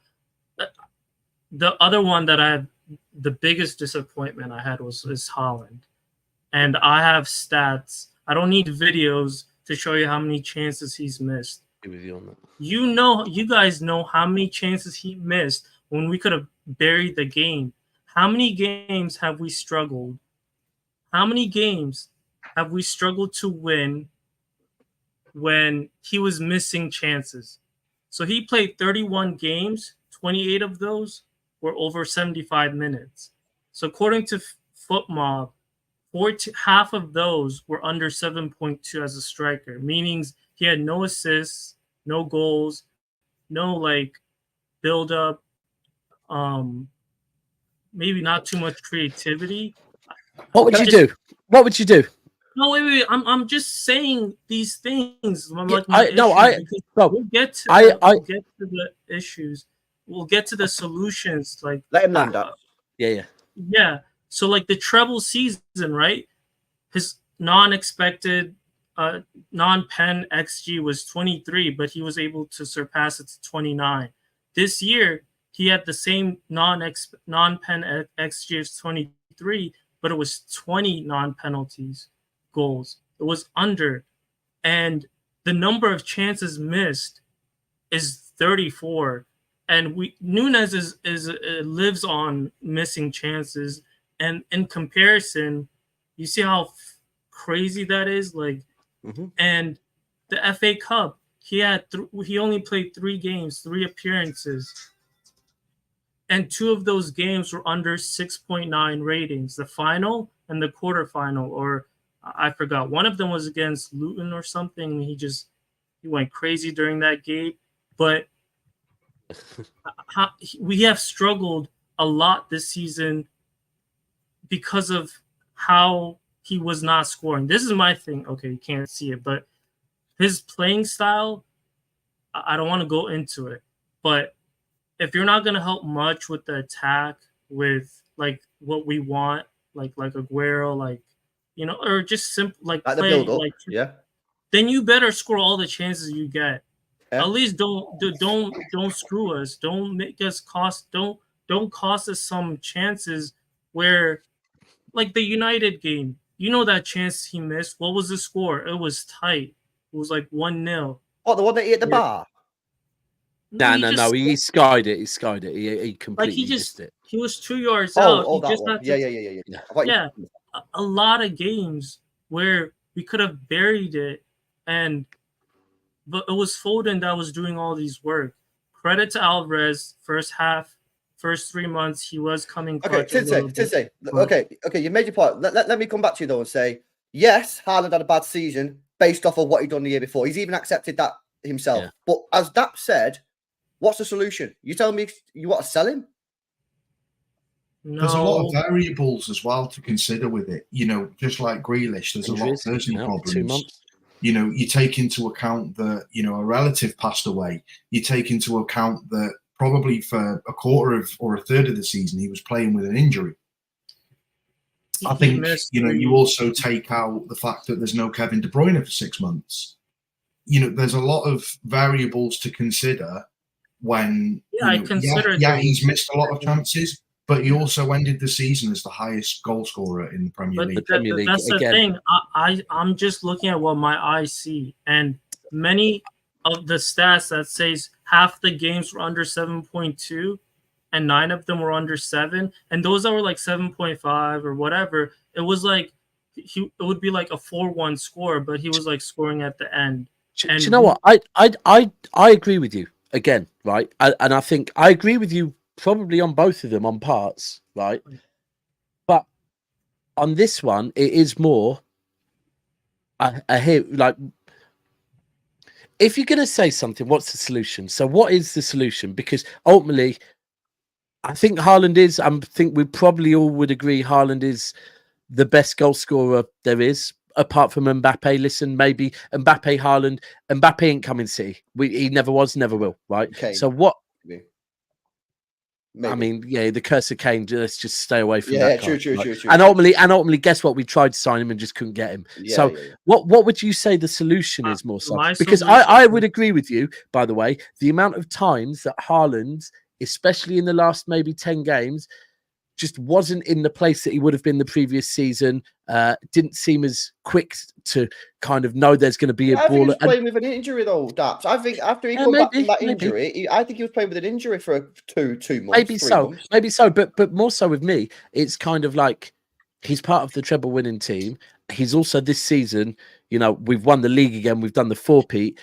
the other one that I had, the biggest disappointment I had is Haaland. And I have stats. I don't need videos to show you how many chances he's missed. You guys know how many chances he missed when we could have buried the game. How many games have we struggled? How many games have we struggled to win when he was missing chances? So he played 31 games. 28 of those were over 75 minutes. So according to FootMob, half of those were under 7.2 as a striker, meaning he had no assists, no goals, no like build up, maybe not too much creativity. What would you do? What would you do? No, wait. I'm just saying these things. We'll get to the issues. We'll get to the solutions. Like, let him land up. Yeah. So, like, the treble season, right? His non-expected, non-pen XG was 23, but he was able to surpass it to 29. This year, he had the same non-pen XG as 23, but it was 20 non-penalties goals. It was under. And the number of chances missed is 34. And Nunes lives on missing chances. And in comparison, you see how crazy that is? Like, and the FA Cup, he only played 3 games, 3 appearances. And 2 of those games were under 6.9 ratings, the final and the quarterfinal, or I forgot. One of them was against Luton or something. He went crazy during that game. But we have struggled a lot this season because of how he was not scoring. This is my thing. Okay, you can't see it, but his playing style, I don't want to go into it, but if you're not going to help much with the attack, with like what we want, like Aguero, like, you know, or just simple like play, like, then you better score all the chances you get. At least don't screw us. Don't make us cost. Don't cost us some chances where, like the United game, you know that chance he missed. What was the score? It was tight. It was like 1-0. Oh, the one that he hit the bar. No. He skied it. He completely missed it. He was 2 yards out. Oh, he just one. Yeah. A lot of games where we could have buried it, but it was Foden that was doing all these work. Credit to Alvarez. First 3 months, he was coming. Okay, Tinsay. Okay, you made your point. Let me come back to you though and say, yes, Haaland had a bad season based off of what he'd done the year before. He's even accepted that himself. Yeah. But as Daps said, what's the solution? You tell me you want to sell him? No. There's a lot of variables as well to consider with it. You know, just like Grealish, there's a lot of personal problems. 2 months. You know, you take into account that, you know, a relative passed away. You take into account that probably for a quarter of or a third of the season, he was playing with an injury. I think, you know, you also take out the fact that there's no Kevin De Bruyne for 6 months. You know, there's a lot of variables to consider when, he's missed a lot of chances, but he also ended the season as the highest goal scorer in the Premier League. That's the thing. I'm just looking at what my eyes see, and many of the stats that says half the games were under 7.2 and 9 of them were under 7, and those that were like 7.5 or whatever, it was like it would be like a 4-1 score, but he was like scoring at the end. And you know what? I agree with you again, right? And I think I agree with you probably on both of them on parts, right? But on this one, it is more. I hear like, if you're going to say something, what's the solution? So what is the solution? Because ultimately, I think Haaland is. I think we probably all would agree Haaland is the best goal scorer there is. Apart from Mbappe, listen, maybe Mbappe, Haaland, Mbappe ain't coming City. He never was, never will, right? Okay. So what? Maybe. I mean, yeah, the curse of Kane. Let's just stay away from Yeah, that. true. And ultimately, guess what? We tried to sign him and just couldn't get him. What would you say the solution is more so? Because I would agree with you. By the way, the amount of times that Haaland, especially in the last maybe 10 games, just wasn't in the place that he would have been the previous season. Didn't seem as quick to kind of know there's going to be a ball. I think he was playing with an injury though, Daps. I think after he come back from that injury, I think he was playing with an injury for two months. Maybe so. But more so with me, it's kind of like he's part of the treble winning team. He's also this season, you know, we've won the league again. We've done the 4-peat,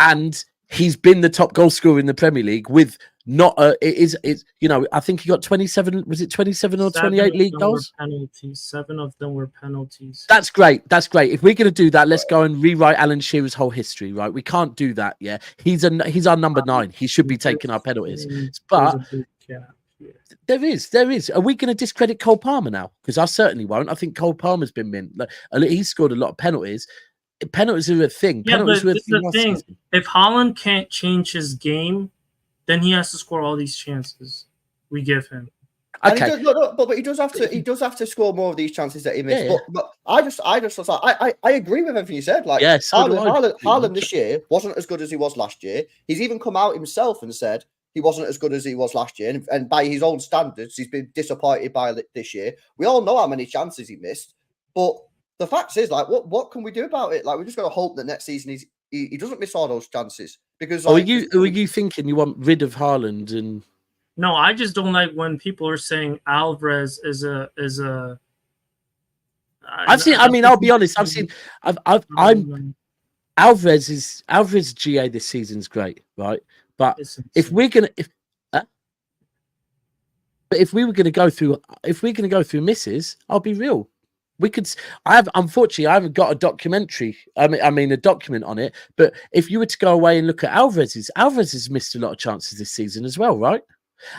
and he's been the top goal scorer in the Premier League with not it's you know, I think he got 27, was it 27 or 28 league goals? Penalties. 7 of them were penalties. That's great. If we're going to do that, let's go and rewrite Alan Shearer's whole history, right? We can't do that, yeah. He's our number 9. He should be taking our penalties. But there is. Are we going to discredit Cole Palmer now? Because I certainly won't. I think Cole Palmer's been mint. Like, he's scored a lot of penalties. Penalties are a thing. Yeah, penalties but the thing. If Haaland can't change his game, then he has to score all these chances we give him. Okay. And but he does have to. He does have to score more of these chances that he missed. Yeah. But I agree with everything you said. Like, yes, Haaland this year wasn't as good as he was last year. He's even come out himself and said he wasn't as good as he was last year. And by his own standards, he's been disappointed by this year. We all know how many chances he missed. But the fact is, like, what can we do about it? Like, we're just going to hope that next season he doesn't miss all those chances. Because like, are you thinking you want rid of Haaland? And no, I just don't like when people are saying Alvarez is a. I'll be honest. Alvarez GA this season's great, right? But if we were going to go through misses, I'll be real. Unfortunately, I haven't got a documentary. A document on it. But if you were to go away and look at Alvarez has missed a lot of chances this season as well, right?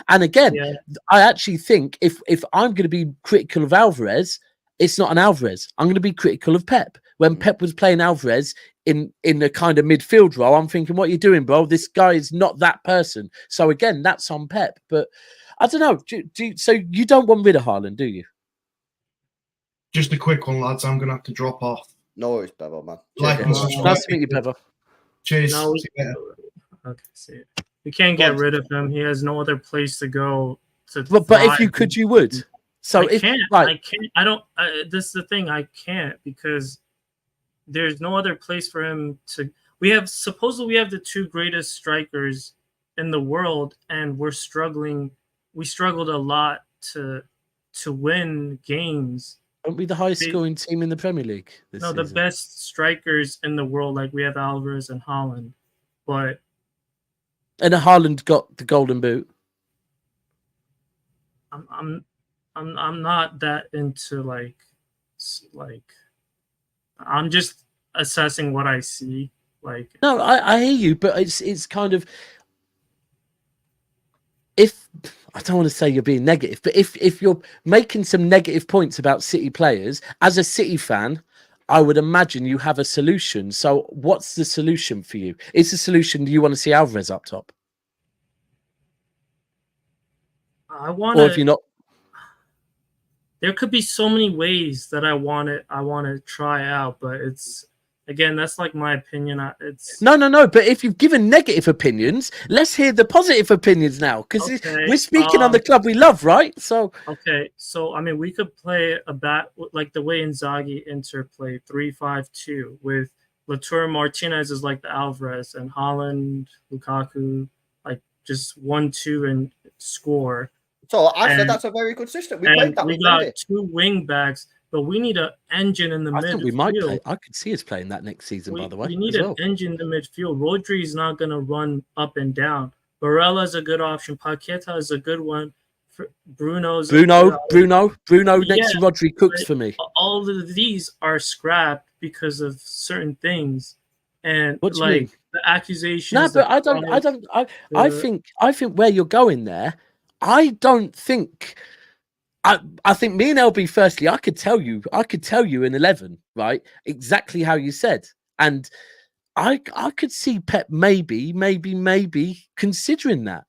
And again, I actually think if I'm going to be critical of Alvarez, it's not an Alvarez. I'm going to be critical of Pep. When Pep was playing Alvarez in a kind of midfield role, I'm thinking, what are you doing, bro? This guy is not that person. So again, that's on Pep. But I don't know. So you don't want rid of Haaland, do you? Just a quick one, lads. I'm going to have to drop off. No worries, Bevo, man. Nice to meet you, Bevo. Cheers. No, okay, see it. You can't get rid of him. He has no other place to go. But if you could, you would. So I can't. I don't. This is the thing. I can't because there's no other place for him to. We have the two greatest strikers in the world, and we're struggling. We struggled a lot to win games. Aren't we the highest scoring team in the Premier League this season? The best strikers in the world, like we have Alvarez and Haaland, and Haaland got the Golden Boot. I'm not that into like I'm just assessing what I see. Like no, I hear you, but it's kind of if I don't want to say you're being negative, but if you're making some negative points about City players, as a City fan, I would imagine you have a solution. So what's the solution for you? Is the solution you want to see Alvarez up top? Or if you're not, there could be so many ways that I want to try out, but it's again, that's like my opinion. It's no. But if you've given negative opinions, let's hear the positive opinions now, because we're speaking on the club we love, right? So I mean, we could play like the way Inzaghi Inter played 3-5-2 with Lautaro Martinez is like the Alvarez and Haaland, Lukaku, like just 1-2 and score. So I said that's a very good system. We played that. We got two wing backs, but we need an engine in the midfield. I think we might play. I could see us playing that next season, by the way. We need an engine in the midfield. Rodri is not going to run up and down. Barella is a good option. Paqueta is a good one. Bruno next to Rodri cooks for me. All of these are scrapped because of certain things, and what do you mean? The accusations. No, but I think where you're going there. I don't think. I think me and LB. Firstly, I could tell you in 11, right, exactly how you said, and I could see Pep maybe considering that.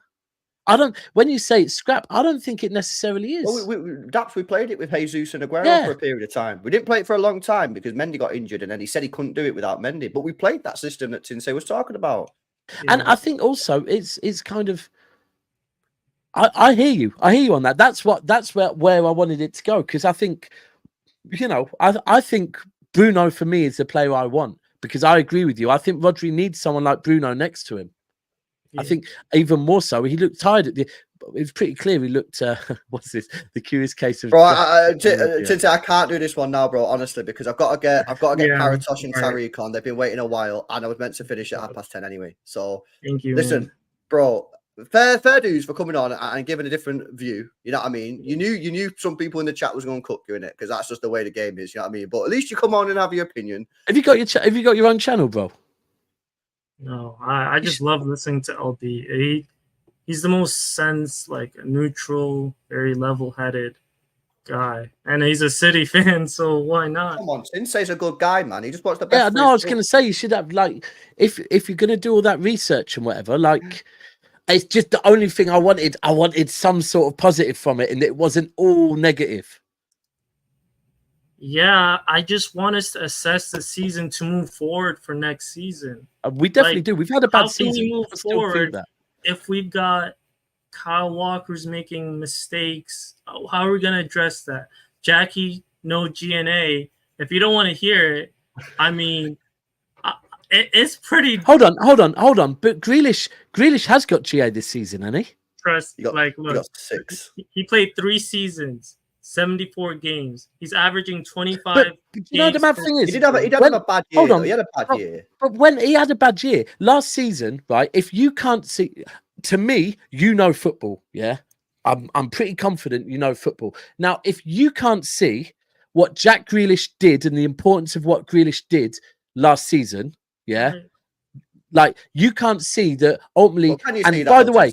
When you say it's scrap, I don't think it necessarily is. Well, we played it with Jesus and Aguero for a period of time. We didn't play it for a long time because Mendy got injured, and then he said he couldn't do it without Mendy. But we played that system that Tinsay was talking about. Yeah. And I think also it's kind of. I hear you. I hear you on that. That's where I wanted it to go, because I think, I think Bruno for me is the player I want, because I agree with you. I think Rodri needs someone like Bruno next to him. Yeah. I think even more so. He looked tired it was pretty clear. He looked. What's this? The curious case of. Bro, I can't do this one now, bro. Honestly, because I've got to get Karatosh and Tariq on. They've been waiting a while, and I was meant to finish at 10:30 anyway. So thank you. Listen, bro. Fair dues for coming on and giving a different view. You know what I mean? You knew some people in the chat was going to cook you in it, because that's just the way the game is. You know what I mean? But at least you come on and have your opinion. Have you got your own channel, bro? No, I just love listening to LB. He's the most neutral, very level-headed guy, and he's a City fan, so why not? Come on, Tinsay's a good guy, man. He just wants the best. Yeah, no, I was going to say you should have if you're going to do all that research and whatever, It's just the only thing I wanted. I wanted some sort of positive from it, and it wasn't all negative. Yeah, I just want us to assess the season to move forward for next season. We definitely do. We've had a bad season. How can we move forward if we've got Kyle Walker's making mistakes, how are we going to address that? Jackie, no GNA. If you don't want to hear it, I mean, it's pretty. Hold on. But Grealish has got GA this season, hasn't he? Look, 6. He played 3 seasons, 74 games. He's averaging 25. But you know the mad thing is, he did have a bad year. Hold on, he had a bad year. But when he had a bad year last season, right? If you can't see, to me, you know football, yeah. I'm pretty confident you know football. Now, if you can't see what Jack Grealish did and the importance of what Grealish did last season, yeah, like you can't see that ultimately. And by the way,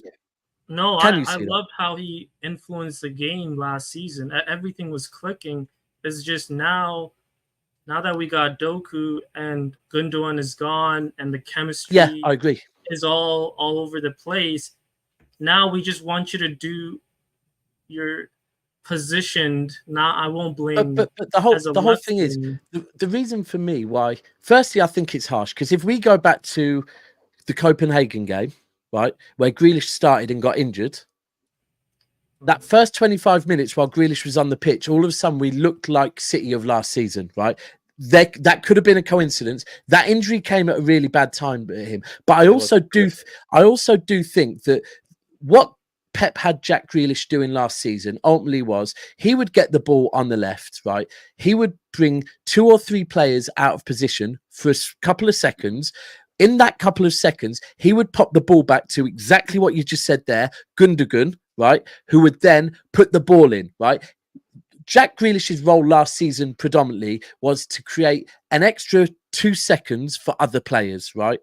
no, I loved how he influenced the game last season. Everything was clicking. It's just now that we got Doku and Gundogan is gone and the chemistry, yeah, I agree, is all over the place. Now we just want you to do your positioned. Now I won't blame. But the whole thing is the reason for me why. Firstly, I think it's harsh because if we go back to the Copenhagen game, right, where Grealish started and got injured, that first 25 minutes while Grealish was on the pitch, all of a sudden we looked like City of last season, right? That could have been a coincidence. That injury came at a really bad time for him. But I also do think that what Pep had Jack Grealish doing last season ultimately was he would get the ball on the left, right? He would bring 2 or 3 players out of position for a couple of seconds. In that couple of seconds, he would pop the ball back to exactly what you just said there, Gundogan, right? Who would then put the ball in, right? Jack Grealish's role last season predominantly was to create an extra 2 seconds for other players, right?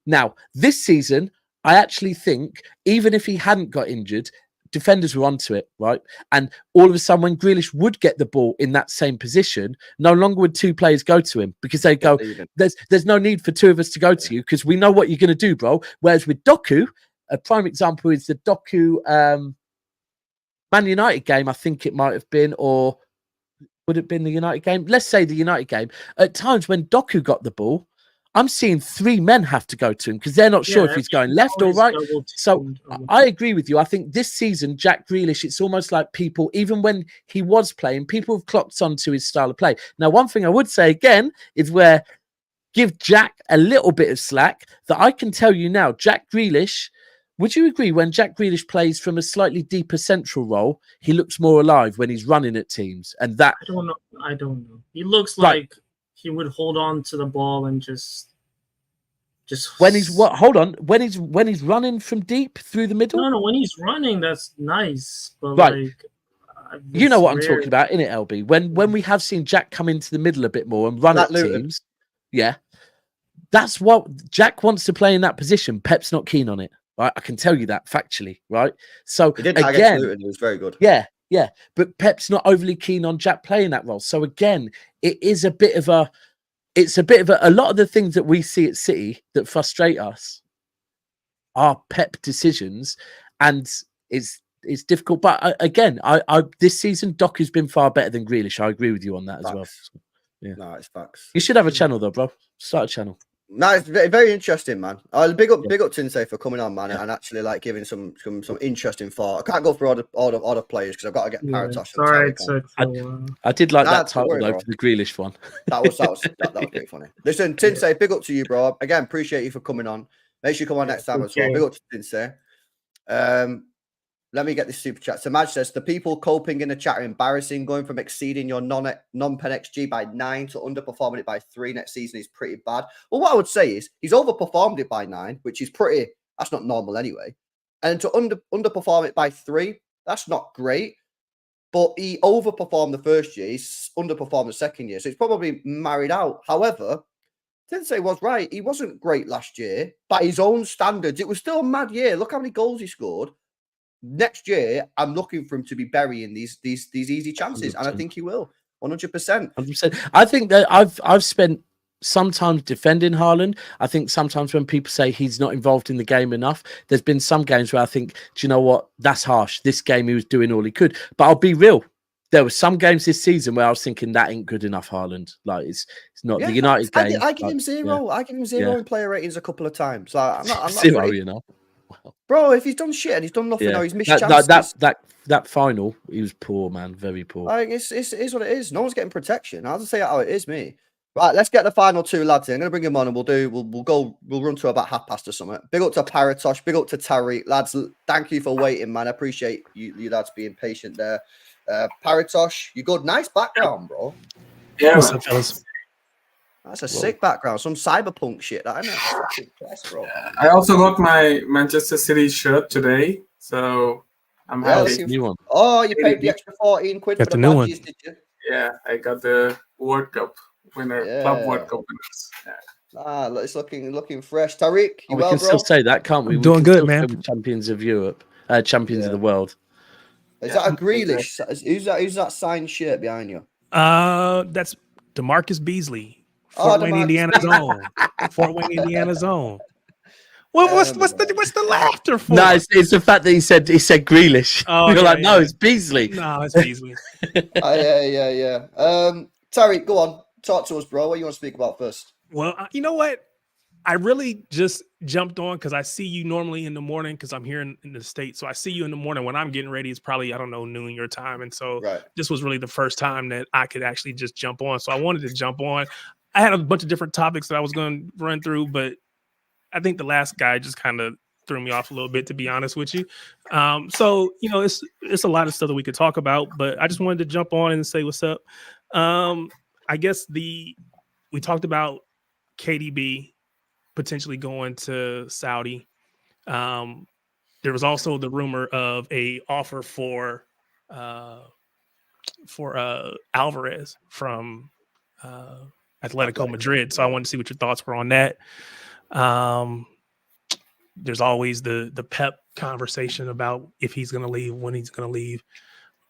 Now, this season, I actually think even if he hadn't got injured, defenders were onto it, right? And all of a sudden, when Grealish would get the ball in that same position, no longer would 2 players go to him because they go, there's no need for 2 of us to go to you because we know what you're going to do, bro. Whereas with Doku, a prime example is the Doku Man United game, I think it might have been, or would it have been the United game? Let's say the United game. At times when Doku got the ball, I'm seeing 3 men have to go to him because they're not sure if he's going left or right. So I agree with you. I think this season, Jack Grealish, it's almost like people, even when he was playing, people have clocked onto his style of play. Now, one thing I would say again is where give Jack a little bit of slack that I can tell you now, Jack Grealish, would you agree when Jack Grealish plays from a slightly deeper central role, he looks more alive when he's running at teams? And that I don't know. He looks like he would hold on to the ball and just when he's when he's running from deep through the middle. No, when he's running, that's nice. But like, you know what I'm talking about, innit, LB? When we have seen Jack come into the middle a bit more and run at teams, yeah, that's what Jack wants to play in that position. Pep's not keen on it, right? I can tell you that factually, right? So he did again, it was very good. Yeah, but Pep's not overly keen on Jack playing that role. So again, it is a bit of a. It's a bit of a lot of the things that we see at City that frustrate us are Pep decisions, and it's difficult. But again, I this season Doku's been far better than Grealish. I agree with you on that as well. Yeah, no, it's facts. You should have a channel though, bro. Start a channel. No, it's very interesting, man. Big up Tinsei for coming on, man, and actually like giving some interesting thought. I can't go through all the players because I've got to get Paratosh. Sorry, I did like that title though for the Grealish one. That was pretty funny. Listen, Tinsei, big up to you, bro. Again, appreciate you for coming on. Make sure you come on next time as well. Big up to Tinsei. Let me get this super chat. So Madge says, the people coping in the chat are embarrassing. Going from exceeding your non-pen XG by 9 to underperforming it by 3 next season is pretty bad. Well, what I would say is he's overperformed it by 9, which is that's not normal anyway. And to underperform it by 3, that's not great. But he overperformed the first year. He's underperformed the second year. So it's probably married out. However, Tinsei was right. He wasn't great last year. By his own standards, it was still a mad year. Look how many goals he scored. Next year, I'm looking for him to be burying these easy chances, 100%. And I think he will, 100%. 100%. I think that I've spent sometimes defending Haaland. I think sometimes when people say he's not involved in the game enough, there's been some games where I think, do you know what? That's harsh. This game he was doing all he could. But I'll be real. There were some games this season where I was thinking that ain't good enough, Haaland. Like it's not the United game. I give him 0. I give him 0 in player ratings a couple of times. Like, I'm not 0, you know. well. Bro, if he's done shit and he's done nothing, Yeah. or he's missed chances. That final, he was poor, man. Very poor. Like, it is what it is. No one's getting protection. I'll just say how it is, me. Right, let's get the final two lads in. I'm gonna bring them on and we'll run to about past or something. Big up to Paratosh, big up to Tariq. Lads, thank you for waiting, man. I appreciate you lads being patient there. Paratosh, you good? Nice background, bro. Yeah, What's up, fellas? That's a sick background. Some cyberpunk shit, that isn't it? Fucking Christ, bro. I also got my Manchester City shirt today, so I'm happy. New one. Oh, you paid the extra 14 quid Got for the the new one. badges, did you? Yeah, I got the World Cup winner, Club World Cup winners. Yeah. It's looking fresh. Tariq, you We well, can bro? still say that, can't we? I'm We doing can good, still man. say we're champions of Europe, champions of the world. Is that a Grealish? Who's that signed shirt behind you? That's DeMarcus Beasley, Fort Wayne, Indiana zone. Fort Wayne, Indiana zone. Well, what's the laughter for? No, it's the fact that he said Grealish. Oh, You're yeah, like, no, yeah. it's Beasley. No, it's Beasley. Yeah. Tariq, go on. Talk to us, bro. What you want to speak about first? Well, you know what? I really just jumped on because I see you normally in the morning because I'm here in the States. So I see you in the morning when I'm getting ready. It's probably, I don't know, noon your time. And so this was really the first time that I could actually just jump on. So I wanted to jump on. I had a bunch of different topics that I was going to run through, but I think the last guy just kind of threw me off a little bit, to be honest with you. So, you know, it's a lot of stuff that we could talk about, but I just wanted to jump on and say what's up. I guess we talked about KDB potentially going to Saudi. There was also the rumor of a offer for Alvarez from Atletico Madrid. So I wanted to see what your thoughts were on that. There's always the Pep conversation about if he's going to leave, when he's going to leave,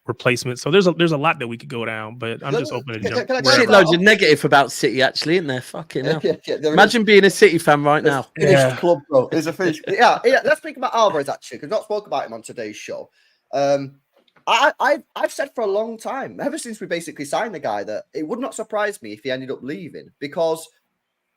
replacement. So there's a lot that we could go down, but I'm just open to jump. Loads of negative about City, actually, isn't there? Fucking hell. Imagine being a City fan right now. Finished club, bro. It's a finished. Yeah. Let's speak about Alvarez actually, because we've not spoke about him on today's show. I've said for a long time, ever since we basically signed the guy, that it would not surprise me if he ended up leaving, because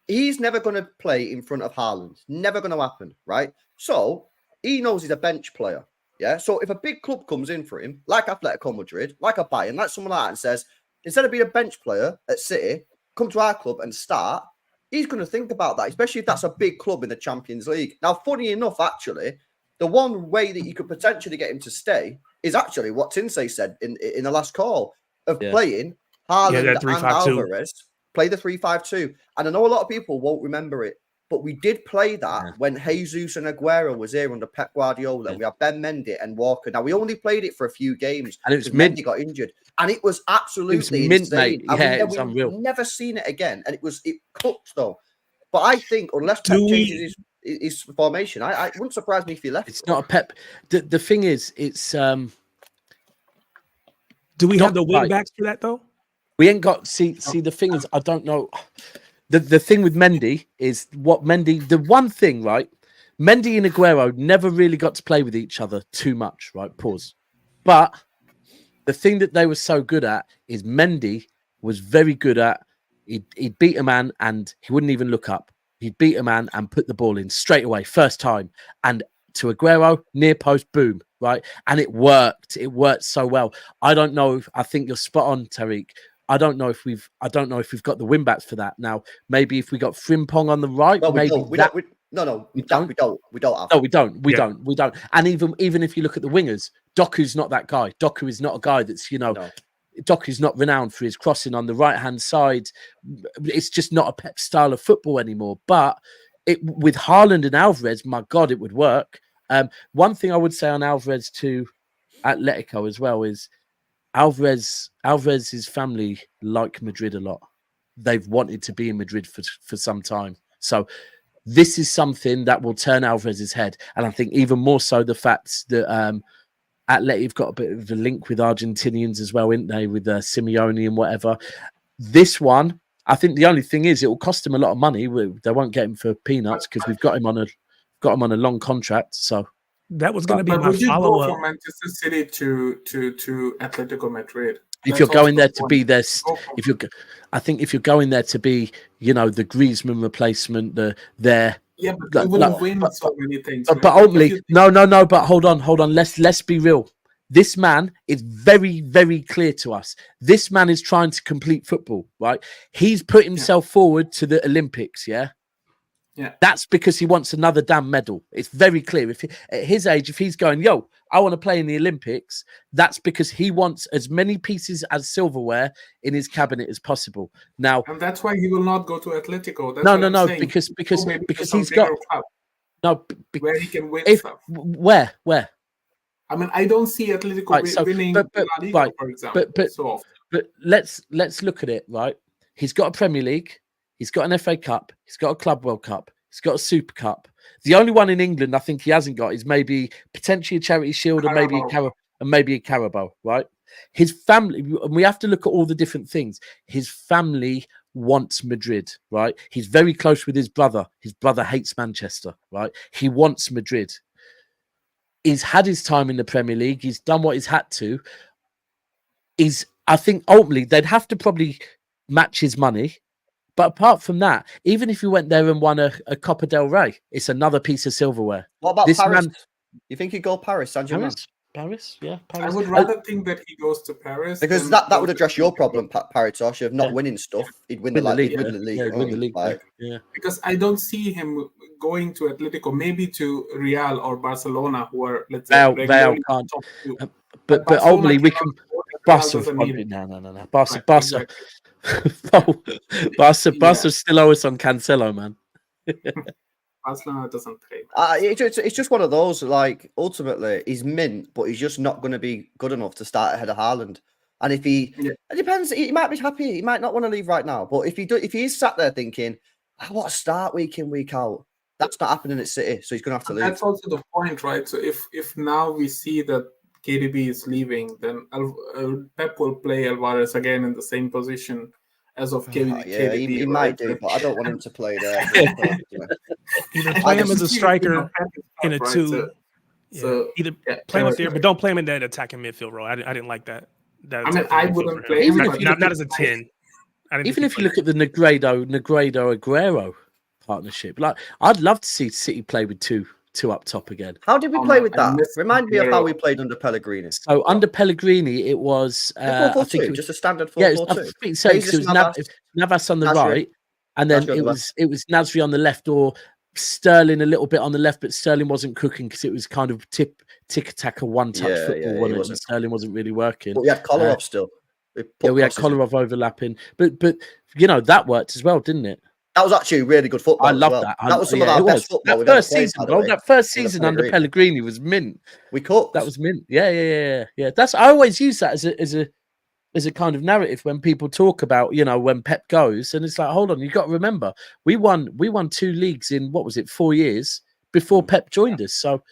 he's never going to play in front of Haaland. Never going to happen, right? So he knows he's a bench player. Yeah. So if a big club comes in for him, like Atletico Madrid, like a Bayern, like someone like that, and says, instead of being a bench player at City, come to our club and start, he's going to think about that, especially if that's a big club in the Champions League. Now, funny enough, actually, the one way that you could potentially get him to stay is actually what Tinsay said in the last call of playing Haaland and Alvarez. Play the 3-5-2. And I know a lot of people won't remember it, but we did play that when Jesus and Aguero was here under Pep Guardiola. We had Ben Mendy and Walker. Now, we only played it for a few games. And it was Mendy got injured. And it was absolutely insane. Mate. Yeah, it was we've unreal. never seen it again. And it cooked, though. But I think unless Pep changes his formation, I wouldn't surprise me if he left. It's not a Pep. The thing is, it's... Do we have the wing backs for that, though? We ain't got... See, the thing is, I don't know... The thing with Mendy is the one thing, right? Mendy and Aguero never really got to play with each other too much, right? Pause. But the thing that they were so good at is Mendy was very good at, he'd beat a man and he wouldn't even look up. He'd beat a man and put the ball in straight away, first time. And to Aguero, near post, boom, right? And it worked. It worked so well. I don't know. I think you're spot on, Tariq. I don't know if we've got the win backs for that. Now, maybe if we got Frimpong on the right, No, maybe we don't. We don't have. No, we don't. And even if you look at the wingers, Doku's not that guy. Doku is not a guy that's, Doku's not renowned for his crossing on the right-hand side. It's just not a Pep style of football anymore. But with Haaland and Alvarez, my God, it would work. One thing I would say on Alvarez to Atletico as well is Alvarez's family like Madrid a lot. They've wanted to be in Madrid for some time. So this is something that will turn Alvarez's head. And I think even more so the fact that Atleti have got a bit of a link with Argentinians as well, isn't they, with Simeone and whatever. This one, I think the only thing is it will cost him a lot of money. They won't get him for peanuts because we've got him on a long contract. So that was going to be my would you follow go up. from Manchester City to Atletico Madrid? If you're going there to be their, I think if you're going there to be, the Griezmann replacement, their Yeah, but he wouldn't win so many things. But ultimately, no. But hold on. Let's be real. This man is very, very clear to us. This man is trying to complete football, right? He's put himself forward to the Olympics, yeah? Yeah. That's because he wants another damn medal. It's very clear. If at his age, if he's going, yo, I want to play in the Olympics, that's because he wants as many pieces as silverware in his cabinet as possible. Now, and that's why he will not go to Atletico. That's no, because he's got where he can win stuff. Where? I mean, I don't see Atletico winning La Liga, for example. But let's look at it, right? He's got a Premier League, he's got an FA Cup, he's got a Club World Cup, he's got a Super Cup. The only one in England I think he hasn't got is maybe potentially a Charity Shield and maybe a Carabao, right? His family, and we have to look at all the different things. His family wants Madrid, right? He's very close with his brother. His brother hates Manchester, right? He wants Madrid. He's had his time in the Premier League. He's done what he's had to. I think ultimately they'd have to probably match his money. But apart from that, even if he went there and won a Copa del Rey, it's another piece of silverware. What about Paris? You think he'd go Paris, Saint-Germain? Paris, yeah. I would rather think that he goes to Paris. Because that would address your problem, Paritosh, of not winning stuff. He'd win the league. He'd win the league. Because I don't see him going to Atletico, maybe to Real or Barcelona, who are, let's say, Real can't. But ultimately, we can. Barca. No. Barca still owe us on Cancelo, man. Barcelona doesn't pay. It's just one of those, like, ultimately, he's mint, but he's just not going to be good enough to start ahead of Haaland. And if it depends, he might be happy, he might not want to leave right now. But if he is sat there thinking, I want to start week in, week out, that's not happening at City, so he's going to have to leave. That's also the point, right? So if now we see that KDB is leaving, then Pep will play Alvarez again in the same position as of KDB. Yeah, he might do, but I don't want him to play there. Either play him as a striker in a 2. Either play him up there, but don't play him in that attacking midfield role. I didn't like that. I wouldn't play him. Not as a 10. Even if you look at the Negredo Aguero partnership, like I'd love to see City play with two up top again. How did we play with that? Remind me of how we played under Pellegrini. So under Pellegrini, it was I think it was just a standard 4-4-2. So it was Navas on the right, and then it was Nasri on the left, or Sterling a little bit on the left, but Sterling wasn't cooking because it was kind of tick-tack, a one-touch football. Wasn't Sterling wasn't really working. But we had Kolarov still. We had Kolarov overlapping, but you know that worked as well, didn't it? That was actually really good football. I love that. That was some of our best football. That first season under Pellegrini was mint. We cooked. That was mint. Yeah. I always use that as a kind of narrative when people talk about, you know, when Pep goes, and it's like, hold on, you got to remember, we won 2 leagues in 4 years before Pep joined us. So,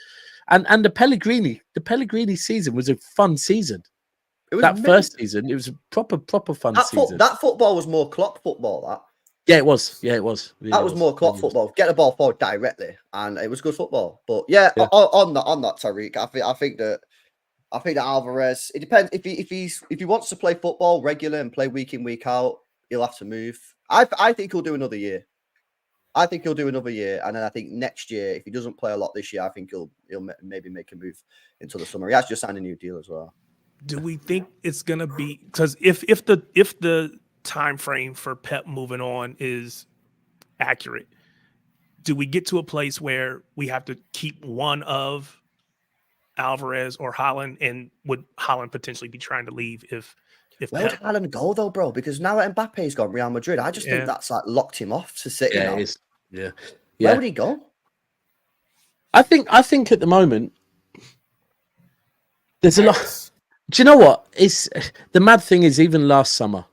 and the Pellegrini season was a fun season. First season, it was a proper fun season. That football was more Klopp football. That. Yeah, it was. That was more Klopp football. Get the ball forward directly, and it was good football. But on that, Tariq, I think that Alvarez. It depends if he wants to play football regular and play week in, week out, he'll have to move. I think he'll do another year. And then I think next year, if he doesn't play a lot this year, I think he'll maybe make a move into the summer. He has just signed a new deal as well. Do we think it's gonna be because if the time frame for Pep moving on is accurate, do we get to a place where we have to keep one of Alvarez or Haaland, and would Haaland potentially be trying to leave if where would Haaland go though, bro? Because now that Mbappe's gone Real Madrid, I just think that's like locked him off to City. Yeah, it is. Yeah. Where would he go? I think at the moment there's a lot. Do you know what? It's the mad thing is, even last summer,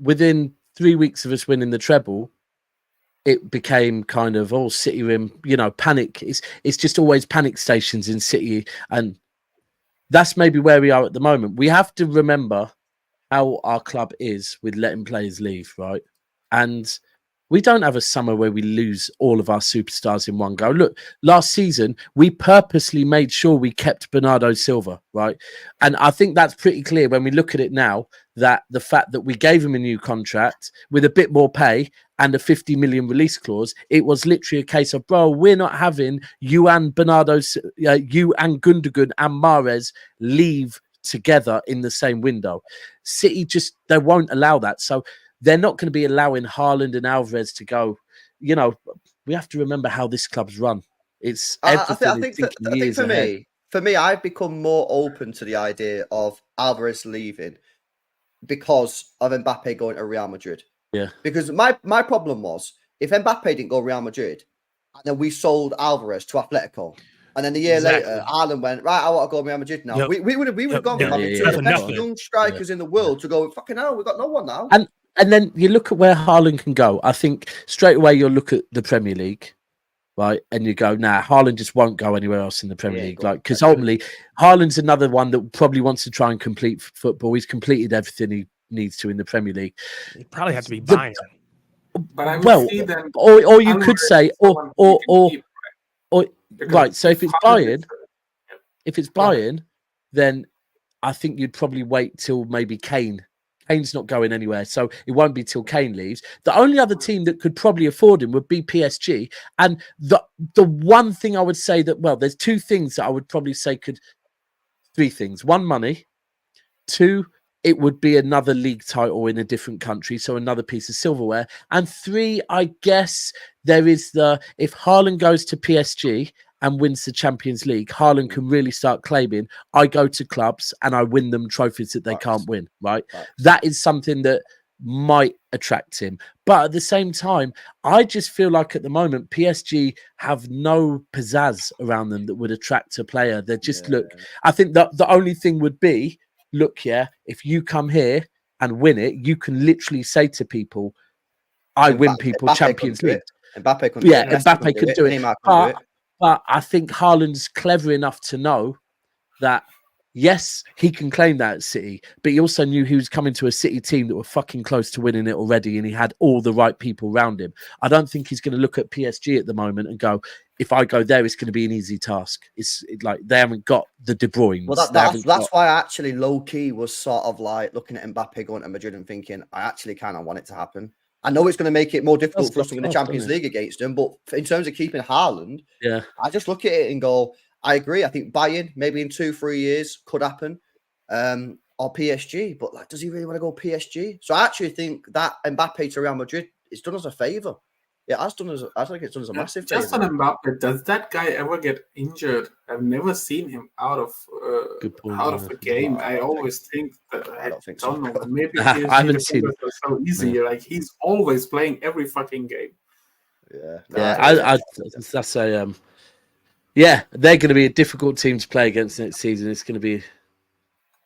within 3 weeks of us winning the treble, it became kind of all City rim, you know, panic. It's just always panic stations in City, and that's maybe where we are at the moment. We have to remember how our club is with letting players leave, right? And we don't have a summer where we lose all of our superstars in one go. Look, last season, we purposely made sure we kept Bernardo Silva, right? And I think that's pretty clear when we look at it now, that the fact that we gave him a new contract with a bit more pay and a 50 million release clause. It was literally a case of, bro, we're not having you and Bernardo, you and Gundogan and Mahrez leave together in the same window. City they won't allow that. So they're not going to be allowing Haaland and Alvarez to go. You know, we have to remember how this club's run. It's everything. I think for me, I've become more open to the idea of Alvarez leaving because of Mbappe going to Real Madrid. Yeah. Because my problem was, if Mbappe didn't go Real Madrid, and then we sold Alvarez to Atletico, and then a year later, Haaland went, right, I want to go Real Madrid now. Yep. We would have gone with having two of the best young strikers in the world to go, fucking hell, we've got no one now. And then you look at where Haaland can go. I think straight away you'll look at the Premier League, right? And you go, nah, Haaland just won't go anywhere else in the Premier League. Like, because ultimately, Haaland's another one that probably wants to try and complete football. He's completed everything he needs to in the Premier League. He probably have to be Bayern. But I would see them, or you could say, right. So if it's Bayern, then I think you'd probably wait till maybe Kane. Kane's not going anywhere, so it won't be till Kane leaves. The only other team that could probably afford him would be PSG. And the one thing I would say that, well, there's two things that I would probably say three things. One, money. Two, it would be another league title in a different country, so another piece of silverware. And three, I guess there is if Haaland goes to PSG and wins the Champions League, Haaland can really start claiming, I go to clubs and I win them trophies that they can't win, right? That is something that might attract him. But at the same time, I just feel like at the moment, PSG have no pizzazz around them that would attract a player. They just look, I think that the only thing would be, look, if you come here and win it, you can literally say to people, I win people Champions League. Mbappe couldn't do it. Mbappe could do it. But I think Haaland's clever enough to know that, yes, he can claim that at City, but he also knew he was coming to a City team that were fucking close to winning it already, and he had all the right people around him. I don't think he's going to look at PSG at the moment and go, if I go there, it's going to be an easy task. It's like they haven't got the De Bruyne. Well, that's why I actually low-key was sort of like looking at Mbappe going to Madrid and thinking, I actually kind of want it to happen. I know it's going to make it more difficult for us to win the Champions League against them, but in terms of keeping Haaland, I just look at it and go, I agree. I think Bayern, maybe in 2-3 years, could happen, or PSG. But like, does he really want to go PSG? So I actually think that Mbappe to Real Madrid is done us a favour. Yeah, I think it's done us a massive favour. Just on Mbappe, does that guy ever get injured? I've never seen him out of the game. I always think that I don't know. Maybe I haven't seen it so easy. Yeah. Like he's always playing every fucking game. That's a they're going to be a difficult team to play against next season. It's going to be,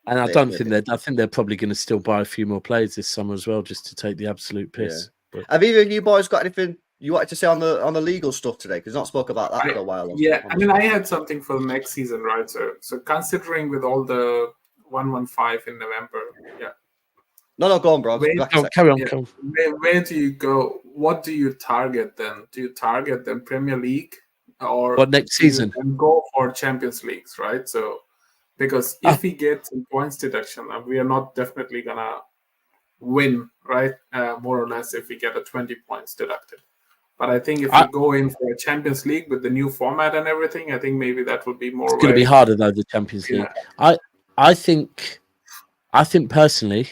and I think they're probably going to still buy a few more players this summer as well, just to take the absolute piss. But have either of you boys got anything you wanted to say on the legal stuff today? Because not spoke about that for a while. Yeah, I mean, I had something for the next season, right? So considering with all the 115 in November, No, go on, bro. Carry on. Where do you go? What do you target then? Do you target the Premier League or what next season? And go for Champions Leagues, right? So because if we get some points deduction, we are not definitely gonna win, right? More or less, if we get a 20 points deducted. But I think if we go in for a Champions League with the new format and everything, I think maybe that would be more. It's going to be harder though, the Champions League. I think personally,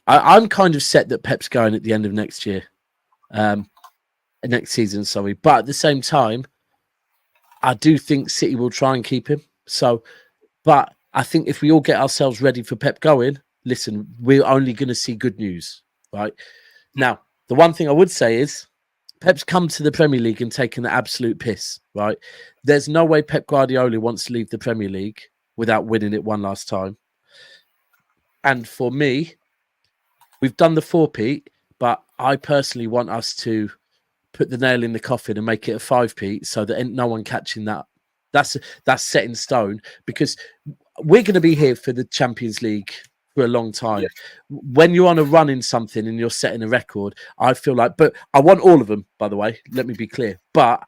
I'm kind of set that Pep's going at the end of next year, next season. Sorry, but at the same time, I do think City will try and keep him. So, but I think if we all get ourselves ready for Pep going, listen, we're only going to see good news, right? Now, the one thing I would say is Pep's come to the Premier League and taken the absolute piss, right? There's no way Pep Guardiola wants to leave the Premier League without winning it one last time. And for me, we've done the 4-peat, but I personally want us to put the nail in the coffin and make it a 5-peat so that no one catching that. That's set in stone, because we're going to be here for the Champions League for a long time. When you're on a run in something and you're setting a record, I feel like, but I want all of them, by the way, let me be clear. But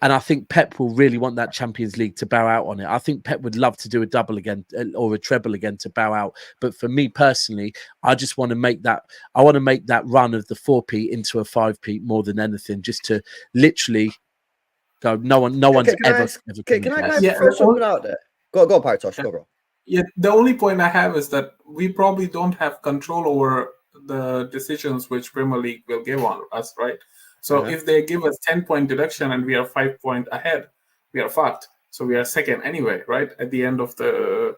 And I think Pep will really want that Champions League to bow out on it. I think Pep would love to do a double again or a treble again to bow out. But for me personally, I just want to make that. I want to make that run of the 4-peat into a 5-peat more than anything, just to literally go. No one's ever. Can I throw something out there? Go on, Paratosh. Go, bro. Yeah, the only point I have is that we probably don't have control over the decisions which Premier League will give on us, right? So if they give us 10-point deduction and we are 5 points ahead, we are fucked. So we are second anyway, right? At the end of the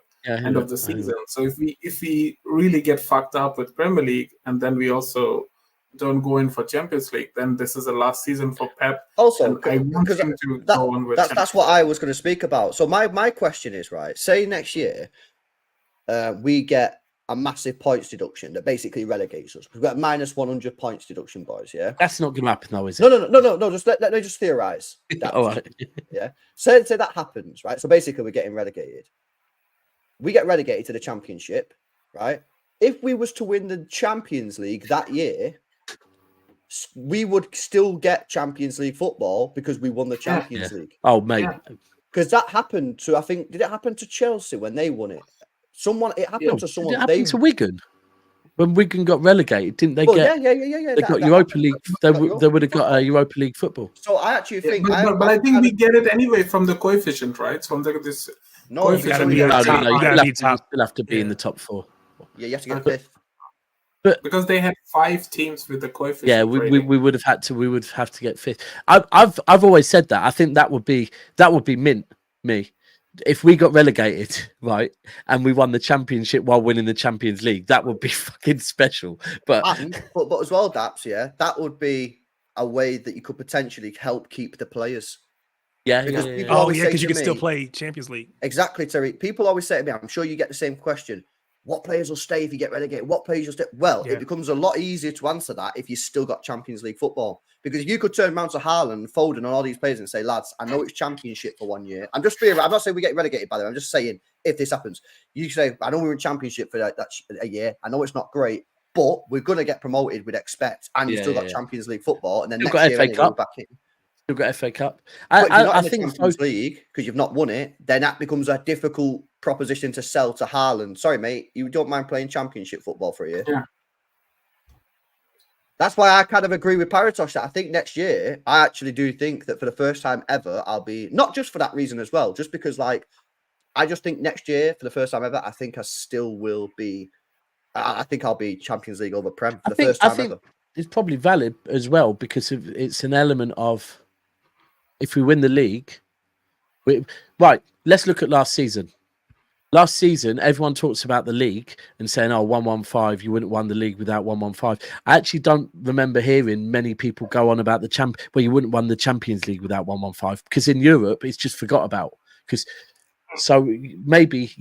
season. So if we really get fucked up with Premier League and then we also don't go in for Champions League, then this is the last season for Pep. Also, I want him to go on with that's what I was going to speak about. So my question is, right, say next year we get a massive points deduction that basically relegates us. We've got minus 100 points deduction, boys. Yeah, that's not going to happen, though, is it? No. Just let me just theorize. All right. Yeah. Say that happens, right? So basically, we're getting relegated. We get relegated to the Championship, right? If we was to win the Champions League that year, we would still get Champions League football because we won the Champions League. Oh, mate. Because that happened to, I think, did it happen to Chelsea when they won it? It happened to someone. Did it happen to Wigan? When Wigan got relegated, didn't they get? Yeah. They got Europa League. They would have got a Europa League football. So I actually think, but I think we get it anyway from the coefficient, right? So this. No, you gotta be top. You still have to be in the top 4. Yeah, you have to get fifth. But because they had 5 teams with the coefficient. Yeah, we would have had to. We would have to get fifth. I've always said that. I think that would be mint me. If we got relegated, right, and we won the Championship while winning the Champions League, that would be fucking special. But as well, Daps, yeah, that would be a way that you could potentially help keep the players. Yeah, because because you can still play Champions League. Exactly, Terry. People always say to me, I'm sure you get the same question. What players will stay if you get relegated? What players will stay? Well, it becomes a lot easier to answer that if you still got Champions League football. Because if you could turn around to Haaland, Foden, and all these players and say, lads, I know it's Championship for 1 year. I'm not saying we get relegated, by the way. I'm just saying if this happens, you say, I know we're in Championship for that a year. I know it's not great, but we're going to get promoted, we'd expect. And you've still got Champions League football. And then you've next got year, FA Cup. Back in. You've got FA Cup. I think Champions League, because you've not won it, then that becomes a difficult proposition to sell to Haaland. Sorry, mate, you don't mind playing Championship football for a year? Yeah. That's why I kind of agree with Paratosh that I think next year, I actually do think that for the first time ever, I'll be, not just for that reason as well, just because, like, I just think next year, for the first time ever, I think I still will be, I think I'll be Champions League over Prem for the first time ever. It's probably valid as well because it's an element of, if we win the league, right, let's look at last season. Last season, everyone talks about the league and saying, 115, you wouldn't have won the league without 115. I actually don't remember hearing many people go on about you wouldn't have won the Champions League without 115, because in Europe, it's just forgot about. So maybe,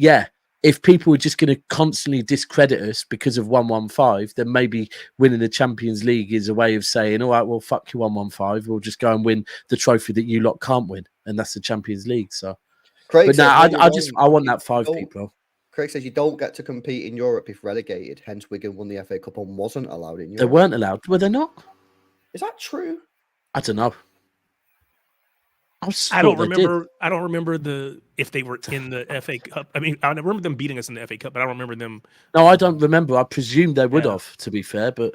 if people are just going to constantly discredit us because of 115, then maybe winning the Champions League is a way of saying, all right, well, fuck you 115. We'll just go and win the trophy that you lot can't win. And that's the Champions League. So, Craig, but now I want that 5-peat, bro. Craig says you don't get to compete in Europe if relegated. Hence, Wigan won the FA Cup and wasn't allowed in Europe. They weren't allowed. Were they not? Is that true? I don't know. I don't remember if they were in the FA Cup. I mean, I remember them beating us in the FA Cup, but I don't remember them. No, I don't remember. I presume they would have, to be fair, but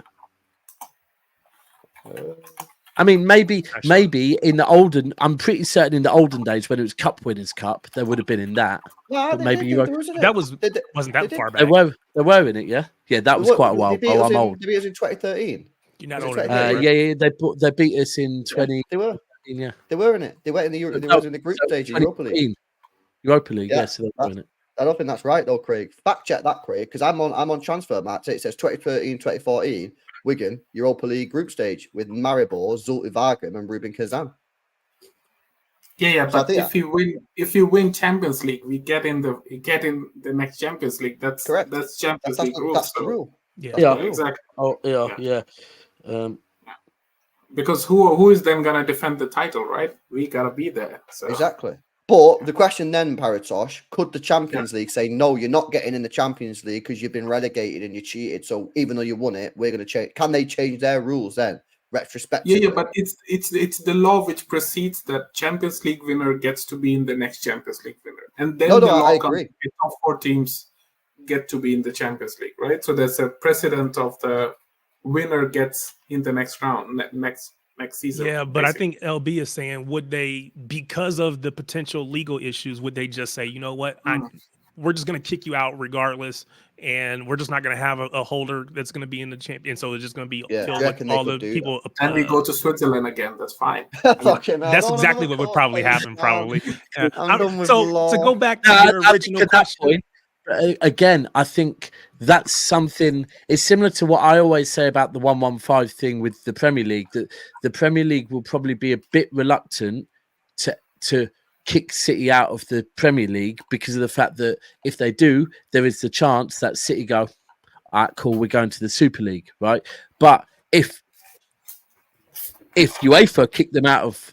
I mean, maybe in the olden, I'm pretty certain in the olden days when it was Cup Winners' Cup, they would have been in that. No, wasn't that far back. They were in it, yeah. Yeah, that was quite a while. I'm old. They beat us in 2013. You're not old. Yeah, they beat us in 20. They were. Yeah, they were in it. They went in the Euro. They were in the group stage in Europa League. Europa League, yes. Yeah, so they were in it. I don't think that's right though, Craig. Fact check that, Craig, because I'm on transfer match. It says 2013, 2014, Wigan Europa League group stage with Maribor, Zulte Waregem, and Rubin Kazan. Yeah, so but if you win Champions League, we get in the next Champions League. That's correct. That's Champions League rules. That's the rule. Yeah, exactly. Oh, yeah. Because who is then gonna defend the title, right? We gotta be there. So. Exactly. But the question then, Paratosh, could the Champions League say, no, you're not getting in the Champions League because you've been relegated and you cheated. So even though you won it, we're going to change. Can they change their rules then? retrospectively. Yeah, but it's the law which precedes that Champions League winner gets to be in the next Champions League winner, and then the law comes. The top 4 teams get to be in the Champions League, right? So there's a precedent of the winner gets in the next round, next season. Yeah, but basically. I think LB is saying, would they, because of the potential legal issues, would they just say, you know what, we're just going to kick you out regardless, and we're just not going to have a holder that's going to be in the champion, so it's just going to be filled with all the people. And we go to Switzerland again. That's fine. That's exactly what would probably happen. Probably. So to go back to your original question. Again, I think that's something. It's similar to what I always say about the 115 thing with the Premier League. That the Premier League will probably be a bit reluctant to kick City out of the Premier League because of the fact that if they do, there is the chance that City go, all right, cool, we're going to the Super League, right? But if UEFA kick them out of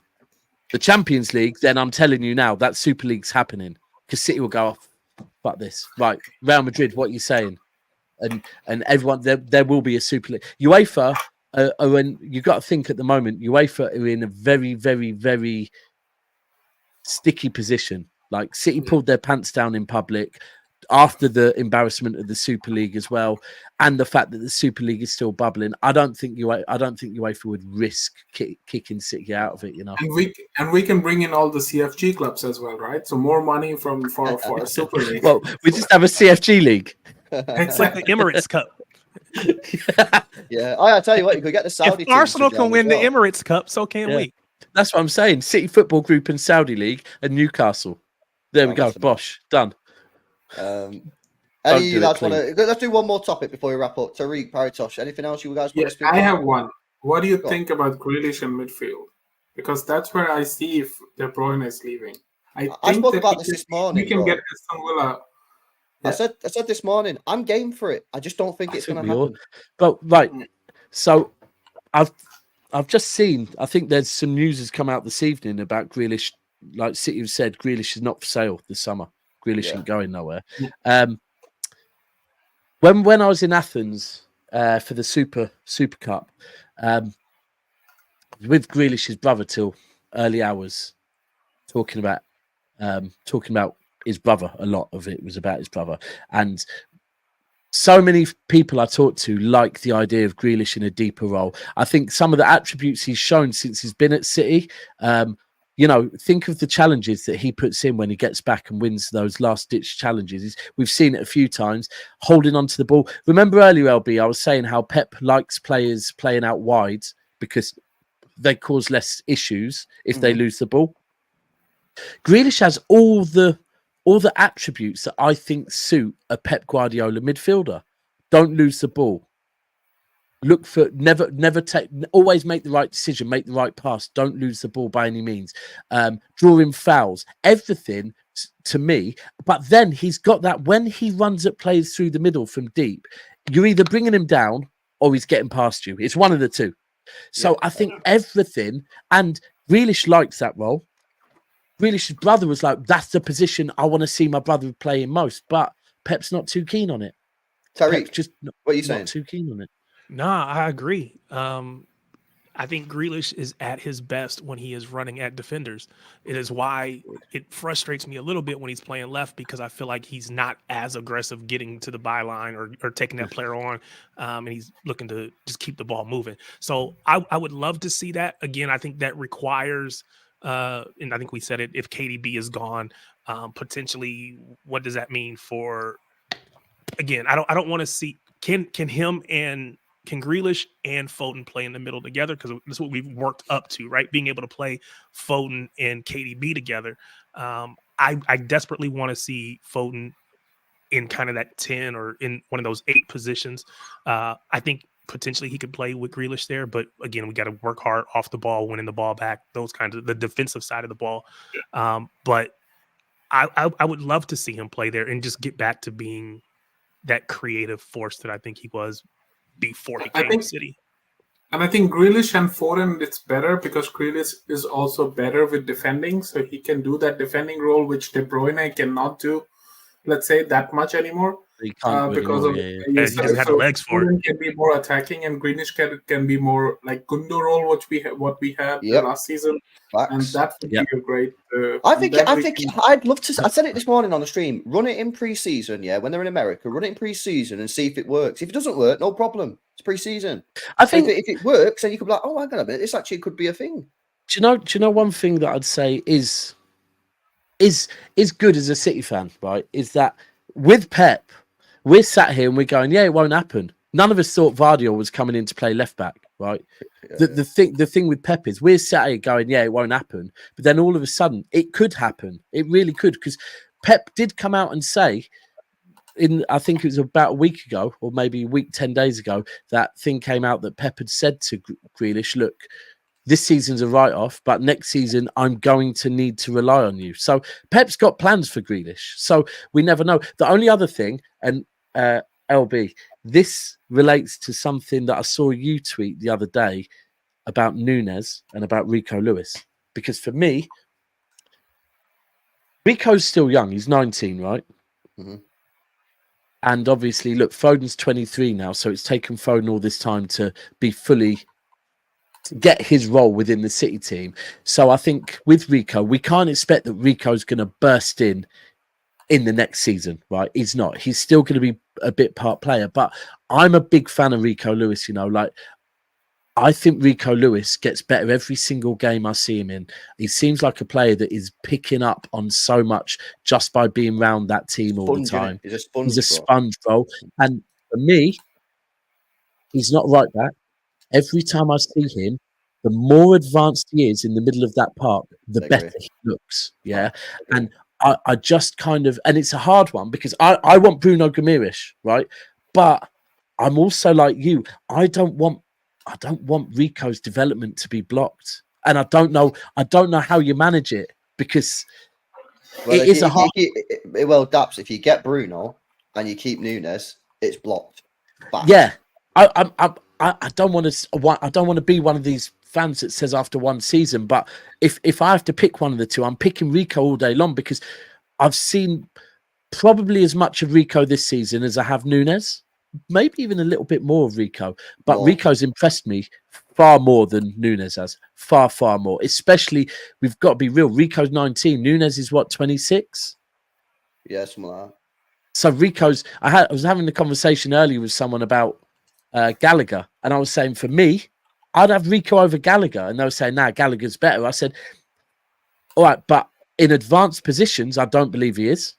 the Champions League, then I'm telling you now that Super League's happening because City will go off. Fuck this, right? Real Madrid, what are you saying? And everyone, there will be a Super League. UEFA, when you got to think at the moment, UEFA are in a very, very, very sticky position. Like City pulled their pants down in public after the embarrassment of the Super League as well, and the fact that the Super League is still bubbling. I don't think UEFA would risk kicking City out of it. You know, and we can bring in all the CFG clubs as well, right? So more money for a Super League. Well, we just have a CFG league. It's like the Emirates Cup. Yeah, I tell you what, you could get the Saudi. If Arsenal can win the Emirates Cup, so can we. That's what I'm saying. City Football Group and Saudi League and Newcastle. There we go. Bosh. Done. Any lads want to? Let's do one more topic before we wrap up. Tariq, Paritosh, anything else you guys want to speak about? I have one. What do you think about Grealish in midfield? Because that's where I see if De Bruyne is leaving. I spoke about this morning. We can get Aston Villa. I said this morning, I'm game for it. I just don't think it's going to happen. But right, so I've just seen. I think there's some news has come out this evening about Grealish. Like City have said, Grealish is not for sale this summer. Grealish ain't going nowhere. When I was in Athens for the Super Cup, with Grealish's brother till early hours, talking about his brother. A lot of it was about his brother, and so many people I talked to like the idea of Grealish in a deeper role. I think some of the attributes he's shown since he's been at City. You know, think of the challenges that he puts in when he gets back and wins those last-ditch challenges. We've seen it a few times, holding on to the ball. Remember earlier, LB, I was saying how Pep likes players playing out wide because they cause less issues if they lose the ball. Grealish has all the attributes that I think suit a Pep Guardiola midfielder. Don't lose the ball. Look for always make the right decision, make the right pass. Don't lose the ball by any means. Drawing fouls, everything to me. But then he's got that when he runs at players through the middle from deep, you're either bringing him down or he's getting past you. It's one of the two. So I think everything, and Grealish likes that role. Grealish's brother was like, that's the position I want to see my brother playing most. But Pep's not too keen on it. Tariq, what are you saying? Not too keen on it. Nah, I agree. I think Grealish is at his best when he is running at defenders. It is why it frustrates me a little bit when he's playing left because I feel like he's not as aggressive getting to the byline or taking that player on, and he's looking to just keep the ball moving. So I would love to see that. Again, I think that requires, and I think we said it, if KDB is gone, potentially what does that mean for, again, I don't want to see, can Grealish and Foden play in the middle together? Because that's what we've worked up to, right? Being able to play Foden and KDB together. I desperately want to see Foden in kind of that 10 or in one of those 8 positions. I think potentially he could play with Grealish there, but again, we got to work hard off the ball, winning the ball back, those kinds of the defensive side of the ball. But I would love to see him play there and just get back to being that creative force that I think he was before he came to City. And I think Grealish and Foden, it's better because Grealish is also better with defending, so he can do that defending role which De Bruyne cannot do, let's say, that much anymore. He can't do because anymore, of yeah. Yeah, he doesn't have the legs for it. Haaland can be more attacking, and Grealish can be more like Gundo role, what we had last season, and that would be a great. I'd love to. I said it this morning on the stream. Run it in pre-season, yeah. When they're in America, run it in pre-season and see if it works. If it doesn't work, no problem. It's pre-season. I think if it works, then you could be like, oh, hang on a minute, this actually could be a thing. Do you know one thing that I'd say is good as a City fan, right? Is that with Pep, we're sat here and we're going, yeah, it won't happen. None of us thought Guardiola was coming in to play left back, right? The thing with Pep is we're sat here going, yeah, it won't happen. But then all of a sudden, it could happen. It really could, because Pep did come out and say, I think it was about a week ago, or maybe a week, 10 days ago, that thing came out that Pep had said to Grealish, look, this season's a write-off, but next season I'm going to need to rely on you. So Pep's got plans for Grealish. So we never know. The only other thing, and LB, this relates to something that I saw you tweet the other day about Núñez and about Rico Lewis. Because for me, Rico's still young. He's 19, right? Mm-hmm. And obviously, look, Foden's 23 now, so it's taken Foden all this time to be fully to get his role within the City team. So I think with Rico, we can't expect that Rico's going to burst in the next season, right? He's not. He's still going to be a bit part player. But I'm a big fan of Rico Lewis, you know, like I think Rico Lewis gets better every single game I see him in. He seems like a player that is picking up on so much just by being around that team all the time. He's a sponge, bro. And for me, he's not right back. Every time I see him, the more advanced he is in the middle of that park, the better he looks. Yeah. And I just kind of, and it's a hard one because I want Bruno Guimaraes, right? But I'm also like you. I don't want Rico's development to be blocked. And I don't know how you manage it because it is a hard. Well, Daps, if you get Bruno and you keep Núñez, it's blocked. Back. Yeah. I don't want to be one of these fans that says after one season, but if I have to pick one of the two, I'm picking Rico all day long because I've seen probably as much of Rico this season as I have Núñez, maybe even a little bit more of Rico. But Rico's impressed me far more than Núñez has, far more. Especially, we've got to be real. Rico's 19, Núñez is what, 26? Yeah, something like that. So Rico's. I was having a conversation earlier with someone about Gallagher, and I was saying for me, I'd have Rico over Gallagher, and they were saying, nah, Gallagher's better. I said, all right, but in advanced positions, I don't believe he is.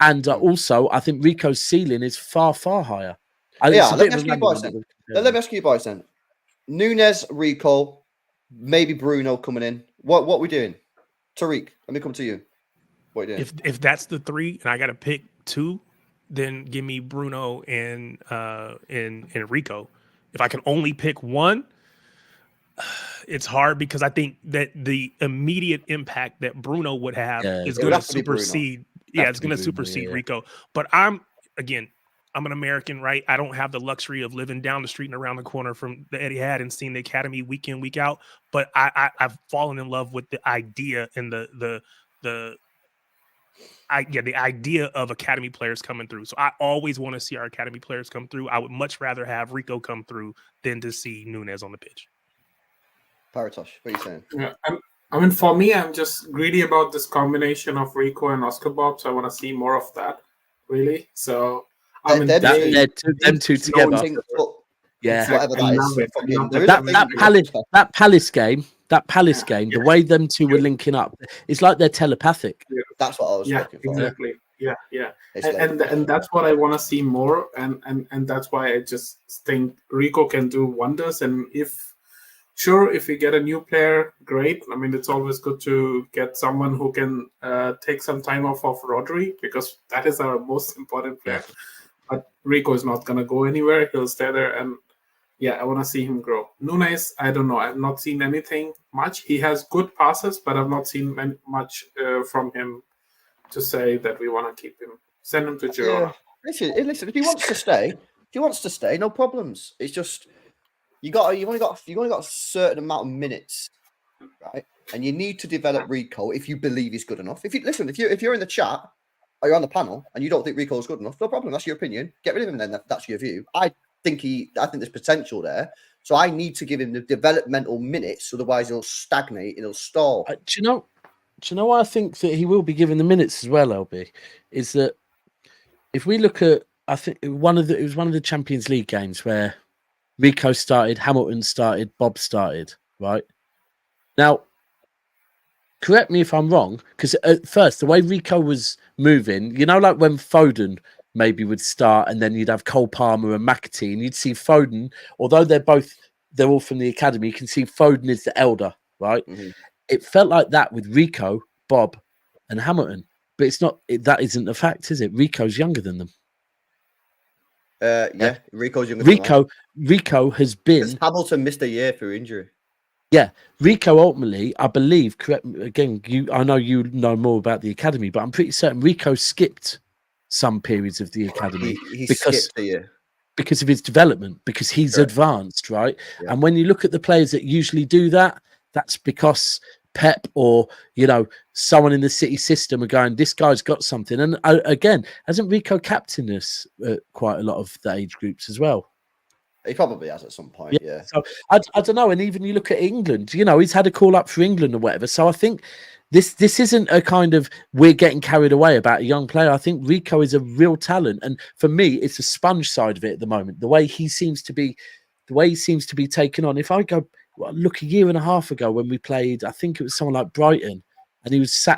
And also, I think Rico's ceiling is far higher. Let me ask you boys then. Núñez, Rico, maybe Bruno coming in. What are we doing? Tariq, let me come to you. What are you doing? If that's the three, and I got to pick two, then give me Bruno and Rico. If I can only pick one, it's hard because I think that the immediate impact that Bruno would have is going to supersede. It's going to supersede Rico. But I'm an American, right? I don't have the luxury of living down the street and around the corner from the Etihad and seeing the academy week in, week out. But I've fallen in love with the idea and the idea of academy players coming through. So I always want to see our academy players come through. I would much rather have Rico come through than to see Núñez on the pitch. Paratosh, what are you saying? Yeah, I mean, for me, I'm just greedy about this combination of Rico and Oscar Bob, so I want to see more of that, really. So, I mean, them two together. Yeah, exactly. That Palace game, the way them two were linking up, it's like they're telepathic. Yeah. That's what I was looking for. Exactly. Yeah. And that's what I want to see more, and that's why I just think Rico can do wonders. And if we get a new player, great. I mean, it's always good to get someone who can take some time off of Rodri because that is our most important player. But Rico is not going to go anywhere. He'll stay there. And I want to see him grow. Núñez, I don't know. I've not seen anything much. He has good passes, but I've not seen much from him to say that we want to keep him. Send him to Girona. Listen, if he wants to stay, no problems. It's just you've only got a certain amount of minutes, right? And you need to develop Rico if you believe he's good enough. If you're in the chat, or you're on the panel and you don't think Rico's good enough, no problem. That's your opinion. Get rid of him then. That's your view. I think there's potential there. So I need to give him the developmental minutes, otherwise he'll stagnate and he'll stall. Do you know why I think that he will be given the minutes as well, LB? Is that if we look at, I think it was one of the Champions League games where Rico started, Hamilton started, Bob started, right? Now, correct me if I'm wrong, because at first the way Rico was moving, like when Foden maybe would start, and then you'd have Cole Palmer and McAtee, and you'd see Foden, although they're all from the academy, you can see Foden is the elder, right? Mm-hmm. It felt like that with Rico, Bob, and Hamilton, but it's not. That isn't the fact, is it? Rico's younger than them. Yeah, Rico's younger. Rico has been. Hamilton missed a year through injury. Yeah, Rico ultimately, I believe. Correct me again. I know you know more about the academy, but I'm pretty certain Rico skipped some periods of the academy because of his development, because he's advanced, right? Yeah. And when you look at the players that usually do that, that's because Pep or someone in the City system are going, this guy's got something. And again, hasn't Rico captained us quite a lot of the age groups as well? He probably has at some point, yeah. So I don't know. And even you look at England, he's had a call up for England or whatever. So I think this isn't a kind of we're getting carried away about a young player. I think Rico is a real talent. And for me, it's the sponge side of it at the moment. The way he seems to be taken on. If I go look a year and a half ago when we played, I think it was someone like Brighton, and he was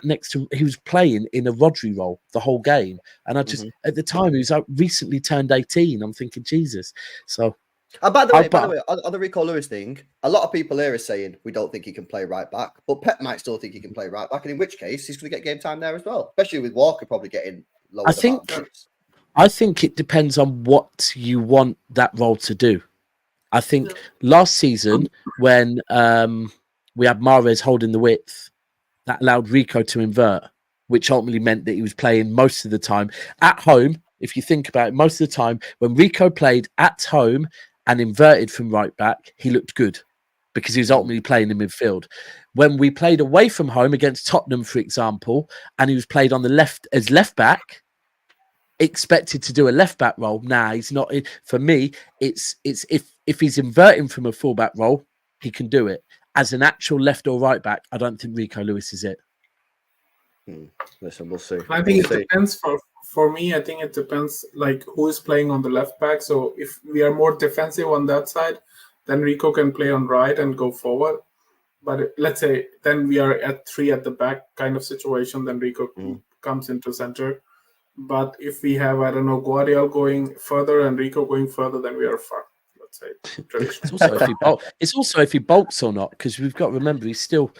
he was playing in a Rodri role the whole game. And I just, at the time, he was recently turned 18. I'm thinking, Jesus. So. By the way, on the Rico Lewis thing, a lot of people here are saying we don't think he can play right back, but Pep might still think he can play right back, and in which case he's going to get game time there as well, especially with Walker probably getting lower. I think it depends on what you want that role to do. I think last season when we had Mahrez holding the width, that allowed Rico to invert, which ultimately meant that he was playing most of the time at home. If you think about it, most of the time when Rico played at home and inverted from right back, he looked good because he was ultimately playing in midfield. When we played away from home against Tottenham, for example, and he was played on the left as left back, expected to do a left back role. Nah, he's not. For me, it's if he's inverting from a fullback role, he can do it. As an actual left or right back, I don't think Rico Lewis is it. Listen, we'll see. I think it depends for me. I think it depends like who is playing on the left back. So if we are more defensive on that side, then Rico can play on right and go forward. But let's say then we are at 3 at the back kind of situation, then Rico comes into center. But if we have, I don't know, Guardiola going further and Rico going further, then we are far. Let's say it's also if he bulks or not, because we've got to remember he's still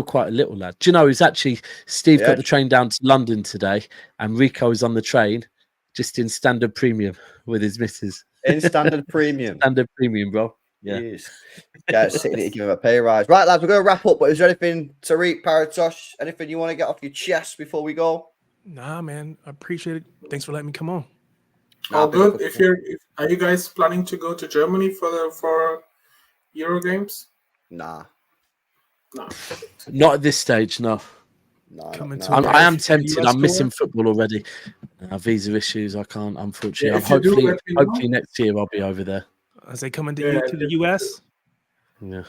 quite a little lad. Do you know he's actually Steve got the train down to London today, and Rico is on the train, just in standard premium with his missus. In standard premium, bro. Yeah, yeah. Sitting here, give him a pay rise. Right, lads, we're going to wrap up. But is there anything, Tariq, Paratosh, anything you want to get off your chest before we go? Nah, man, I appreciate it. Thanks for letting me come on. Oh, good. Are you guys planning to go to Germany for Euro games? Nah. No. Not at this stage, no. I am tempted. I'm missing football already. Visa issues. I can't, unfortunately. Hopefully next year I'll be over there. As they coming to the US? Yeah.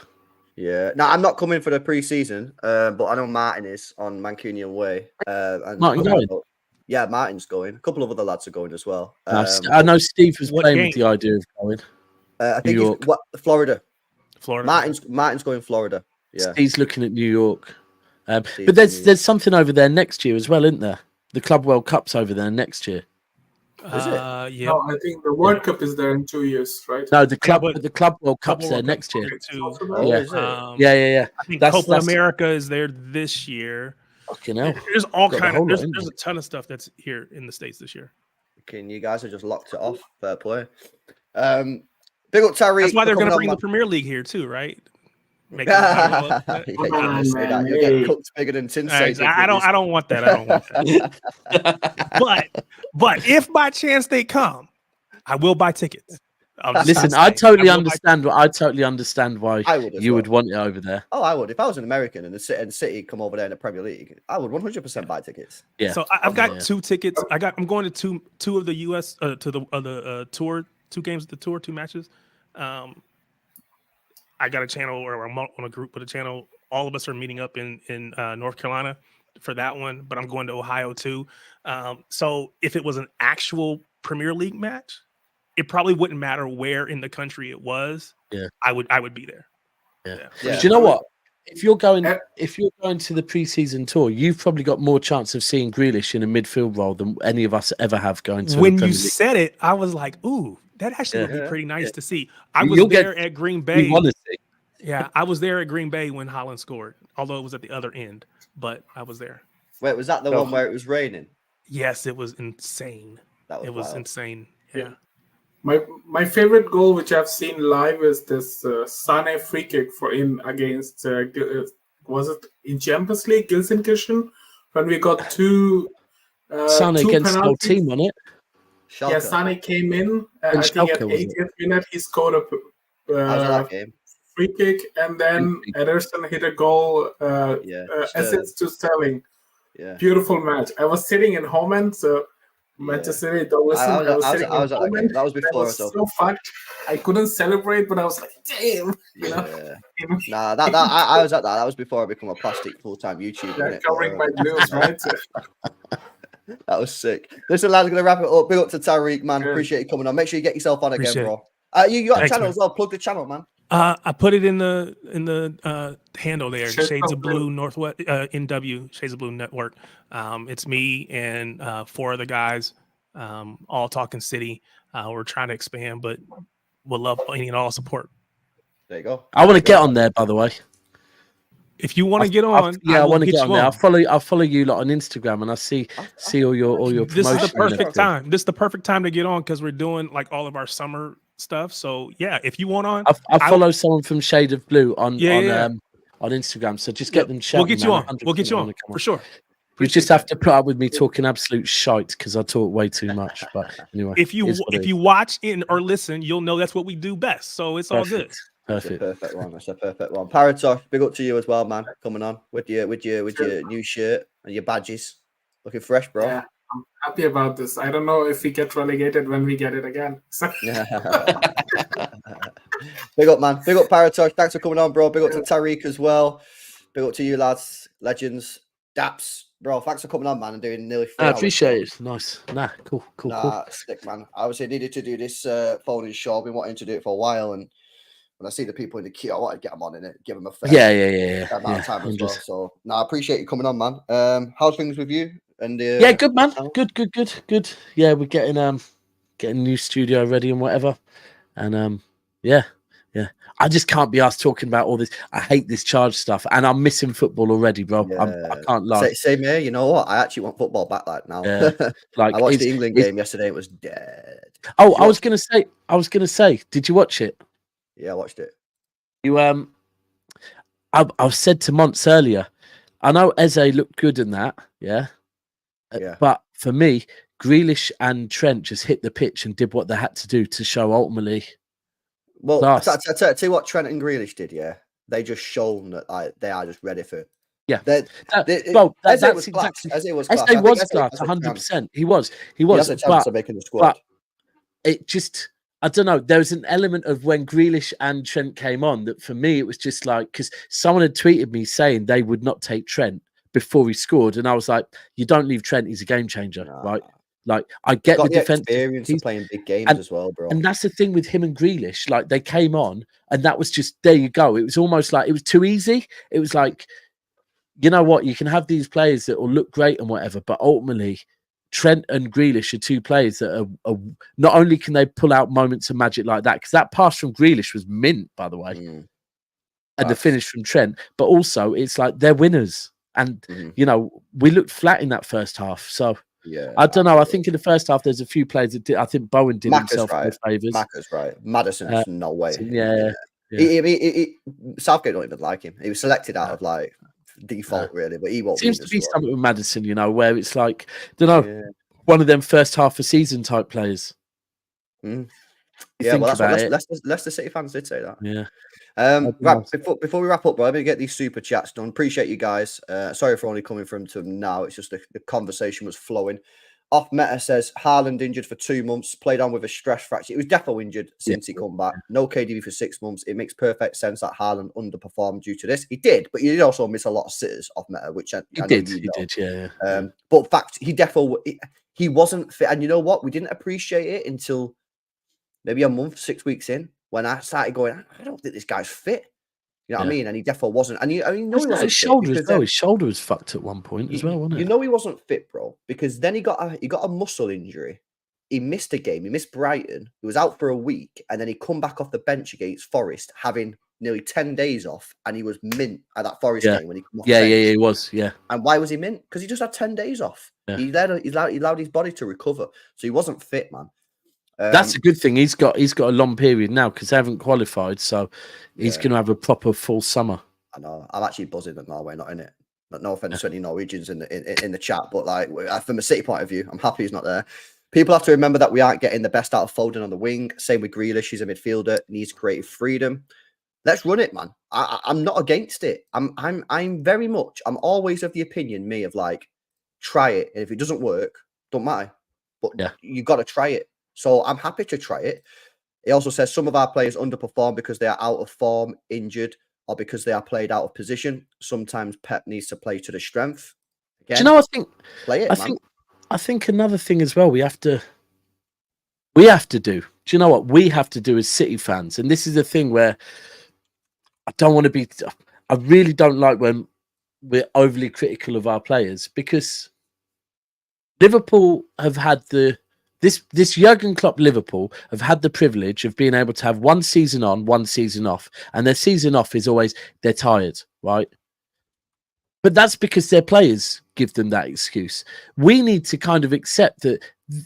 Yeah. No, I'm not coming for the preseason, but I know Martin is on Mancunian Way. Martin going? Yeah, Martin's going. A couple of other lads are going as well. I know Steve was playing with the idea of going. I think he's Florida. Martin's going Florida. Yeah, he's looking at New York. But there's something over there next year as well, isn't there? The Club World Cup's over there next year. Is it? Yeah. No, I think the World Cup is there in 2 years, right? No, the Club World Cup's there next year. Yeah. I think Copa America is there this year. Fucking hell. There's all kind of there's a ton of stuff that's here in the States this year. You guys have just locked it off. Fair play. Big up Tariq. That's why they're going to bring the Premier League here too, right? You get cooked bigger than tin. I don't want that. But if by chance they come, I will buy tickets. Listen, I totally understand. I totally understand why you would want it over there. Oh, I would. If I was an American and the City come over there in the Premier League, I would 100% buy tickets. Yeah. So I've got 2 tickets. I'm going to two of the US to the tour, 2 games of the tour, 2 matches. I got a channel, or I'm on a group with a channel. All of us are meeting up in North Carolina for that one, but I'm going to Ohio too. So if it was an actual Premier League match, it probably wouldn't matter where in the country it was. Yeah, I would be there. Yeah. Do you know what? If you're going to the preseason tour, you've probably got more chance of seeing Grealish in a midfield role than any of us ever have going to. When you said it, I was like, "Ooh, that actually would be pretty nice to see." I was there at Green Bay. Yeah, I was there at Green Bay when Haaland scored, although it was at the other end. But I was there. Wait, was that the one where it was raining? Yes, it was insane. It was insane. Yeah. My favorite goal, which I've seen live, is this Sane free kick for him against was it in Champions League, Gelsenkirchen, when we got two Sane against the whole penalties. team on it. Yeah, Sane came in. I think at 80th minute he scored a free kick, and then Ederson hit a goal. Assist to Sterling. Yeah. Beautiful match. I was sitting in home end, so Manchester City don't listen. I was sitting in home end. That was before. I was so fucked. I couldn't celebrate, but I was like, damn. You know? Nah, I was at that. That was before I become a plastic full-time YouTuber. Yeah, covering my news, right? That was sick. Listen, lads, I'm gonna wrap it up. Big up to Tariq, man. Appreciate you coming on. Make sure you get yourself on again, bro. You got a channel as well. Plug the channel, man. I put it in the handle there. Shades of Blue Northwest NW Shades of Blue Network. It's me and 4 other guys, all talking City. We're trying to expand, but we'll love any and all support. There you go. I want to get on there, by the way. If you want to get on, I want to get on there. I'll follow you lot on Instagram, and I see all your. This is the perfect time. This is the perfect time to get on because we're doing like all of our summer stuff. So yeah, if you want on, I follow someone from Shade of Blue on Instagram. So just get them shouting. We'll get you on. We'll get you on for sure. You just have to put up with me talking absolute shite because I talk way too much. But anyway, if you watch in or listen, you'll know that's what we do best. So it's all good. Perfect. That's a perfect one. That's a perfect one. Paratosh, big up to you as well, man. Coming on with your new shirt and your badges, looking fresh, bro. Yeah, I'm happy about this. I don't know if we get relegated when we get it again. Big up, man. Big up, Paratosh. Thanks for coming on, bro. Big up to Tariq as well. Big up to you, lads, legends, Daps, bro. Thanks for coming on, man, and doing nearly 3 hours. I appreciate it. Nice. Cool. Stick, man. I obviously needed to do this phone-in show. I've been wanting to do it for a while, and when I see the people in the queue, I want to get them on in it, give them a fair amount of time as well. So, I appreciate you coming on, man. How's things with you? And good, man. Good. Yeah, we're getting a new studio ready and whatever, and yeah. I just can't be asked talking about all this. I hate this charge stuff, and I'm missing football already, bro. I can't lie. Same here. You know what? I actually want football back like now. Like I watched the England game yesterday. It was dead. Oh, I was gonna say. Did you watch it? Yeah, I watched it. You I've said to Monts earlier, I know Eze looked good in that, yeah. But for me, Grealish and Trent just hit the pitch and did what they had to do to show ultimately. Well, I tell you what Trent and Grealish did, yeah. They just shown that they are just ready for. Yeah, that's exactly. Eze was class. 100%. He was. He has a chance of making the squad. But it just. I don't know. There was an element of when Grealish and Trent came on that for me, it was just like, because someone had tweeted me saying they would not take Trent before he scored. And I was like, you don't leave Trent. He's a game changer, right? Like, I get the defense experience of playing big games as well, bro. And that's the thing with him and Grealish. Like, they came on and that was just, there you go. It was almost like, it was too easy. It was like, you know what? You can have these players that will look great and whatever, but ultimately, Trent and Grealish are 2 players that are not only can they pull out moments of magic like that, because that pass from Grealish was mint, by the way, and the finish from Trent, but also it's like they're winners. And, you know, we looked flat in that first half. So, I don't know. I think in the first half, there's a few players that did. I think Bowen did himself no favours. Macca's right. Madison's no way. Yeah. Southgate don't even like him. He was selected out of like default really, but he won't. Seems to be something with Maddison, you know, where it's like, don't know, one of them first half of season type players. Yeah, think well, that's what about it. Leicester City fans did say that. Yeah. Right, before we wrap up, bro, let me get these super chats done. Appreciate you guys. Sorry for only coming from to now. It's just the conversation was flowing. Off Meta says Haaland injured for 2 months, played on with a stress fracture. He was definitely injured since he come back. No KDB for 6 months. It makes perfect sense that Haaland underperformed due to this. He did, but he did also miss a lot of sitters off Meta, which I know did. you He know. did, yeah. But fact, he definitely he wasn't fit, and you know what? We didn't appreciate it until maybe a month, 6 weeks in, when I started going, I don't think this guy's fit. You know what I mean? And he definitely wasn't. And I mean, know he wasn't his fit shoulder as because well. His shoulder was fucked at one point as well, wasn't you it? know he wasn't fit, bro, because then he got a muscle injury. He missed a game. He missed Brighton. He was out for a week, and then he come back off the bench against Forest, having nearly 10 days off, and he was mint at that Forest game when he come off the bench. Yeah, he was. Yeah. And why was he mint? Because he just had 10 days off. Yeah. He allowed his body to recover, so he wasn't fit, man. That's a good thing. He's got a long period now because they haven't qualified, so he's going to have a proper full summer. I know. I'm actually buzzing that Norway not in it. No offense to any Norwegians in the chat, but like from a City point of view, I'm happy he's not there. People have to remember that we aren't getting the best out of Foden on the wing. Same with Grealish. He's a midfielder, needs creative freedom. Let's run it, man. I'm not against it. I'm very much. I'm always of the opinion, me, of like, try it, and if it doesn't work, don't matter. But you got to try it. So I'm happy to try it. He also says some of our players underperform because they are out of form, injured, or because they are played out of position. Sometimes Pep needs to play to the strength. Again, do you know? Play it, man. I think another thing as well we have to do. Do you know what we have to do as City fans? And this is the thing where I don't want to be. I really don't like when we're overly critical of our players, because Liverpool have had this Jurgen Klopp Liverpool have had the privilege of being able to have one season on, one season off, and their season off is always they're tired, right? But that's because their players give them that excuse. We need to kind of accept that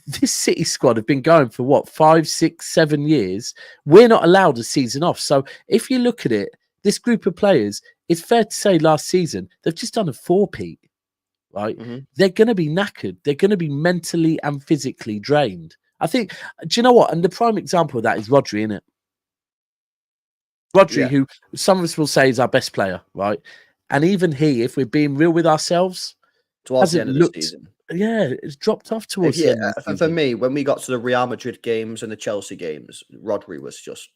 this City squad have been going for what, 5, 6, 7 years. We're not allowed a season off. So if you look at it, this group of players, it's fair to say last season they've just done a 4-peat. Right, they're going to be knackered. They're going to be mentally and physically drained. I think. Do you know what? And the prime example of that is Rodri, isn't it? Rodri, who some of us will say is our best player, right? And even he, if we're being real with ourselves, towards the end of the season, it's dropped off towards the end of the season. For me, when we got to the Real Madrid games and the Chelsea games, Rodri was just.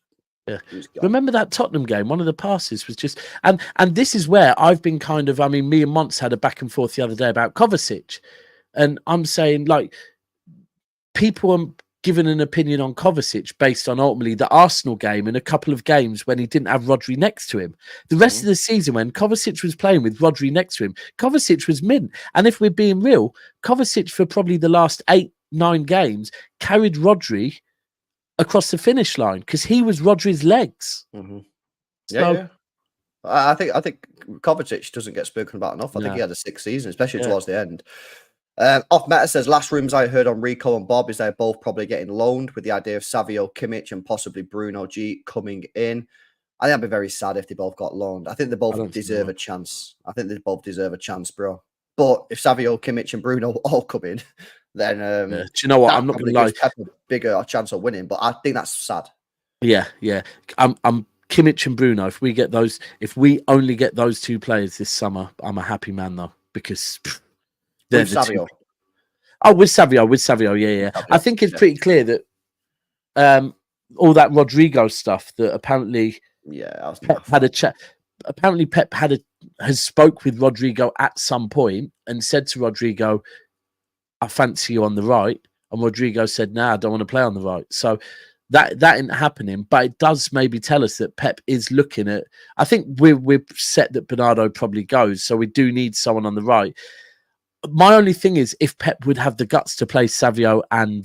Yeah. Remember that Tottenham game? One of the passes was just, and this is where I've been kind of, I mean, me and Montz had a back and forth the other day about Kovacic, and I'm saying, like, people are giving an opinion on Kovacic based on ultimately the Arsenal game and a couple of games when he didn't have Rodri next to him. The rest of the season, when Kovacic was playing with Rodri next to him, Kovacic was mint. And if we're being real, Kovacic for probably the last 8-9 games carried Rodri across the finish line because he was Rodri's legs. Yeah. I think Kovacic doesn't get spoken about enough. I think he had a 6th season, especially towards the end. Off Meta says last rooms I heard on Rico and Bob is they're both probably getting loaned, with the idea of Savio, Kimmich, and possibly Bruno G coming in. I think I'd be very sad if they both got loaned. I think they both deserve a chance. I think they both deserve a chance, bro. But if Savio, Kimmich, and Bruno all come in, then do you know what? I'm not going to lie. Pep a bigger chance of winning, but I think that's sad. Yeah. I'm Kimmich and Bruno. If we only get those 2 players this summer, I'm a happy man though, because they're the Savio. 2. Oh, with Savio, yeah. I think it's pretty clear that all that Rodrigo stuff that apparently Pep had a chat. Apparently, Pep has spoke with Rodrigo at some point and said to Rodrigo, I fancy you on the right. And Rodrigo said, nah, I don't want to play on the right. So that ain't happening. But it does maybe tell us that Pep is looking at, I think we're set that Bernardo probably goes. So we do need someone on the right. My only thing is if Pep would have the guts to play Savio and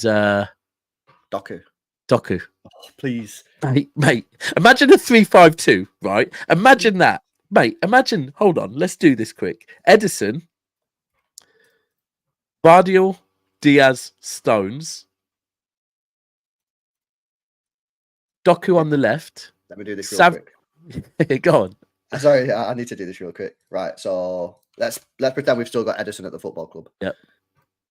Doku. Oh, please. Mate, imagine a 3-5-2, right? Imagine that. Mate, hold on, let's do this quick. Edison, Guardiola, Diaz, Stones, Doku on the left. Let me do this real quick. Go on. Sorry, I need to do this real quick. Right, so let's pretend we've still got Edison at the football club. Yep.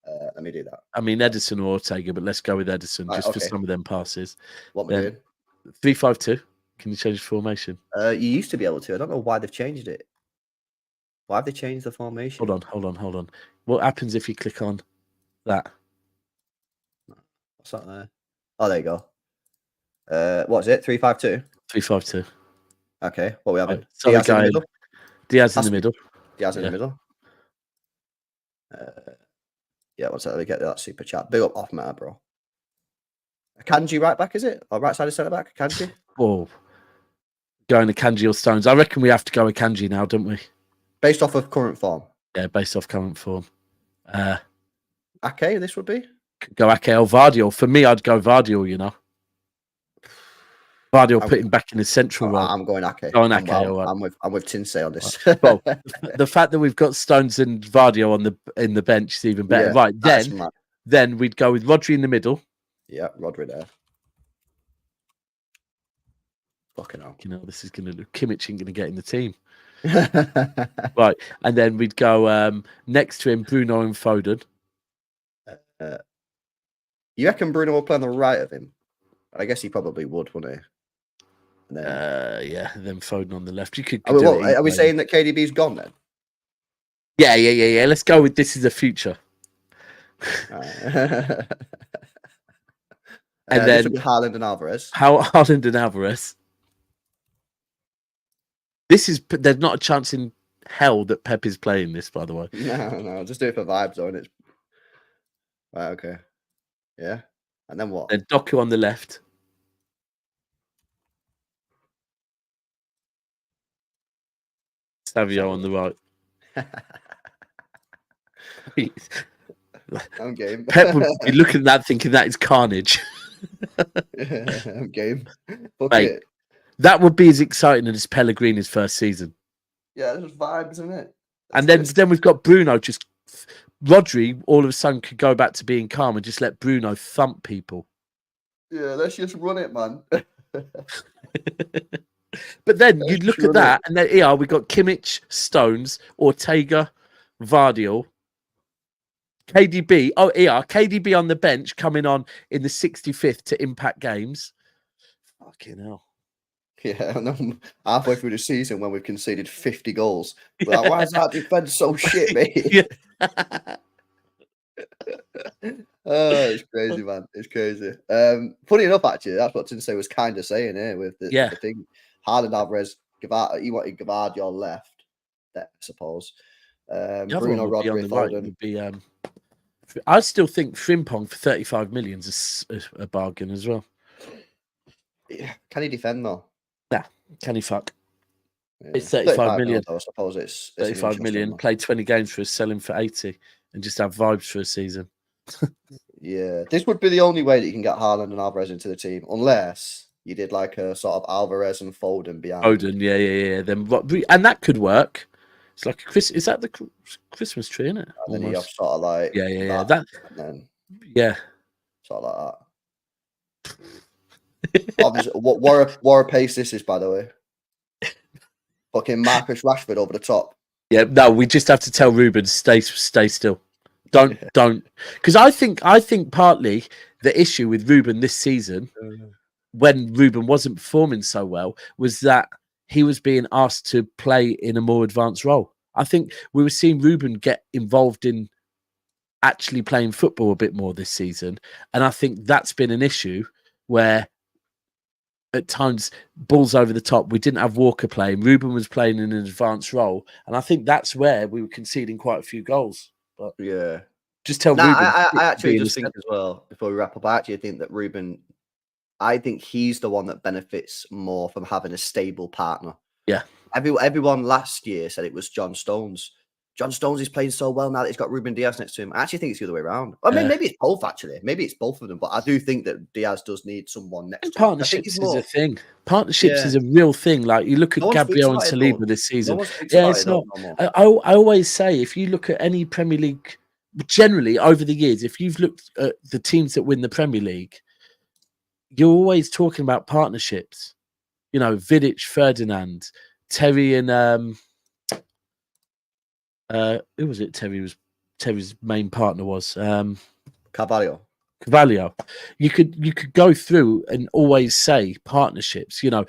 Let me do that. I mean, Edison or Ortega, but let's go with Edison Right, just for okay. some of them passes. What we doing? 3-5-2. Can you change the formation? You used to be able to. I don't know why they've changed it. Why have they changed the formation? Hold on. What happens if you click on that? What's that there? Oh, there you go. What is it? 3-5-2? 3-5-2. Okay. What are we having? So Diaz in the middle? Diaz in the middle. Diaz in the middle. Yeah, what's that? Let me get that super chat. Big up off matter, bro. Kanji right back, is it? Or right side of centre back? Kanji? Oh. Going to Kanji or Stones. I reckon we have to go with Kanji now, don't we? Based off of current form? Yeah, based off current form. Ake, this would be? Go Ake or Vardiol. For me, I'd go Vardiol, you know. Vardiol put him back in the central role. I'm going Ake. Going Ake, all right. I'm with Tinsay on this. Well, the fact that we've got Stones and Vardiol in the bench is even better. Yeah, right, then we'd go with Rodri in the middle. Yeah, Rodri there. Fucking hell. You know, this is going to look Kimmich ain't going to get in the team. Right, and then we'd go next to him, Bruno and Foden. You reckon Bruno will play on the right of him? I guess he probably would, wouldn't he? And then, yeah, then Foden on the left. You could. Are we saying that KDB's gone then? Yeah. Let's go with this is the future. And then Haaland and Alvarez. Haaland and Alvarez. There's not a chance in hell that Pep is playing this, by the way. No, just do it for vibes, though, and it's right. Okay, yeah, and then what? Then Doku on the left. Savio on the right. I'm game. Pep would be looking at that thinking that is carnage. I'm game. Mate, that would be as exciting as Pellegrini's first season. Yeah, there's vibes, isn't it? And then we've got Bruno. Just Rodri all of a sudden could go back to being calm and just let Bruno thump people. Yeah, let's just run it, man. But then you look at that, and then here we got Kimmich, Stones, Ortega, Vardiol, KDB. Oh, here KDB on the bench coming on in the 65th to impact games. Fucking hell. Yeah, and then halfway through the season when we've conceded 50 goals. We're like, why is that defense so shit, mate? Oh, it's crazy, man. It's crazy. Funny enough, actually, that's what Tinsay was kind of saying here with the thing. Haaland, Alvarez, he wanted Guardiola left, I suppose. Bruno, Rodri, Foden. I still think Frimpong for 35 million is a bargain as well. Yeah. Can he defend though? Nah, can he fuck? Yeah. It's 35 million. Though, I suppose it's 35 million. Play 20 games for us, sell him for 80, and just have vibes for a season. Yeah, this would be the only way that you can get Haaland and Alvarez into the team, unless you did like a sort of Alvarez and Foden behind. Foden, yeah. Then and that could work. It's like is that the Christmas tree, isn't it? And then you have sort of like that. And then sort of like that. Obviously, what a pace this is, by the way. Fucking Marcus Rashford over the top. Yeah, no, we just have to tell Ruben stay still. Don't, because I think partly the issue with Ruben this season, when Ruben wasn't performing so well, was that he was being asked to play in a more advanced role. I think we were seeing Ruben get involved in actually playing football a bit more this season, and I think that's been an issue where at times balls over the top. We didn't have Walker playing. Ruben was playing in an advanced role, and I think that's where we were conceding quite a few goals. But yeah, just tell Ruben. I actually just think as well, before we wrap up, I actually think that Ruben, I think he's the one that benefits more from having a stable partner. Yeah. Everyone last year said it was John Stones. John Stones is playing so well now that he's got Ruben Diaz next to him. I actually think it's the other way around. I mean, maybe it's both, actually. Maybe it's both of them. But I do think that Diaz does need someone next to him. Partnerships is a thing. Partnerships is a real thing. Like, you look at Gabriel and Saliba this season. It's not. I always say, if you look at any Premier League, generally over the years, if you've looked at the teams that win the Premier League, you're always talking about partnerships. You know, Vidic, Ferdinand, Terry and who was it? Terry Terry's main partner was. Carvalho. You could go through and always say partnerships. You know,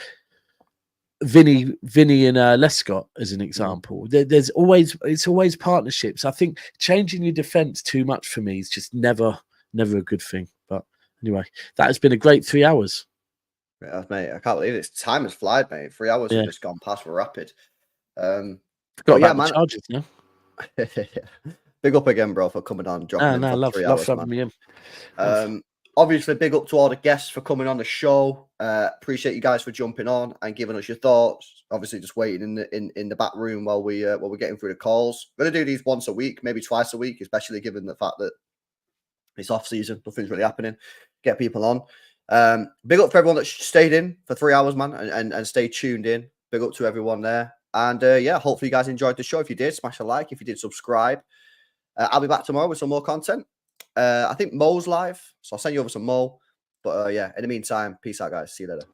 Vinny and Lescott as an example. It's always partnerships. I think changing your defense too much for me is just never a good thing. But anyway, that has been a great 3 hours. Yeah, mate, I can't believe it. Time has flied, mate. 3 hours have just gone past rapid. Forgot about the charges now. Big up again, bro, for coming on, dropping in for love 3 hours, having man. me in. Obviously, big up to all the guests for coming on the show. Appreciate you guys for jumping on and giving us your thoughts. Obviously, just waiting in the back room while we're getting through the calls. We're gonna do these once a week, maybe twice a week, especially given the fact that it's off season, nothing's really happening. Get people on. Big up for everyone that stayed in for 3 hours, man, and stayed tuned in. Big up to everyone there. And yeah, hopefully you guys enjoyed the show. If you did, smash a like. If you did, subscribe. I'll be back tomorrow with some more content. I think Mo's live, so I'll send you over some Mo. But yeah, in the meantime, peace out, guys. See you later.